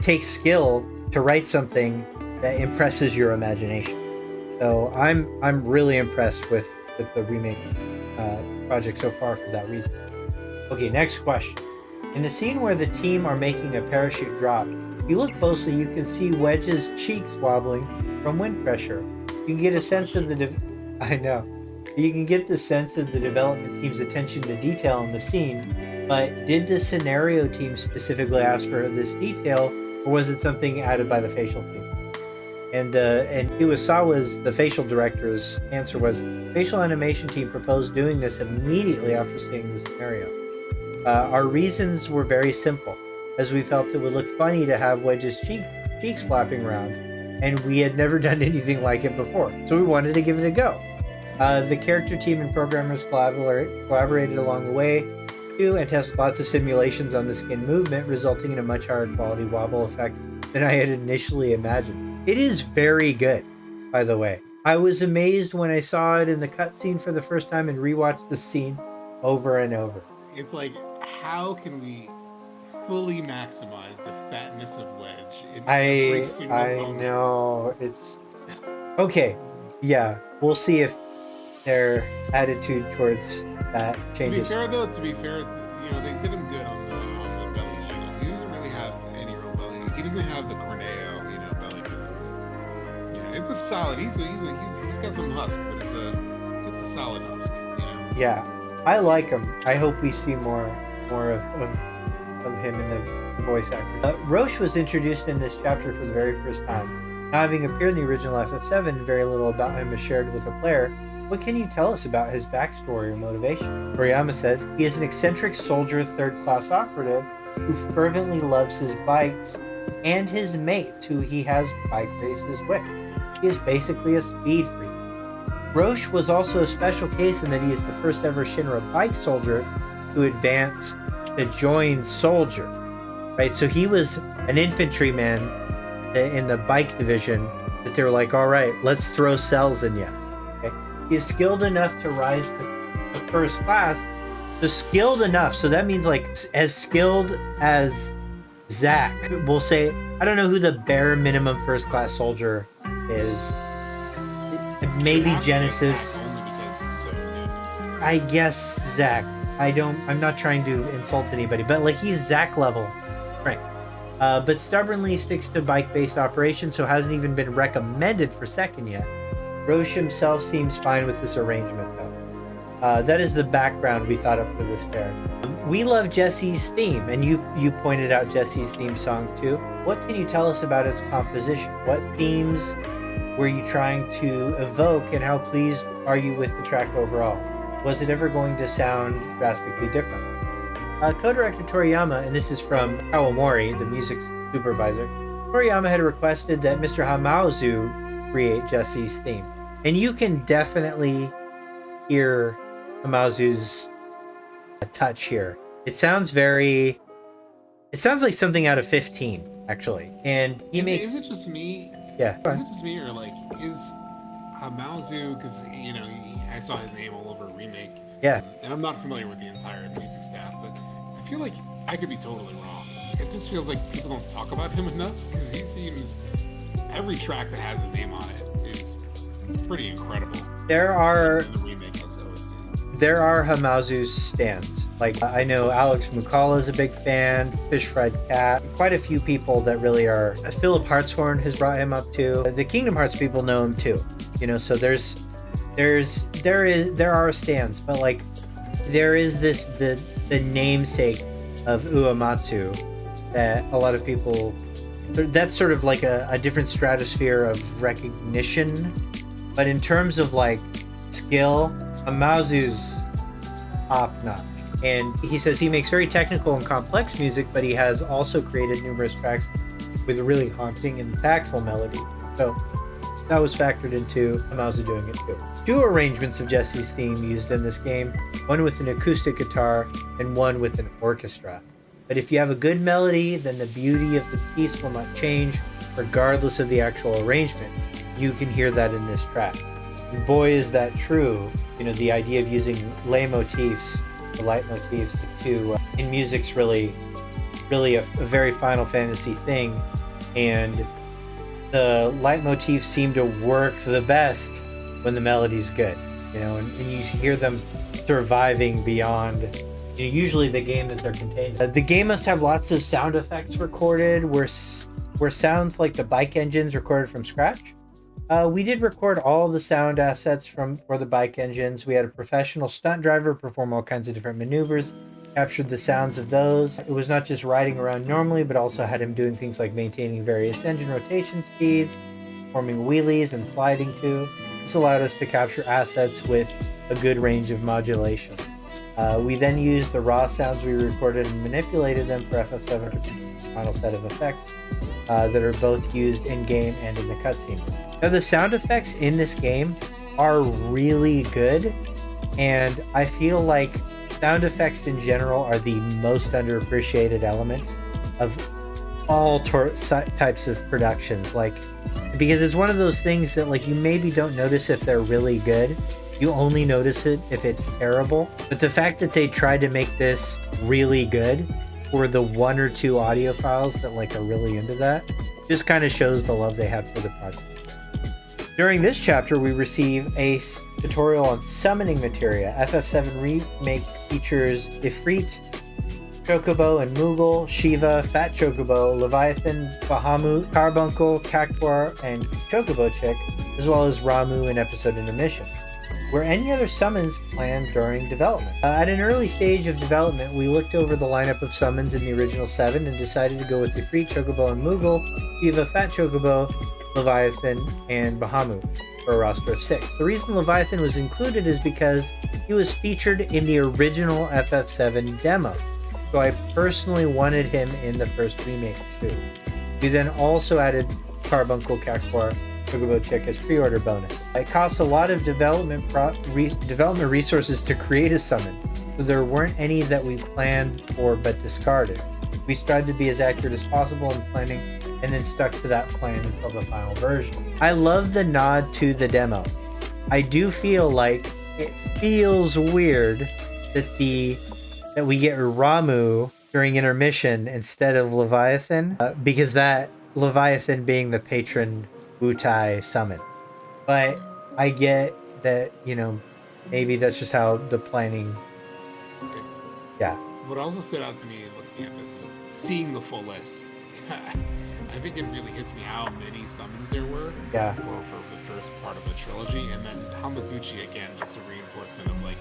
takes skill to write something that impresses your imagination. So I'm really impressed with the remake project so far for that reason. Okay, next question. In the scene where the team are making a parachute drop, if you look closely, you can see Wedge's cheeks wobbling from wind pressure. You can get a sense of I know. You can get the sense of the development team's attention to detail in the scene, but did the scenario team specifically ask for this detail, or was it something added by the facial team? And Iwasawa's, the facial director's, answer was, facial animation team proposed doing this immediately after seeing the scenario. Our reasons were very simple, as we felt it would look funny to have Wedge's cheeks flapping around, and we had never done anything like it before, so we wanted to give it a go. The character team and programmers collaborated along the way too, and tested lots of simulations on the skin movement, resulting in a much higher quality wobble effect than I had initially imagined. It is very good, by the way. I was amazed when I saw it in the cutscene for the first time and rewatched the scene over and over. It's like, how can we fully maximize the fatness of Wedge in every single moment? I know. It's okay. Yeah, we'll see if their attitude towards that changes. To be fair, you know, they did him good on the belly jiggle. He doesn't really have any real belly. He doesn't have the Corneo, you know, belly physics. You know, it's a solid. He's got some husk, but it's a solid husk. You know. Yeah, I like him. I hope we see more of him in the voice actor. Roche was introduced in this chapter for the very first time. Now, having appeared in the original FF7, very little about him is shared with the player. What can you tell us about his backstory or motivation? Toriyama says, he is an eccentric soldier, third-class operative who fervently loves his bikes and his mates who he has bike races with. He is basically a speed freak. Roche was also a special case in that he is the first ever Shinra bike soldier to advance to join soldier. Right, so he was an infantryman in the bike division that they were like, all right, let's throw cells in you. Okay? He is skilled enough to rise to first class. So skilled enough, so that means like as skilled as Zack. We'll say, I don't know who the bare minimum first class soldier is. Maybe Genesis. Only because he's so new. I guess Zack. I'm not trying to insult anybody, but like he's Zack level. Right. But stubbornly sticks to bike-based operations, so hasn't even been recommended for second yet. Roche himself seems fine with this arrangement, though. That is the background we thought up for this character. We love Jesse's theme, and you pointed out Jesse's theme song too. What can you tell us about its composition? What themes were you trying to evoke, and how pleased are you with the track overall? Was it ever going to sound drastically different? Co-director Toriyama, and this is from Kawamori, the music supervisor, Toriyama had requested that Mr. Hamauzu create Jesse's theme. And you can definitely hear Hamauzu's touch here. It sounds like something out of 15, actually. And he makes... Is it just me? Yeah. Is it just me, or like, is Hamauzu, because, you know, I saw his name all over Remake. Yeah. And I'm not familiar with the entire music staff, but I feel like I could be totally wrong. It just feels like people don't talk about him enough, because he seems... Every track that has his name on it is pretty incredible. There are the Hamauzu's stands. Like, I know Alex Mukala is a big fan, Fish Fried Cat, quite a few people that really are. Philip Hartshorn has brought him up too. The Kingdom Hearts people know him too. You know, so there are stands, but like there is the namesake of Uematsu that a lot of people, that's sort of like a different stratosphere of recognition. But in terms of like skill, Hamauzu's top notch. And he says he makes very technical and complex music, but he has also created numerous tracks with a really haunting and impactful melody. So that was factored into Hamauzu doing it too. 2 arrangements of Jesse's theme used in this game, one with an acoustic guitar and one with an orchestra. But if you have a good melody, then the beauty of the piece will not change, regardless of the actual arrangement. You can hear that in this track. And boy, is that true. You know, the idea of using leitmotifs, the leitmotifs in music's really a very Final Fantasy thing. And the leitmotifs seem to work the best when the melody's good, you know, and you hear them surviving beyond, you know, usually the game that they're contained in. The game must have lots of sound effects recorded where sounds like the bike engines recorded from scratch. We did record all the sound assets for the bike engines. We had a professional stunt driver perform all kinds of different maneuvers, captured the sounds of those. It was not just riding around normally, but also had him doing things like maintaining various engine rotation speeds, performing wheelies and sliding too. This allowed us to capture assets with a good range of modulation. We then used the raw sounds we recorded and manipulated them for FF7's final set of effects that are both used in-game and in the cutscenes. Now, the sound effects in this game are really good, and I feel like sound effects in general are the most underappreciated element of all types of productions. Like, because it's one of those things that, like, you maybe don't notice if they're really good. You only notice it if it's terrible. But the fact that they tried to make this really good for the 1 or 2 audio files that, like, are really into that just kind of shows the love they had for the project. During this chapter, we receive a tutorial on summoning materia. FF7 Remake features Ifrit, Chocobo and Moogle, Shiva, Fat Chocobo, Leviathan, Bahamut, Carbuncle, Cactuar, and Chocobo Chick, as well as Ramu in episode intermission. Were any other summons planned during development? At an early stage of development, we looked over the lineup of summons in the original 7 and decided to go with Ifrit, Chocobo, and Moogle, Shiva, Fat Chocobo, Leviathan, and Bahamut for a roster of 6. The reason Leviathan was included is because he was featured in the original FF7 demo, so I personally wanted him in the first remake too. We then also added Carbuncle, Cactuar, Chocobo Chick as pre-order bonus. It costs a lot of development resources to create a summon, so there weren't any that we planned for but discarded. We tried to be as accurate as possible in planning and then stuck to that plan until the final version. I love the nod to the demo. I do feel like it feels weird that we get Ramu during intermission instead of Leviathan, because that Leviathan being the patron Wutai summon. But I get that, you know, maybe that's just how the planning. Yeah. What also stood out to me looking at this is seeing the full list. I think it really hits me how many summons there were for the first part of the trilogy, and then Hamaguchi, again, just a reinforcement of like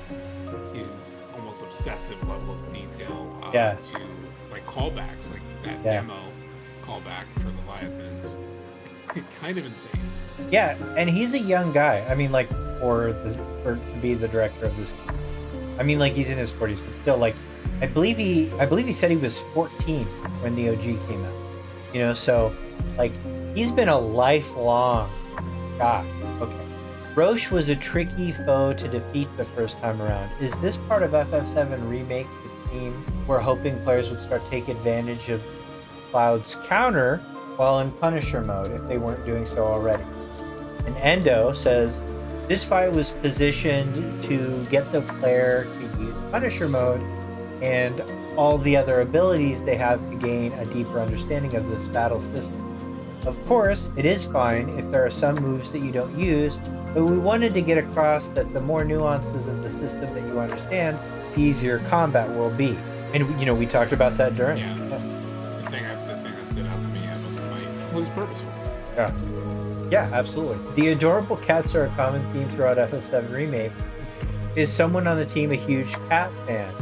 his almost obsessive level of detail to like callbacks, like that demo callback for Leviathan is kind of insane. Yeah, and he's a young guy. I mean, like to be the director of this game. I mean, like, he's in his 40s, but still, like, I believe he said he was 14 when the OG came out. You know, so like he's been a lifelong guy. Okay. Roche was a tricky foe to defeat the first time around. Is this part of FF7 Remake the team we're hoping players would start taking advantage of Cloud's counter while in Punisher mode if they weren't doing so already? And Endo says this fight was positioned to get the player to use Punisher mode and all the other abilities they have to gain a deeper understanding of this battle system. Of course, it is fine if there are some moves that you don't use, but we wanted to get across that the more nuances of the system that you understand, the easier combat will be. And, you know, we talked about that during. Yeah. The thing that stood out to me about the fight was purposeful. Yeah, absolutely. The adorable cats are a common theme throughout FF7 Remake. Is someone on the team a huge cat fan?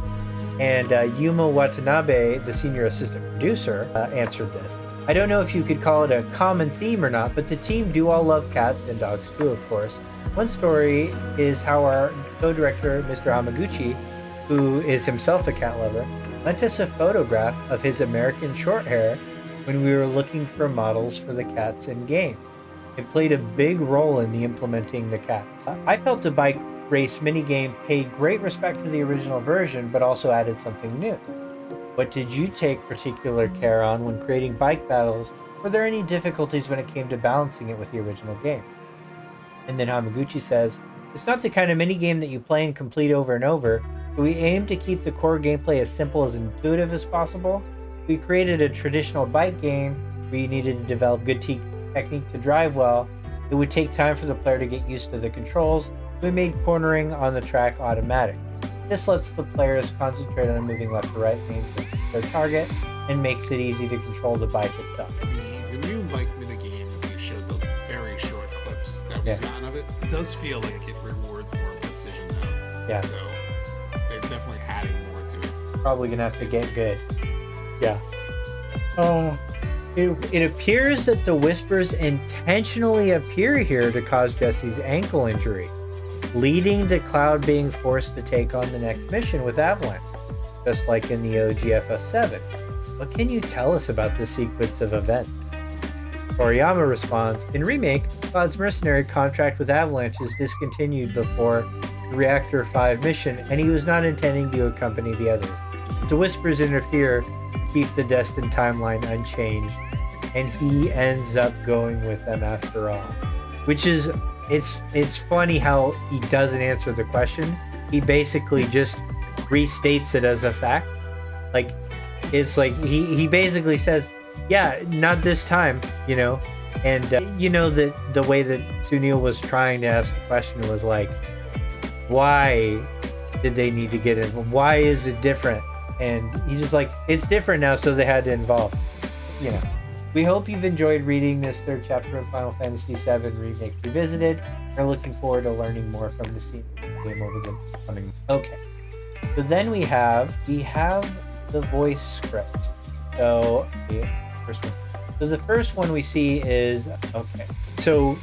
And Yuma Watanabe, the senior assistant producer, answered this. I don't know if you could call it a common theme or not, but the team do all love cats and dogs too, of course. One story is how our co-director, Mr. Hamaguchi, who is himself a cat lover, lent us a photograph of his American short hair when we were looking for models for the cats in game. It played a big role in implementing the cats. I felt the bike race minigame paid great respect to the original version, but also added something new. What did you take particular care on when creating bike battles? Were there any difficulties when it came to balancing it with the original game? And then Hamaguchi says, it's not the kind of minigame that you play and complete over and over, but we aim to keep the core gameplay as simple as intuitive as possible. We created a traditional bike game where you needed to develop good technique to drive well, it would take time for the player to get used to the controls. We made cornering on the track automatic. This lets the players concentrate on moving left to right, aim their target, and makes it easy to control the bike itself. The new bike minigame that we showed the very short clips that we've gotten of it, it does feel like it rewards more precision though. Yeah. So they're definitely adding more to it. Probably gonna have to get good. Yeah. It appears that the Whispers intentionally appear here to cause Jesse's ankle injury, leading to Cloud being forced to take on the next mission with Avalanche, just like in the OGFF7. What can you tell us about this sequence of events? Toriyama responds, in Remake, Cloud's mercenary contract with Avalanche is discontinued before the Reactor 5 mission, and he was not intending to accompany the others. But the Whispers interfere to keep the destined timeline unchanged, and he ends up going with them after all. Which is, it's funny how he doesn't answer the question. He basically just restates it as a fact. Like, it's like he basically says, yeah, not this time, you know. And that the way that Sunil was trying to ask the question was like, why did they need to get involved? Why is it different? And he's just like, it's different now, so they had to involve. You know. We hope you've enjoyed reading this third chapter of Final Fantasy VII Remake Revisited. We're looking forward to learning more from the game over the coming. Okay. So then we have the voice script. So the first one. So the first one we see is, okay. So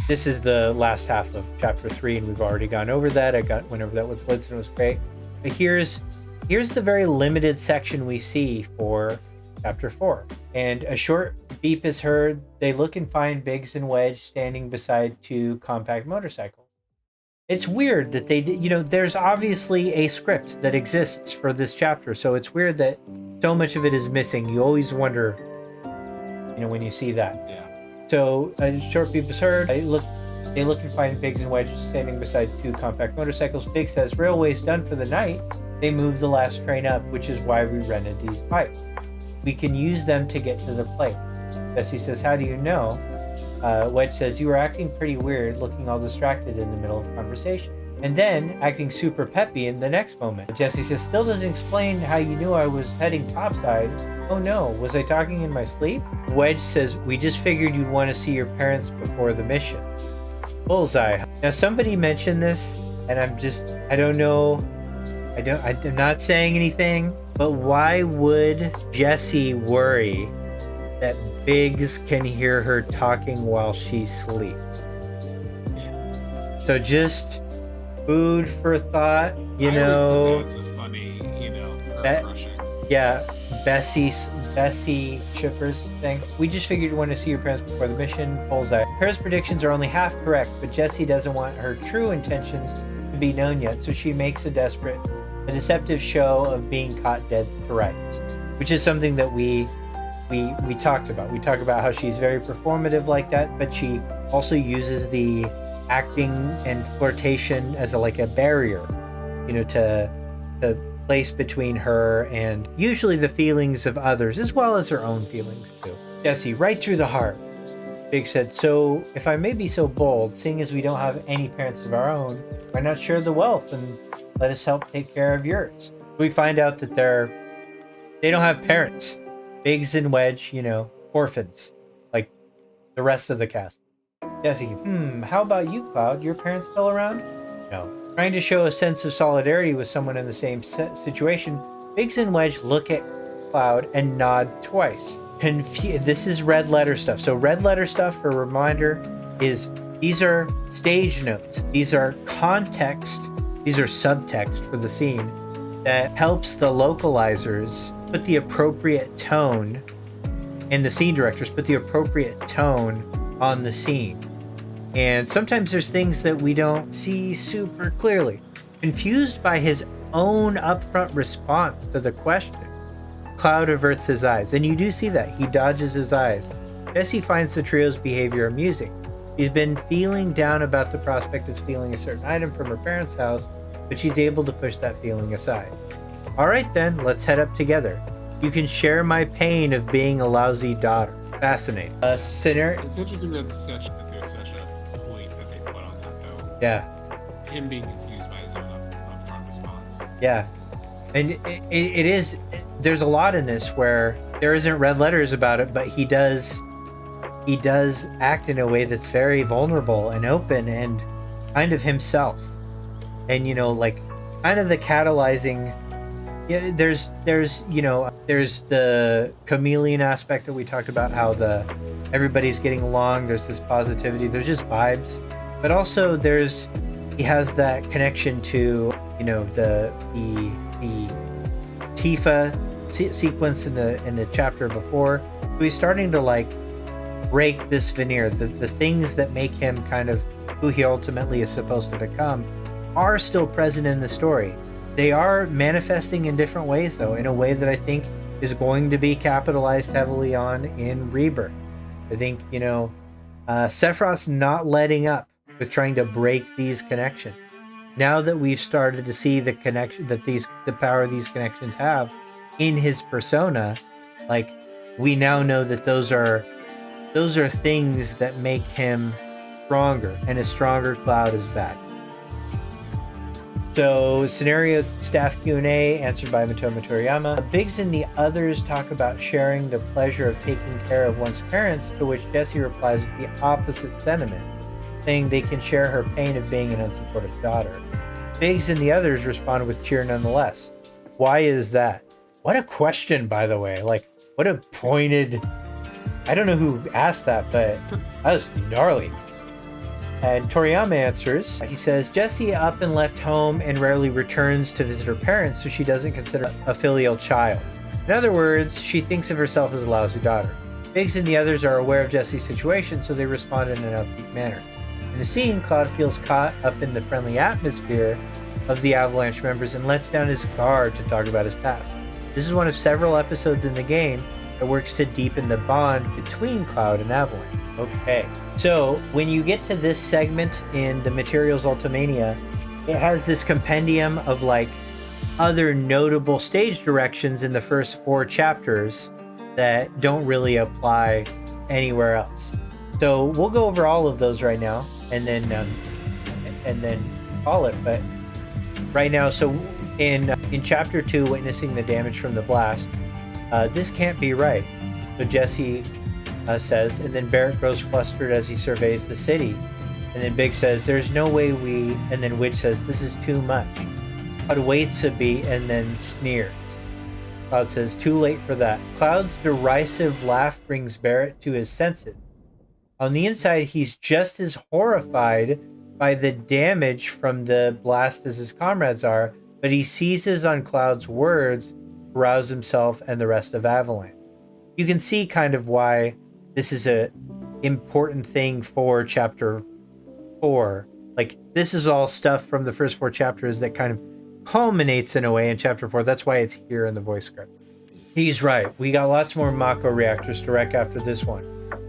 this is the last half of chapter 3, and we've already gone over that. Went over that with Blitz, and it was great. But here's the very limited section we see for chapter 4. And a short beep is heard. They look and find Biggs and Wedge standing beside 2 compact motorcycles. It's weird that they did, there's obviously a script that exists for this chapter, so it's weird that so much of it is missing. You always wonder, when you see that. Yeah. So a short beep is heard. They look and find Biggs and Wedge standing beside 2 compact motorcycles. Biggs says, "Railway's done for the night. They moved the last train up, which is why we rented these bikes. We can use them to get to the place." Jesse says, "How do you know?" Wedge says, "You were acting pretty weird, looking all distracted in the middle of conversation. And then acting super peppy in the next moment." Jesse says, "Still doesn't explain how you knew I was heading topside. Oh no, was I talking in my sleep?" Wedge says, "We just figured you'd want to see your parents before the mission." Bullseye. Now somebody mentioned this, and I don't know. I'm not saying anything, but why would Jessie worry that Biggs can hear her talking while she sleeps? Yeah. So just food for thought, I always thought that was a funny, her crushing. Yeah, Bessie Chippers thing. "We just figured you wanted to see your parents before the mission." Bullseye. "Paris predictions are only half correct, but Jessie doesn't want her true intentions to be known yet, so she makes a deceptive show of being caught dead to rights," which is something that we talked about. We talked about how she's very performative like that, but she also uses the acting and flirtation as a barrier, to place between her and usually the feelings of others, as well as her own feelings too. Jessie, "Right through the heart." Big said, "So if I may be so bold, seeing as we don't have any parents of our own, why not share the wealth and let us help take care of yours?" We find out that they don't have parents. Biggs and Wedge, orphans, like the rest of the cast. Jessie, "How about you, Cloud? Your parents still around?" No. Trying to show a sense of solidarity with someone in the same situation, Biggs and Wedge look at Cloud and nod twice. This is red letter stuff. So red letter stuff, for a reminder, these are stage notes. These are context. These are subtext for the scene that helps the localizers put the appropriate tone, and the scene directors put the appropriate tone on the scene. And sometimes there's things that we don't see super clearly. Confused by his own upfront response to the question, Cloud averts his eyes, and you do see that. He dodges his eyes. Jessie finds the trio's behavior amusing. She's been feeling down about the prospect of stealing a certain item from her parents' house, but she's able to push that feeling aside. "All right then, let's head up together. You can share my pain of being a lousy daughter." Fascinating. Sinner. It's interesting that there's such a point that they put on that, though. Yeah. Him being confused by his own upfront response. Yeah. And it is, there's a lot in this where there isn't red letters about it, but he does act in a way that's very vulnerable and open and kind of himself. And, you know, like, kind of the catalyzing, yeah, there's the chameleon aspect that we talked about, how everybody's getting along, there's this positivity, there's just vibes. But also he has that connection to, you know, the Tifa sequence in the chapter before. So he's starting to like break this veneer. The things that make him kind of who he ultimately is supposed to become are still present in the story. They are manifesting in different ways, though, in a way that I think is going to be capitalized heavily on in Rebirth. I think, you know, Sephiroth's not letting up with trying to break these connections. Now that we've started to see the connection that the power these connections have in his persona, like, we now know that those are things that make him stronger, and a stronger Cloud is back. So, scenario staff Q&A answered by Matomo Toriyama. Biggs and the others talk about sharing the pleasure of taking care of one's parents, to which Jessie replies with the opposite sentiment, saying they can share her pain of being an unsupportive daughter. Biggs and the others respond with cheer nonetheless. Why is that? What a question, by the way. Like, what a pointed... I don't know who asked that, but that was gnarly. And Toriyama answers. He says, Jessie up and left home and rarely returns to visit her parents, so she doesn't consider a filial child. In other words, she thinks of herself as a lousy daughter. Biggs and the others are aware of Jessie's situation, so they respond in an upbeat manner. In the scene, Cloud feels caught up in the friendly atmosphere of the Avalanche members and lets down his guard to talk about his past. This is one of several episodes in the game that works to deepen the bond between Cloud and Avalanche. Okay, so when you get to this segment in the Materials Ultimania, it has this compendium of like other notable stage directions in the first 4 chapters that don't really apply anywhere else. So we'll go over all of those right now, and then call it. But right now, so in chapter 2, witnessing the damage from the blast, this can't be right. So Jessie says, and then Barrett grows flustered as he surveys the city. And then Big says, there's no way and then Wedge says, this is too much. Cloud waits a beat and then sneers. Cloud says, too late for that. Cloud's derisive laugh brings Barrett to his senses. On the inside, he's just as horrified by the damage from the blast as his comrades are, but he seizes on Cloud's words to rouse himself and the rest of Avalanche. You can see kind of why this is a important thing for chapter 4. Like, this is all stuff from the first 4 chapters that kind of culminates in a way in chapter 4. That's why it's here in the voice script. He's right. We got lots more Mako reactors to wreck after this one.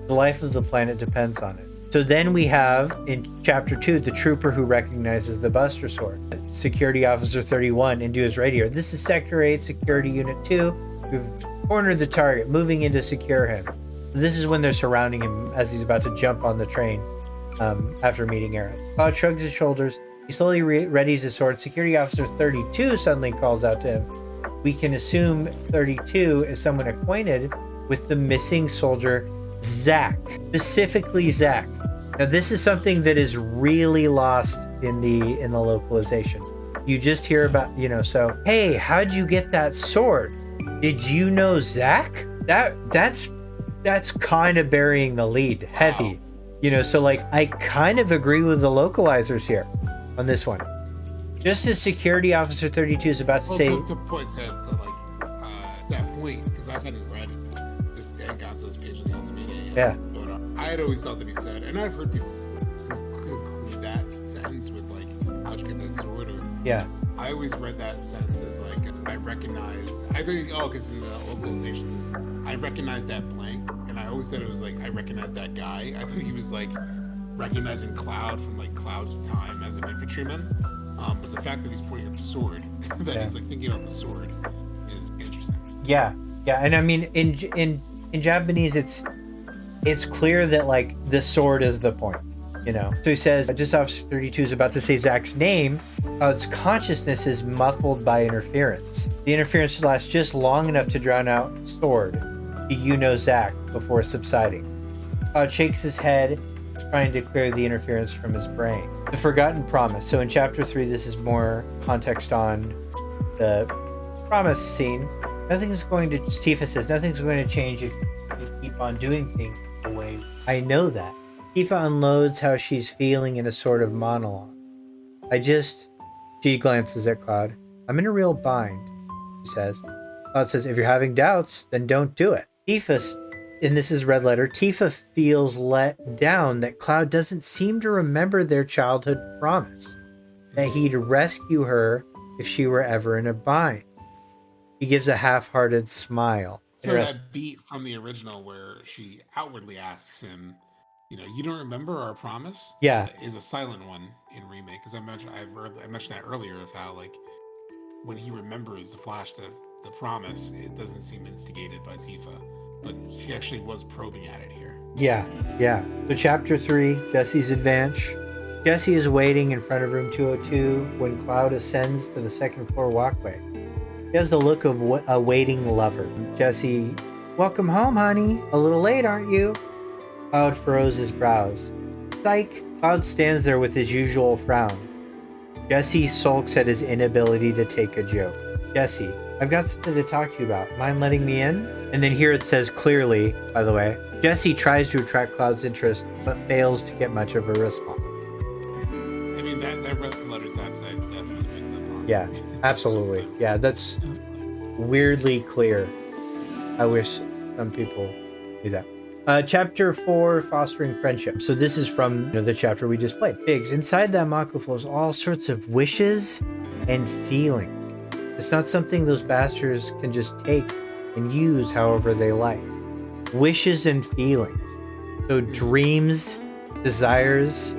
The life of the planet depends on it. So then we have, in chapter 2, the trooper who recognizes the Buster Sword. Security Officer 31 into his radio. This is Sector 8, Security Unit 2. We've cornered the target, moving in to secure him. This is when they're surrounding him as he's about to jump on the train after meeting Aaron. Cloud shrugs his shoulders. He slowly readies his sword. Security Officer 32 suddenly calls out to him. We can assume 32 is someone acquainted with the missing soldier, Zach. Specifically Zach. Now this is something that is really lost in the localization. You just hear about, so, hey, how'd you get that sword? Did you know Zach? That's kind of burying the lead heavy. Wow. So like, I kind of agree with the localizers here on this one. Just as Security Officer 32 is about to say... To point that point, because I hadn't read this Dan Gonzo's page in the Ultimania. Yeah. But I had always thought that he said, and I've heard people conclude that sentence with like, how'd you get that sword? Or, yeah. I always read that sentence as like, because in the localization, I recognized that blank, and I always thought it was like, I recognized that guy. I thought he was like recognizing Cloud from like Cloud's time as an infantryman. But the fact that he's pointing at the sword, he's like thinking about the sword, is interesting. Yeah, and I mean in Japanese, it's it's clear that like the sword is the point, you know. So he says, just Officer 32 is about to say Zach's name. Cloud's consciousness is muffled by interference. The interference lasts just long enough to drown out sword, you know Zach, before subsiding. Cloud shakes his head, trying to clear the interference from his brain. The forgotten promise. So in chapter 3, this is more context on the promise scene. Tifa says, nothing's going to change if you keep on doing things the way I know that. Tifa unloads how she's feeling in a sort of monologue. She glances at Cloud. I'm in a real bind, she says. Cloud says, if you're having doubts, then don't do it. Tifa, and this is red letter, Tifa feels let down that Cloud doesn't seem to remember their childhood promise, that he'd rescue her if she were ever in a bind. He gives a half-hearted smile. So that beat from the original where she outwardly asks him, you don't remember our promise? Yeah. Is a silent one in Remake. Because I mentioned that earlier of how, like, when he remembers the promise, it doesn't seem instigated by Tifa. But she actually was probing at it here. Yeah. So chapter 3, Jesse's advance. Jesse is waiting in front of room 202 when Cloud ascends to the second floor walkway. He has the look of a waiting lover. Jesse, welcome home, honey. A little late, aren't you? Cloud furrows his brows. Psych. Cloud stands there with his usual frown. Jesse sulks at his inability to take a joke. Jesse, I've got something to talk to you about. Mind letting me in? And then here it says clearly, by the way, Jesse tries to attract Cloud's interest, but fails to get much of a response. I mean, that red letters I definitely picked up on. Yeah, absolutely. Yeah, that's weirdly clear. I wish some people do that. Chapter 4, Fostering Friendship. So this is from the chapter we just played. Biggs, inside that Mako flows all sorts of wishes and feelings. It's not something those bastards can just take and use however they like. Wishes and feelings. So dreams, desires,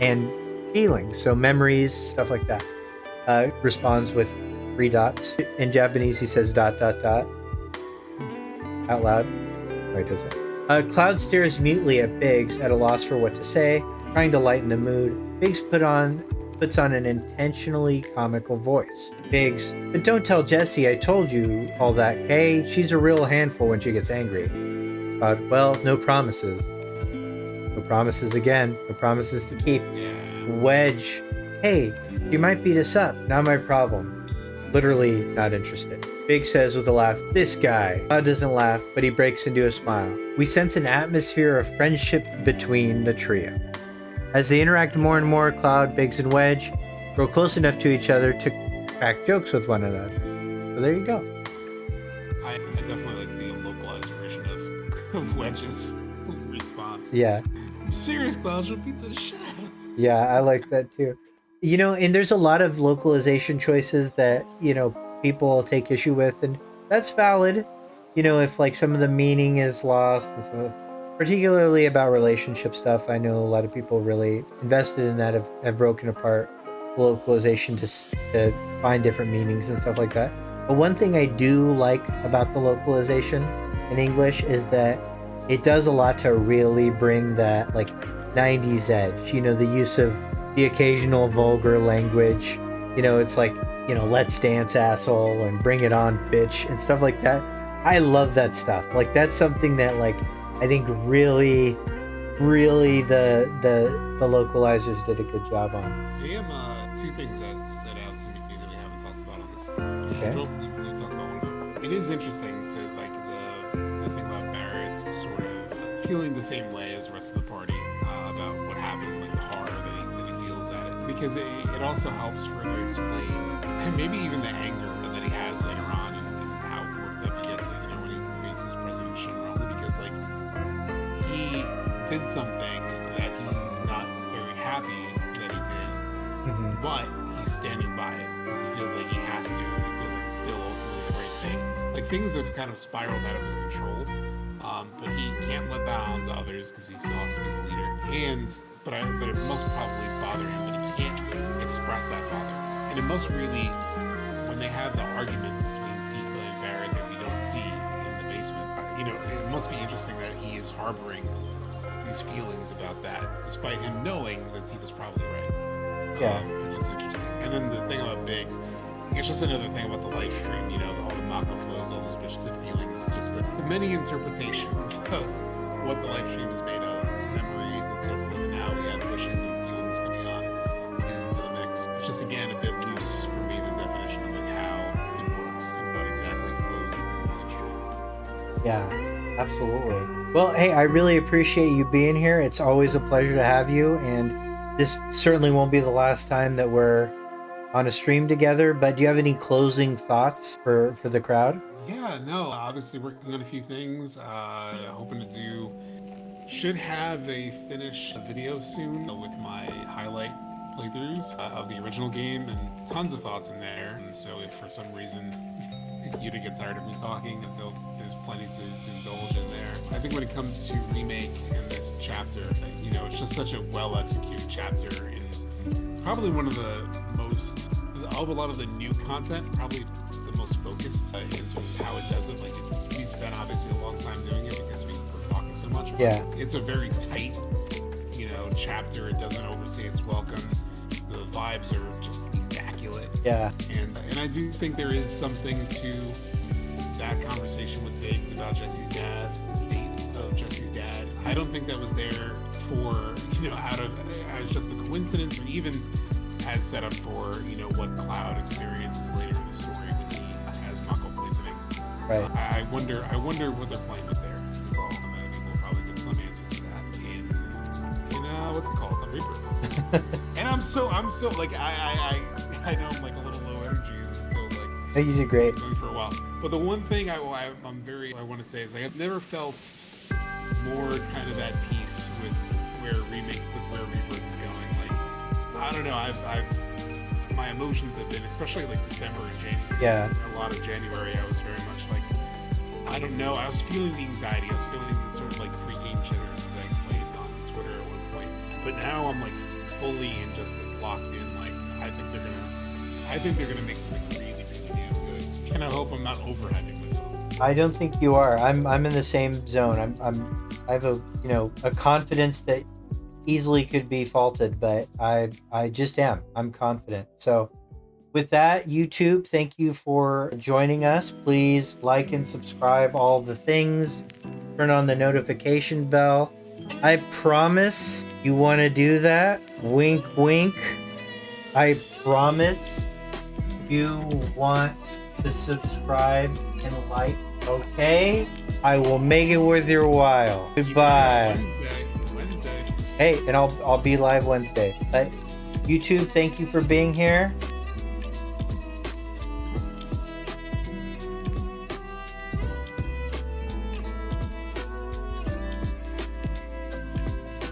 and feelings. So memories, stuff like that. Responds with 3 dots. In Japanese, he says ... out loud. Wait, does it? Cloud stares mutely at Biggs, at a loss for what to say, trying to lighten the mood. Biggs puts on an intentionally comical voice. Biggs, but don't tell Jessie I told you all that, Kay. She's a real handful when she gets angry. Cloud, well, no promises. No promises again. No promises to keep. Wedge, hey, you might beat us up. Not my problem. Literally not interested. Biggs says with a laugh, this guy. Cloud doesn't laugh, but he breaks into a smile. We sense an atmosphere of friendship between the trio. As they interact more and more, Cloud, Biggs, and Wedge grow close enough to each other to crack jokes with one another. So there you go. I definitely like the localized version of Wedge's response. Yeah. I'm serious, Cloud. She'll beat the shit out of him. Yeah, I like that too. And there's a lot of localization choices that, people take issue with, and that's valid. If like some of the meaning is lost, and some, particularly about relationship stuff, I know a lot of people really invested in that have broken apart localization to find different meanings and stuff like that. But one thing I do like about the localization in English is that it does a lot to really bring that like 90s edge, the use of the occasional vulgar language. It's like, let's dance, asshole, and bring it on, bitch, and stuff like that. I love that stuff. Like, that's something that, like, I think really the localizers did a good job on. Two things that stood out to me that we haven't talked about on this. Okay. You talked about one of them. It is interesting to, like, the thing about Barrett's sort of feeling the same way as the rest of the party about what happened, like the horror that he feels at it. Because it also helps further explain, and maybe even the anger that he has later on, and how worked up he gets, when he faces President Shinra, only because, like, he did something that he's not very happy that he did, but he's standing by it because he feels like he has to, and he feels like it's still ultimately the right thing. Like, things have kind of spiraled out of his control, but he can't let that on to others because he still has to be the leader. But it must probably bother him, but he can't express that bother. And it must really, when they have the argument between Tifa and Barrett that we don't see in the basement, you know, it must be interesting that he is harboring these feelings about that, despite him knowing that Tifa's probably right. Yeah. Which is interesting. And then the thing about Biggs, it's just another thing about the live stream, you know, all the Mako flows, all those bitches and feelings, just the many interpretations of what the live stream is made of, memories and so forth. And now we have wishes and feelings coming on into the mix. It's just, again, a bit loose for me, the definition of like how it works and what exactly flows within the live stream. Yeah, absolutely. Well, hey, I really appreciate you being here. It's always a pleasure to have you, and this certainly won't be the last time that we're on a stream together, but do you have any closing thoughts for the crowd? Yeah, no, obviously working on a few things, hoping to do, should have a finished video soon with my highlight playthroughs of the original game, and tons of thoughts in there. And so if for some reason you to get tired of me talking, and there's plenty to indulge in there. I think when it comes to remake in this chapter, you know, it's just such a well executed chapter, and probably one of the most, of a lot of the new content, probably the most focused in terms of how it does it. Like, we spent obviously a long time doing it because we were talking so much. Yeah. It's a very tight, you know, chapter. It doesn't overstay its welcome. The vibes are just immaculate. Yeah. And I do think there is something to that conversation with Biggs about Jesse's dad, the state of Jesse's dad. I don't think that was there for, you know, as just a coincidence, or even as set up for, you know, what Cloud experiences later in the story when he has Mako poisoning. Right. I wonder what they're playing with there. Is all. I mean, I think we'll probably get some answers to that in what's it called? The Rebirth. And I'm so like I know I'm like a little low energy, so like. Hey, you did great. Going for a while. But the one thing I want to say is, like, I've never felt more kind of at peace with where Rebirth is going. Like, I don't know, I've my emotions have been, especially like December and January. Yeah. A lot of January, I was very much like, I don't know, I was feeling the anxiety. I was feeling the sort of like pre-game jitters, as I explained on Twitter at one point. But now I'm like fully and just as locked in. Like, I think they're gonna make something really, really damn good. And I hope I'm not overhyping myself. I don't think you are. I'm in the same zone. I have a confidence that easily could be faulted, but I just am. I'm confident. So with that, YouTube, thank you for joining us. Please like and subscribe, all the things. Turn on the notification bell. I promise you want to do that. Wink, wink. I promise you want to subscribe and like. Okay? I will make it worth your while. Goodbye. Wednesday. Hey, and I'll be live Wednesday. But YouTube, thank you for being here.